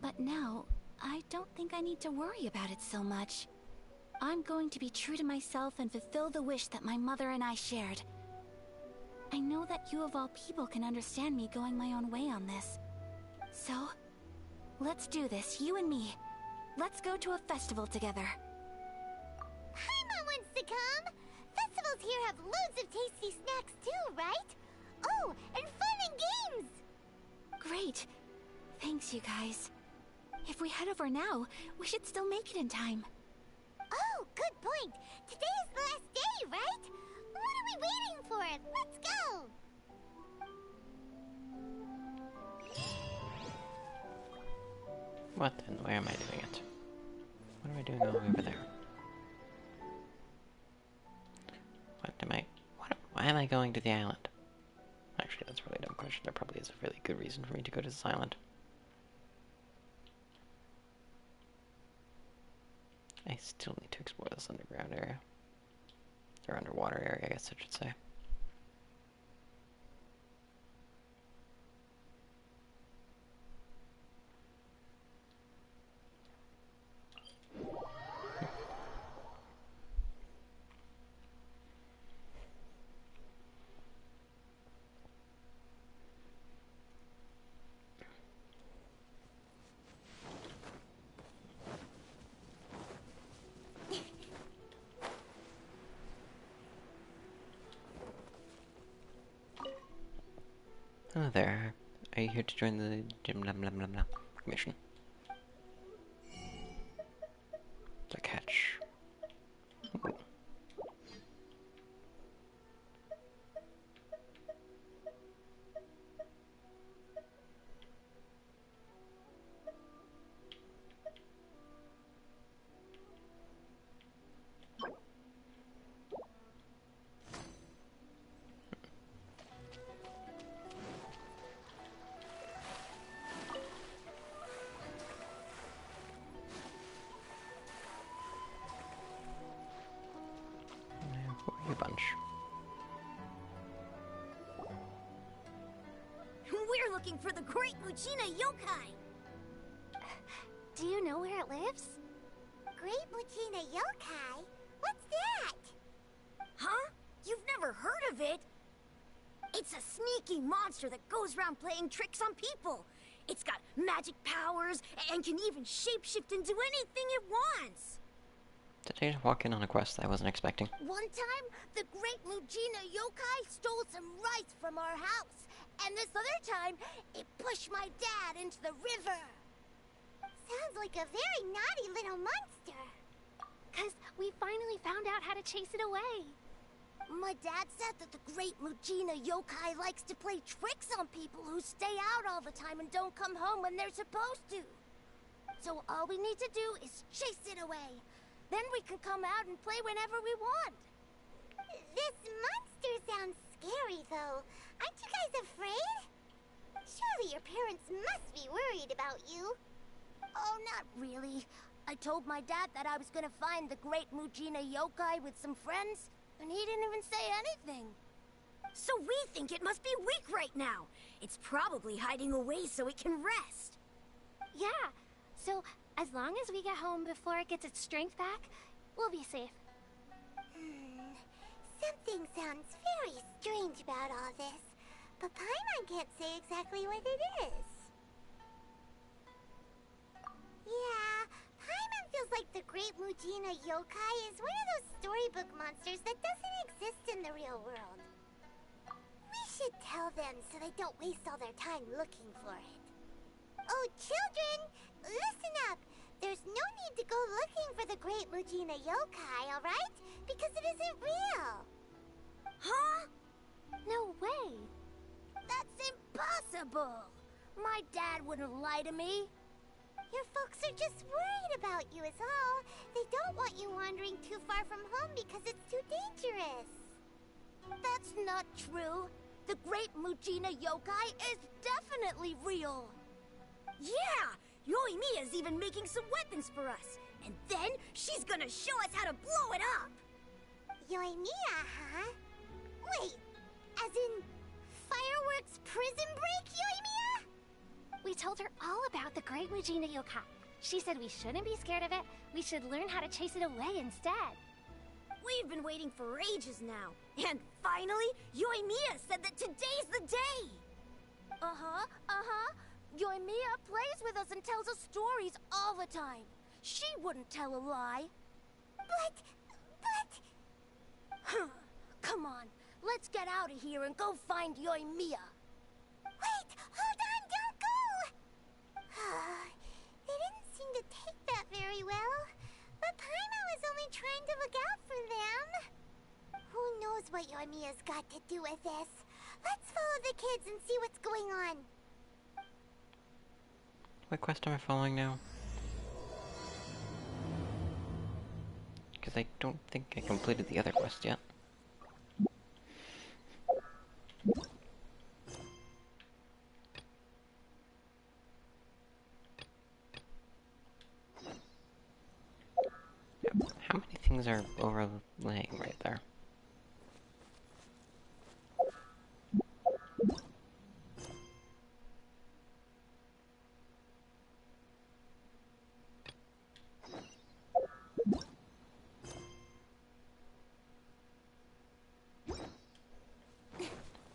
But now, I don't think I need to worry about it so much. I'm going to be true to myself and fulfill the wish that my mother and I shared. I know that you of all people can understand me going my own way on this. So, let's do this, you and me. Let's go to a festival together. Paimon wants to come! Festivals here have loads of tasty snacks too, right? Oh, and fun and games! Great. Thanks, you guys. If we head over now, we should still make it in time. Oh, good point. Today is the last day, right? What are we waiting for? Let's go! What then? Where am I doing it? What am I doing over there? What am I... why am I going to the island? Actually, that's really a dumb question. There probably is a really good reason for me to go to this island. I still need to explore this underground area. Or underwater area, I guess I should say. Hello there. Are you here to join the gym mission? The catch. Ooh. Who are you bunch? We're looking for the Great Mujina Yokai! Do you know where it lives? Great Mujina Yokai? What's that? Huh? You've never heard of it? It's a sneaky monster that goes around playing tricks on people. It's got magic powers and can even shapeshift into anything it wants. Did I just walk in on a quest that I wasn't expecting? One time, the Great Mujina Yokai stole some rice from our house. And this other time, it pushed my dad into the river. Sounds like a very naughty little monster. 'Cause we finally found out how to chase it away. My dad said that the Great Mujina Yokai likes to play tricks on people who stay out all the time and don't come home when they're supposed to. So all we need to do is chase it away. Then we can come out and play whenever we want. This monster sounds scary, though. Aren't you guys afraid? Surely your parents must be worried about you. Oh, not really. I told my dad that I was gonna find the Great Mujina Yokai with some friends, and he didn't even say anything. So we think it must be weak right now. It's probably hiding away so it can rest. Yeah, so as long as we get home before it gets its strength back, we'll be safe. Something sounds very strange about all this, but Paimon can't say exactly what it is. Yeah, Paimon feels like the Great Mujina Yokai is one of those storybook monsters that doesn't exist in the real world. We should tell them so they don't waste all their time looking for it. Oh, children, listen up. There's no need to go looking for the Great Mujina Yokai, alright? Because it isn't real. Huh? No way. That's impossible. My dad wouldn't lie to me. Your folks are just worried about you is all. They don't want you wandering too far from home because it's too dangerous. That's not true. The Great Mujina Yokai is definitely real. Yeah! Yoimiya's even making some weapons for us. And then she's gonna show us how to blow it up! Yoimiya, huh? Wait, as in fireworks prison break, Yoimiya? We told her all about the Great Mujina Yokai. She said we shouldn't be scared of it. We should learn how to chase it away instead. We've been waiting for ages now. And finally, Yoimiya said that today's the day! Yoimiya plays with us and tells us stories all the time. She wouldn't tell a lie. But... Come on, let's get out of here and go find Yoimiya. Wait, hold on, don't go! They didn't seem to take that very well. But Paimon was only trying to look out for them. Who knows what Yoimiya's got to do with this? Let's follow the kids and see what's going on. What quest am I following now? Because I don't think I completed the other quest yet. How many things are overlaying right there?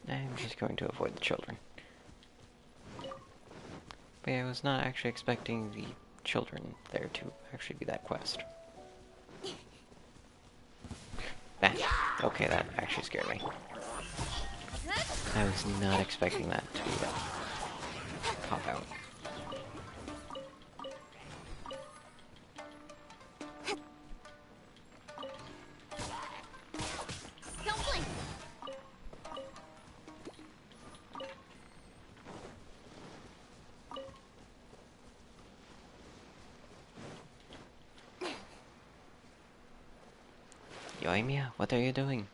I'm just going to avoid the children. But yeah, I was not actually expecting the children there to actually be that quest. Okay, that actually scared me. I was not expecting that to pop out. Yoimiya, what are you doing?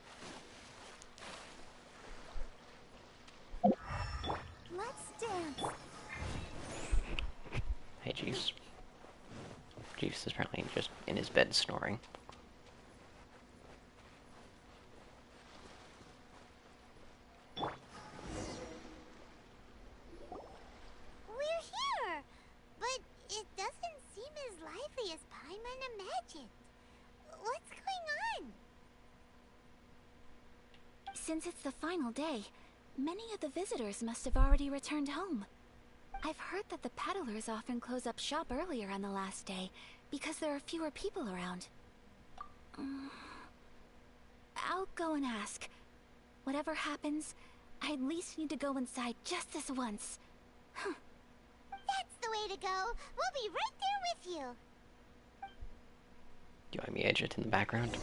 Let's dance. Hey, Jeeves. Jeeves is apparently just in his bed snoring. We're here, but it doesn't seem as lively as Paimon imagined. What's going on? Since it's the final day, many of the visitors must have already returned home. I've heard that the peddlers often close up shop earlier on the last day because there are fewer people around. I'll go and ask. Whatever happens, I at least need to go inside just this once. That's the way to go. We'll be right there with you. Yoimi agent in the background.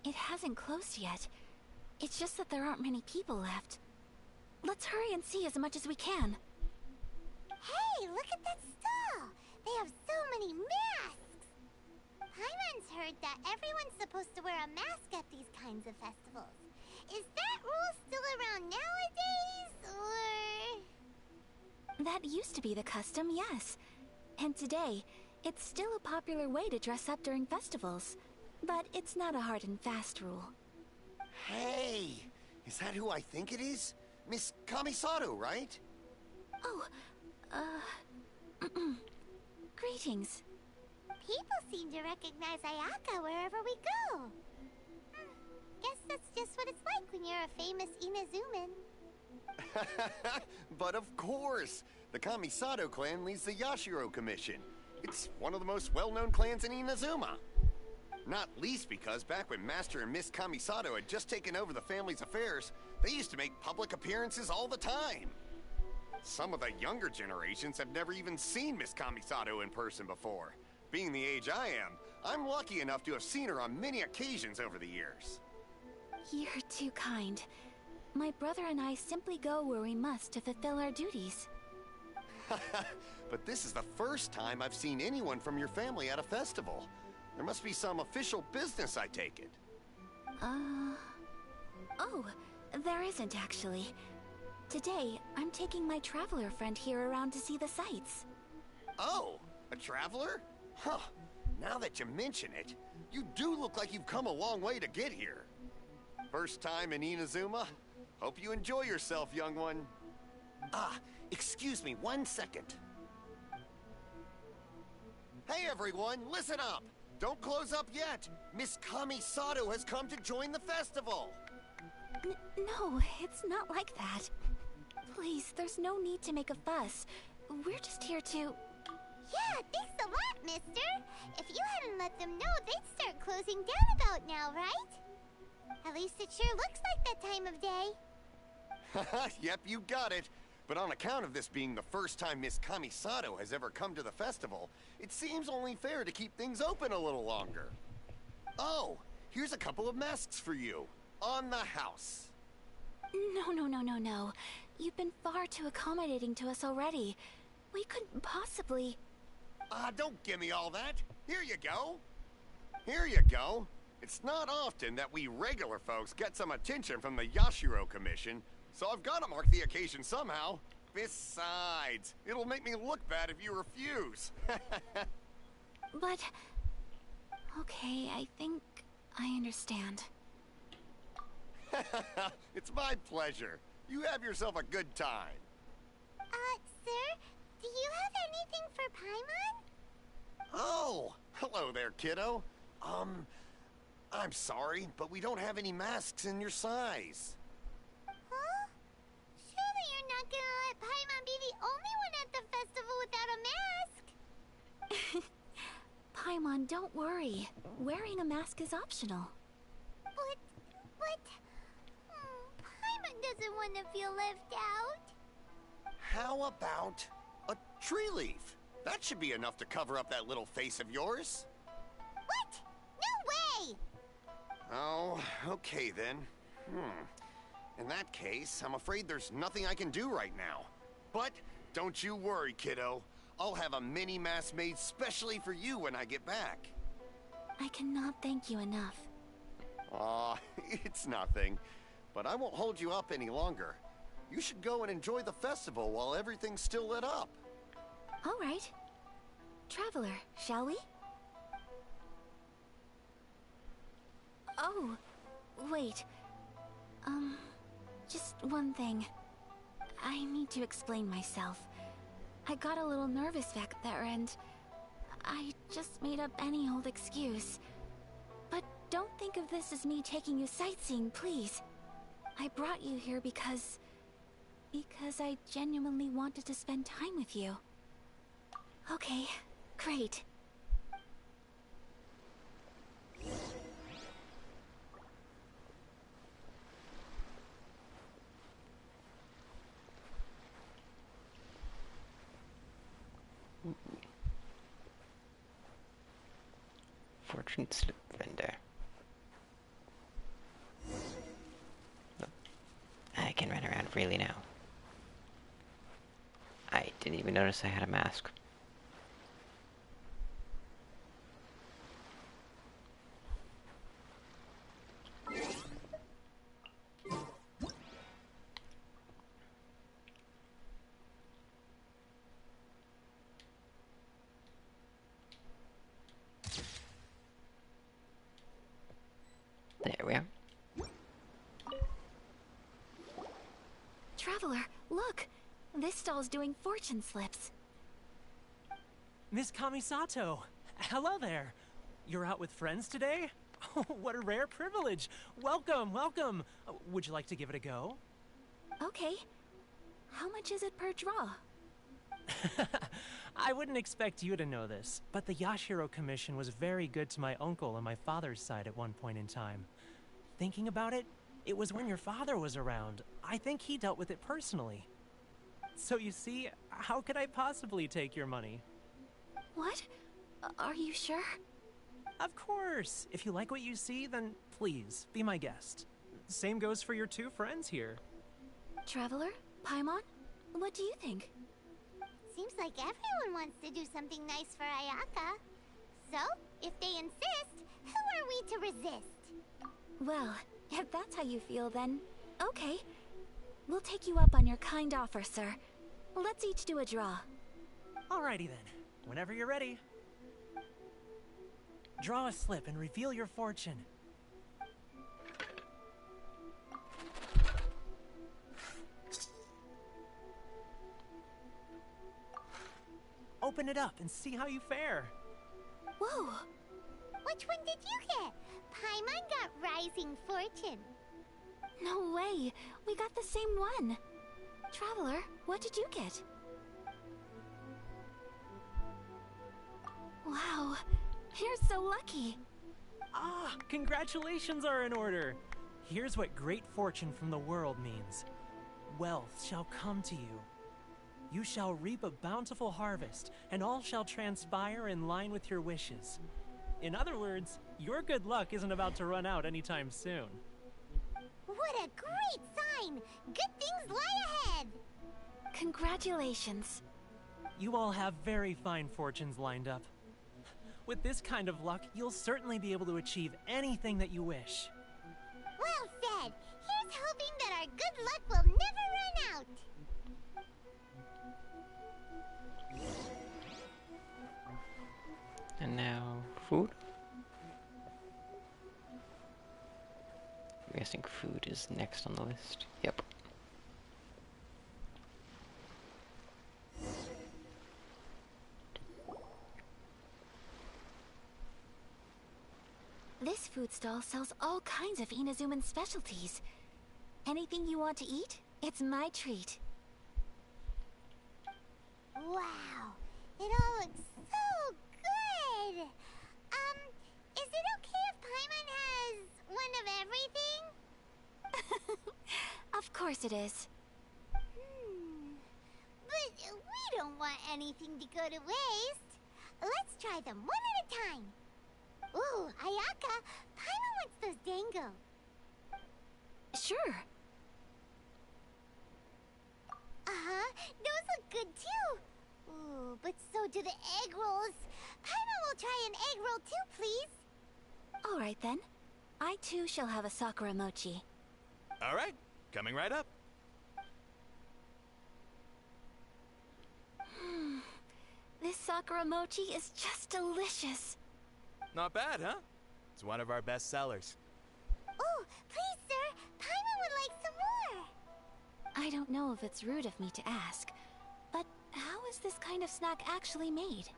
It hasn't closed yet. It's just that there aren't many people left. Let's hurry and see as much as we can. Hey, look at that stall. They have so many masks. Paimon's heard that everyone's supposed to wear a mask at these kinds of festivals. Is that rule still around nowadays, or...? That used to be the custom, yes. And today, it's still a popular way to dress up during festivals. But it's not a hard and fast rule. Hey! Is that who I think it is? Miss Kamisato, right? Oh, greetings. People seem to recognize Ayaka wherever we go. Guess that's just what it's like when you're a famous Inazuman. But of course! The Kamisato clan leads the Yashiro Commission. It's one of the most well-known clans in Inazuma. Not least because back when Master and Miss Kamisato had just taken over the family's affairs, they used to make public appearances all the time. Some of the younger generations have never even seen Miss Kamisato in person before. Being the age I am, I'm lucky enough to have seen her on many occasions over the years. You're too kind. My brother and I simply go where we must to fulfill our duties. But this is the first time I've seen anyone from your family at a festival. There must be some official business, I take it. Oh, there isn't actually. Today, I'm taking my traveler friend here around to see the sights. Oh, a traveler? Huh. Now that you mention it, you do look like you've come a long way to get here. First time in Inazuma? Hope you enjoy yourself, young one. Ah, excuse me 1 second. Hey everyone, listen up! Don't close up yet! Miss Kamisato has come to join the festival! No, it's not like that. Please, there's no need to make a fuss. We're just here to... Yeah, thanks a lot, mister. If you hadn't let them know, they'd start closing down about now, right? At least it sure looks like that time of day. Yep, you got it. But on account of this being the first time Miss Kamisato has ever come to the festival, it seems only fair to keep things open a little longer. Oh, here's a couple of masks for you. On the house. No. You've been far too accommodating to us already. We couldn't possibly... Don't give me all that. Here you go. Here you go. It's not often that we regular folks get some attention from the Yashiro Commission, so I've got to mark the occasion somehow. Besides, it'll make me look bad if you refuse. But... Okay, I think I understand. It's my pleasure. You have yourself a good time. Sir, do you have anything for Paimon? Oh, hello there, kiddo. I'm sorry, but we don't have any masks in your size. Huh? Surely you're not gonna let Paimon be the only one at the festival without a mask? Paimon, don't worry. Wearing a mask is optional. But... Paimon doesn't want to feel left out. How about a tree leaf? That should be enough to cover up that little face of yours. What? No way! Oh, okay then. In that case, I'm afraid there's nothing I can do right now. But don't you worry, kiddo. I'll have a mini mask made specially for you when I get back. I cannot thank you enough. Aw, it's nothing. But I won't hold you up any longer. You should go and enjoy the festival while everything's still lit up. All right. Traveler, shall we? Oh, wait. Just one thing. I need to explain myself. I got a little nervous back there and I just made up any old excuse. But don't think of this as me taking you sightseeing, please. I brought you here because I genuinely wanted to spend time with you. Okay, great. Fortune slip vendor. I can run around freely now. I didn't even notice I had a mask. There we are. Traveler, look! This stall's doing fortune slips. Miss Kamisato! Hello there! You're out with friends today? Oh, what a rare privilege! Welcome, welcome! Would you like to give it a go? Okay. How much is it per draw? I wouldn't expect you to know this, but the Yashiro Commission was very good to my uncle on my father's side at one point in time. Thinking about it, it was when your father was around. I think he dealt with it personally. So you see, how could I possibly take your money? What? Are you sure? Of course! If you like what you see, then please, be my guest. Same goes for your two friends here. Traveler? Paimon? What do you think? Seems like everyone wants to do something nice for Ayaka. So, if they insist, who are we to resist? Well, if that's how you feel, then okay. We'll take you up on your kind offer, sir. Let's each do a draw. Alrighty then. Whenever you're ready. Draw a slip and reveal your fortune. Open it up and see how you fare. Whoa! Which one did you get? Paimon got Rising Fortune. No way! We got the same one! Traveler, what did you get? Wow, you're so lucky. Ah, congratulations are in order. Here's what great fortune from the world means. Wealth shall come to you. You shall reap a bountiful harvest, and all shall transpire in line with your wishes. In other words, your good luck isn't about to run out anytime soon. What a great sign! Good things lie ahead! Congratulations. You all have very fine fortunes lined up. With this kind of luck, you'll certainly be able to achieve anything that you wish. Well said! Here's hoping that our good luck will never run out! And now, food? I'm guessing food is next on the list. Yep. This food stall sells all kinds of Inazuman specialties. Anything you want to eat, it's my treat. Wow! It all looks so good! Is it okay if Paimon has one of everything? Of course it is. But we don't want anything to go to waste. Let's try them one at a time. Ooh, Ayaka, Paimon wants those dango. Sure. Uh-huh, those look good too. Ooh, but so do the egg rolls. Paimon will try an egg roll too, please. All right then. I too shall have a Sakura mochi. All right, coming right up. This Sakura mochi is just delicious. Not bad, huh? It's one of our best sellers. Oh, please, sir. Paimon would like some more. I don't know if it's rude of me to ask, but how is this kind of snack actually made?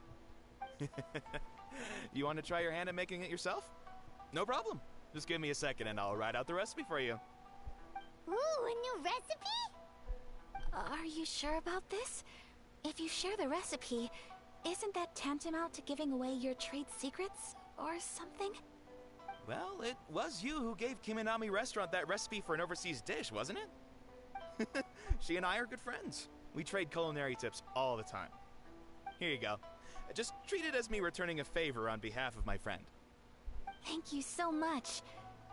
You want to try your hand at making it yourself? No problem. Just give me a second and I'll write out the recipe for you. Ooh, a new recipe? Are you sure about this? If you share the recipe, isn't that tantamount to giving away your trade secrets or something? Well, it was you who gave Kiminami Restaurant that recipe for an overseas dish, wasn't it? She and I are good friends. We trade culinary tips all the time. Here you go. Just treat it as me returning a favor on behalf of my friend. Thank you so much.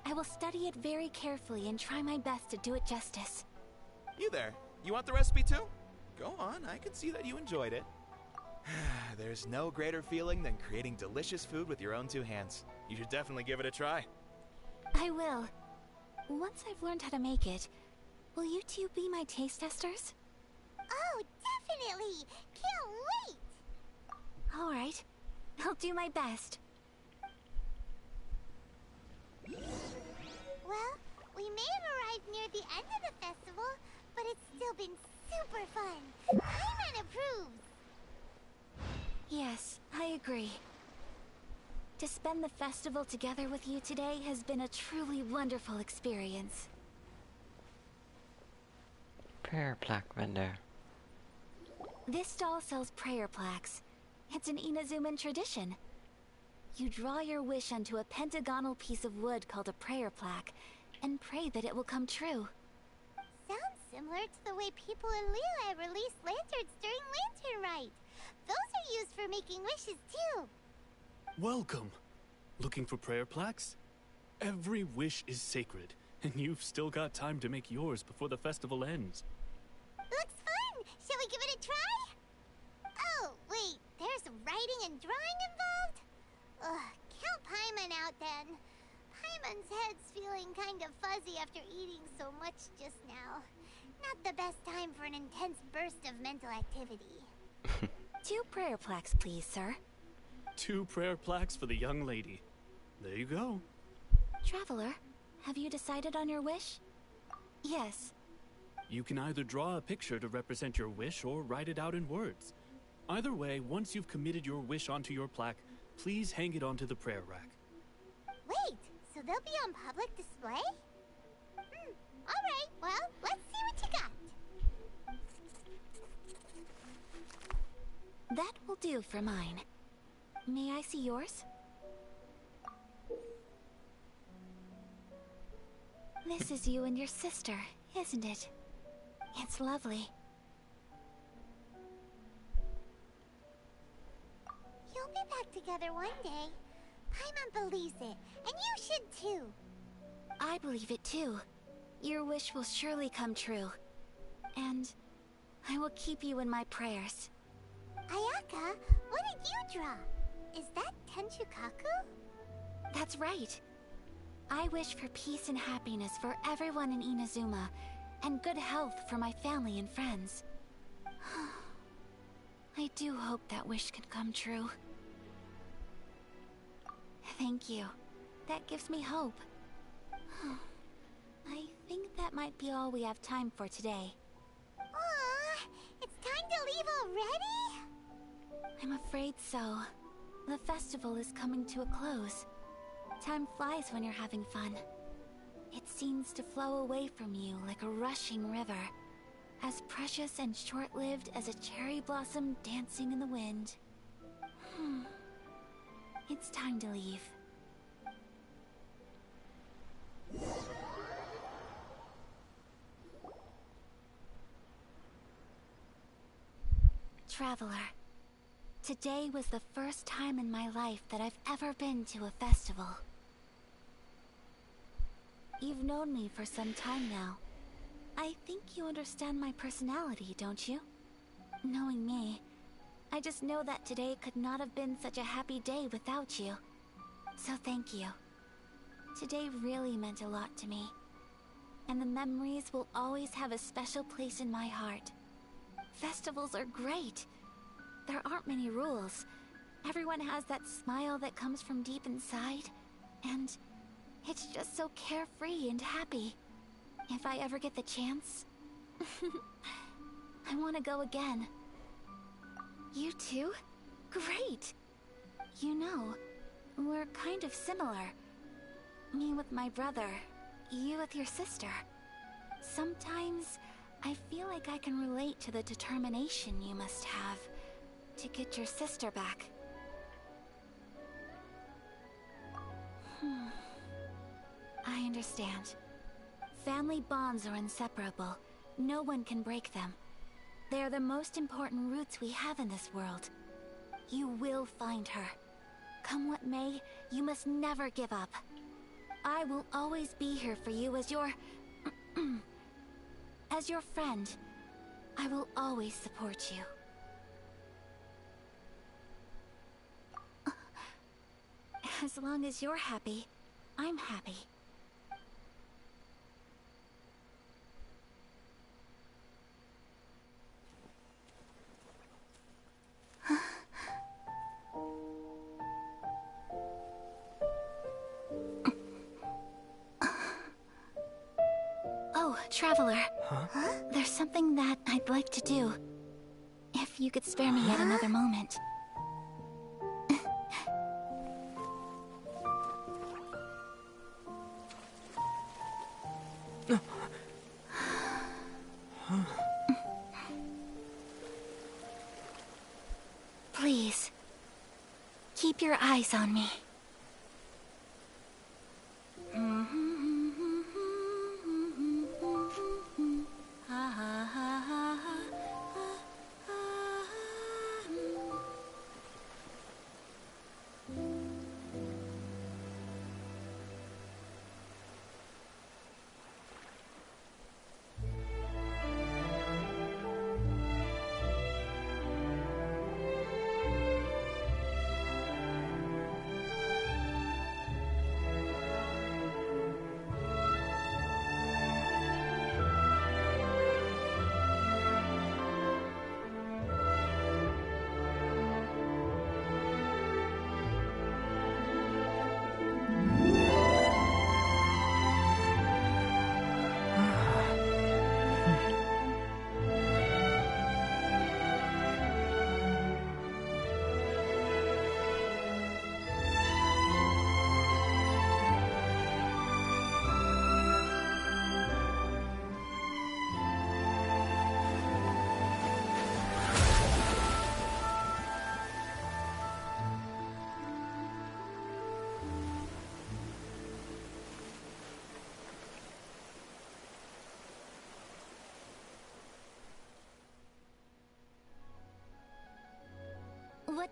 I will study it very carefully and try my best to do it justice. You there. You want the recipe too? Go on, I can see that you enjoyed it. There's no greater feeling than creating delicious food with your own two hands. You should definitely give it a try. I will. Once I've learned how to make it, will you two be my taste testers? Oh, definitely! Can't wait! All right. I'll do my best. Well, we may have arrived near the end of the festival, but it's still been super fun. Paimon approves! Yes, I agree. To spend the festival together with you today has been a truly wonderful experience. Prayer plaque vendor. This stall sells prayer plaques. It's an Inazuman tradition. You draw your wish onto a pentagonal piece of wood called a prayer plaque, and pray that it will come true. Sounds similar to the way people in Liyue release lanterns during Lantern Rite. Those are used for making wishes too. Welcome. Looking for prayer plaques? Every wish is sacred, and you've still got time to make yours before the festival ends. Looks fun! Shall we give it a try? Oh, wait, there's writing and drawing involved? Ugh, count Paimon out then. Paimon's head's feeling kind of fuzzy after eating so much just now. Not the best time for an intense burst of mental activity. 2 prayer plaques, please, sir. 2 prayer plaques for the young lady. There you go. Traveler, have you decided on your wish? Yes. You can either draw a picture to represent your wish or write it out in words. Either way, once you've committed your wish onto your plaque, please hang it onto the prayer rack. Wait, so they'll be on public display? Alright, well, let's see what you got. That will do for mine. May I see yours? This is you and your sister, isn't it? It's lovely. You'll be back together one day. Paimon believes it, and you should too. I believe it too. Your wish will surely come true. And I will keep you in my prayers. Ayaka, what did you draw? Is that Tenchukaku? That's right. I wish for peace and happiness for everyone in Inazuma, and good health for my family and friends. I do hope that wish can come true. Thank you. That gives me hope. I think that might be all we have time for today. Aw, it's time to leave already? I'm afraid so. The festival is coming to a close. Time flies when you're having fun. It seems to flow away from you like a rushing river, as precious and short-lived as a cherry blossom dancing in the wind. It's time to leave. Traveler, today was the first time in my life that I've ever been to a festival. You've known me for some time now. I think you understand my personality, don't you? Knowing me, I just know that today could not have been such a happy day without you. So thank you. Today really meant a lot to me. And the memories will always have a special place in my heart. Festivals are great. There aren't many rules. Everyone has that smile that comes from deep inside. And it's just so carefree and happy. If I ever get the chance, I want to go again. You too? Great! You know, we're kind of similar. Me with my brother, you with your sister. Sometimes I feel like I can relate to the determination you must have to get your sister back. I understand. Family bonds are inseparable. No one can break them. They are the most important roots we have in this world. You will find her. Come what may, you must never give up. I will always be here for you as your... as your friend. I will always support you. As long as you're happy, I'm happy. Oh, Traveler. Huh? There's something that I'd like to do. If you could spare me yet another moment. Please, keep your eyes on me.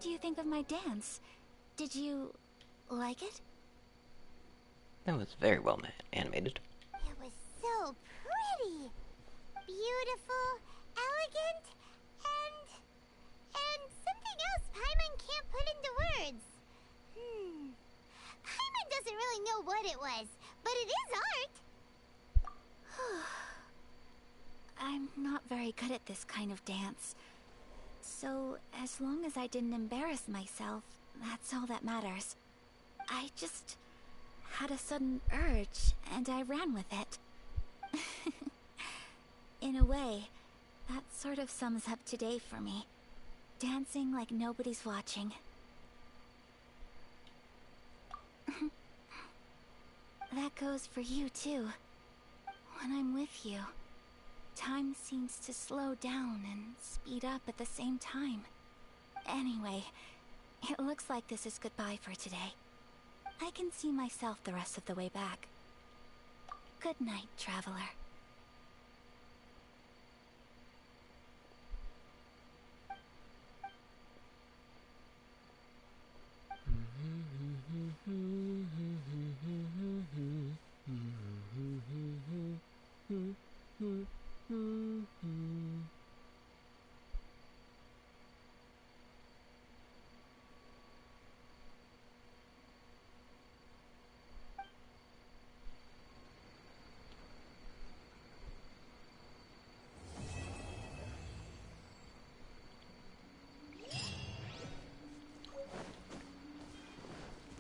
do you think of my dance? Did you like it? That was very well animated. It was so pretty. Beautiful, elegant, and something else Paimon can't put into words. Paimon doesn't really know what it was, but it is art. I'm not very good at this kind of dance. So, as long as I didn't embarrass myself, that's all that matters. I just had a sudden urge, and I ran with it. In a way, that sort of sums up today for me. Dancing like nobody's watching. That goes for you, too. When I'm with you, time seems to slow down and speed up at the same time. Anyway, it looks like this is goodbye for today. I can see myself the rest of the way back. Good night, traveler.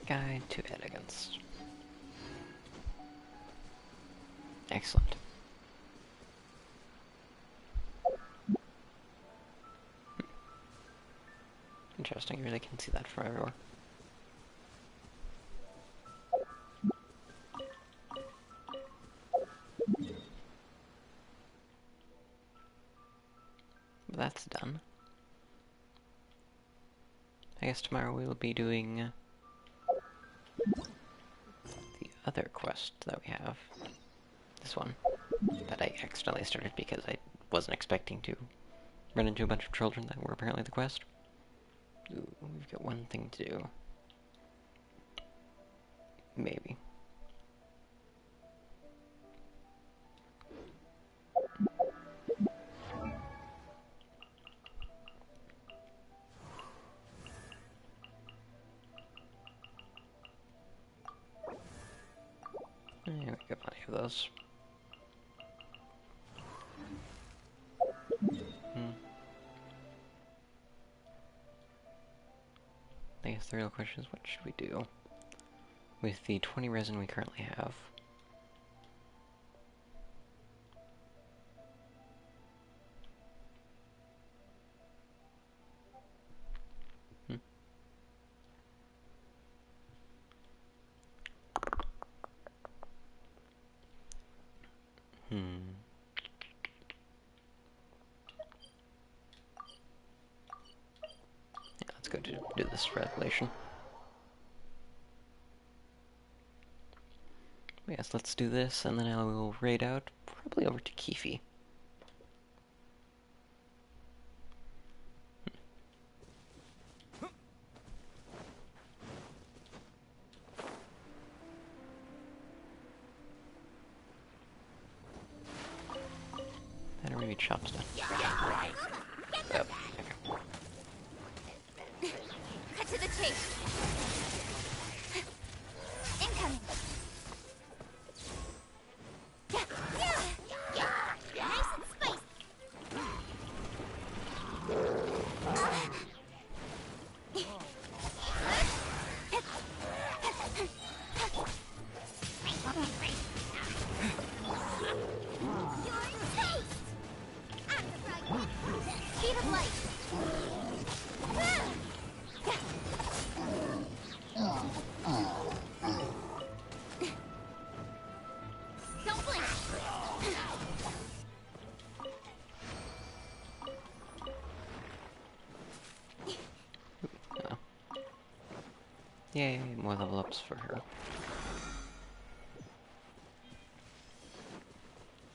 Guide to elegance. Excellent. Interesting, you really can see that from everywhere. But that's done. I guess tomorrow we will be doing the other quest that we have. This one. That I accidentally started because I wasn't expecting to run into a bunch of children that were apparently the quest. Ooh, we've got one thing to do. Maybe. There we go, plenty of those. I guess the real question is, what should we do with the 20 resin we currently have? Yeah, let's go do this revelation. Yes, let's do this, and then I will raid out, probably over to Keefe. That or maybe Chop's done. Yep. Okay. Cut to the chase. Incoming. Nice and spicy. Speed of light. Don't blink. Oh. Yay, more level ups for her.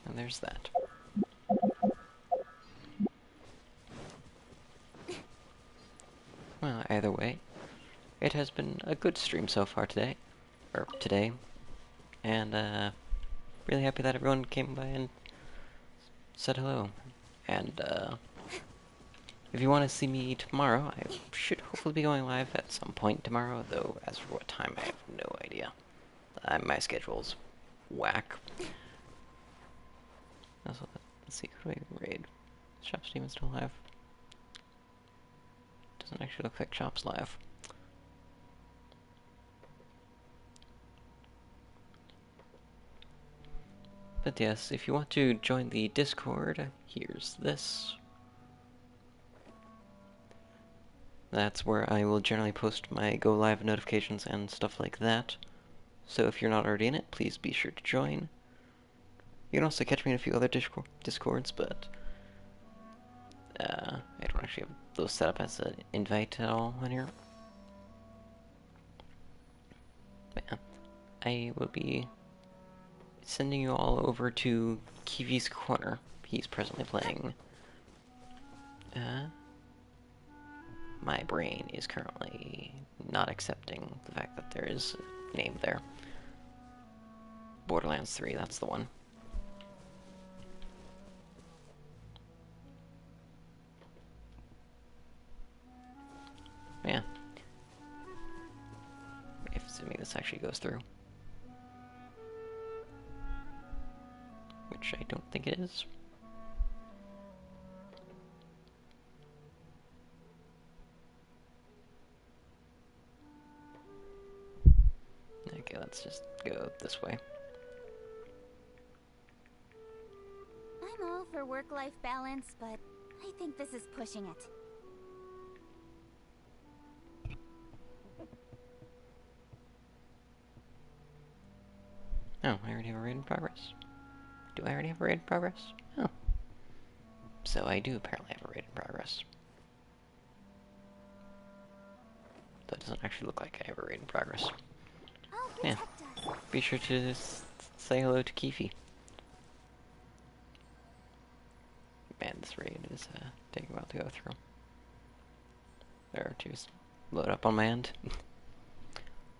And there's that. Well, either way, it has been a good stream so far today. Or today. And, really happy that everyone came by and said hello. And, if you want to see me tomorrow, I should hopefully be going live at some point tomorrow, though as for what time, I have no idea. My schedule's whack. Also, let's see, who do I raid? Is Shop's Demon still live? Doesn't actually look like Shop's live. But yes, if you want to join the Discord, here's this. That's where I will generally post my go live notifications and stuff like that. So if you're not already in it, please be sure to join. You can also catch me in a few other Discords, but I don't actually have those set up as an invite at all on here. But yeah, I will be sending you all over to Kiwi's Corner. He's presently playing. My brain is currently not accepting the fact that there is a name there. Borderlands 3, that's the one. Yeah. If assuming this actually goes through. Which I don't think it is. Okay, let's just go this way. I'm all for work-life balance, but I think this is pushing it. Oh, I already have a raid in progress. Do I already have a raid in progress? Oh. So I do apparently have a raid in progress. That doesn't actually look like I have a raid in progress. Yeah. Be sure to say hello to Kifi. Man, this raid is taking a while to go through. There to load up on my end.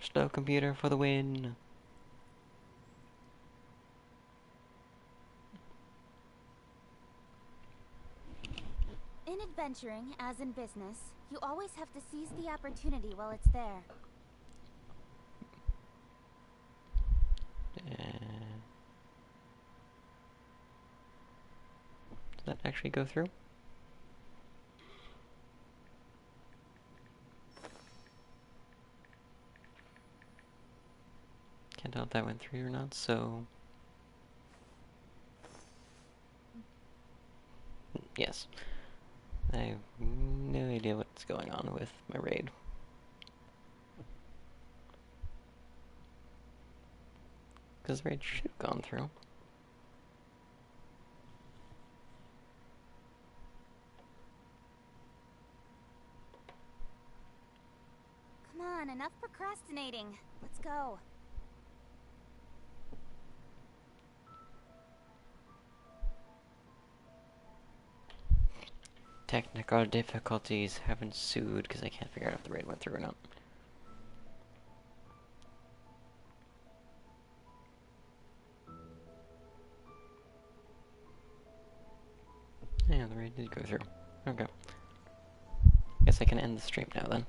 Slow computer for the win. In adventuring, as in business, you always have to seize the opportunity while it's there. Did that actually go through? Can't tell if that went through or not, so... Yes. I have no idea what's going on with my raid. Because the raid should have gone through. Come on, enough procrastinating. Let's go. Technical difficulties have ensued because I can't figure out if the raid went through or not. Yeah, the raid did go through. Okay. Guess I can end the stream now then.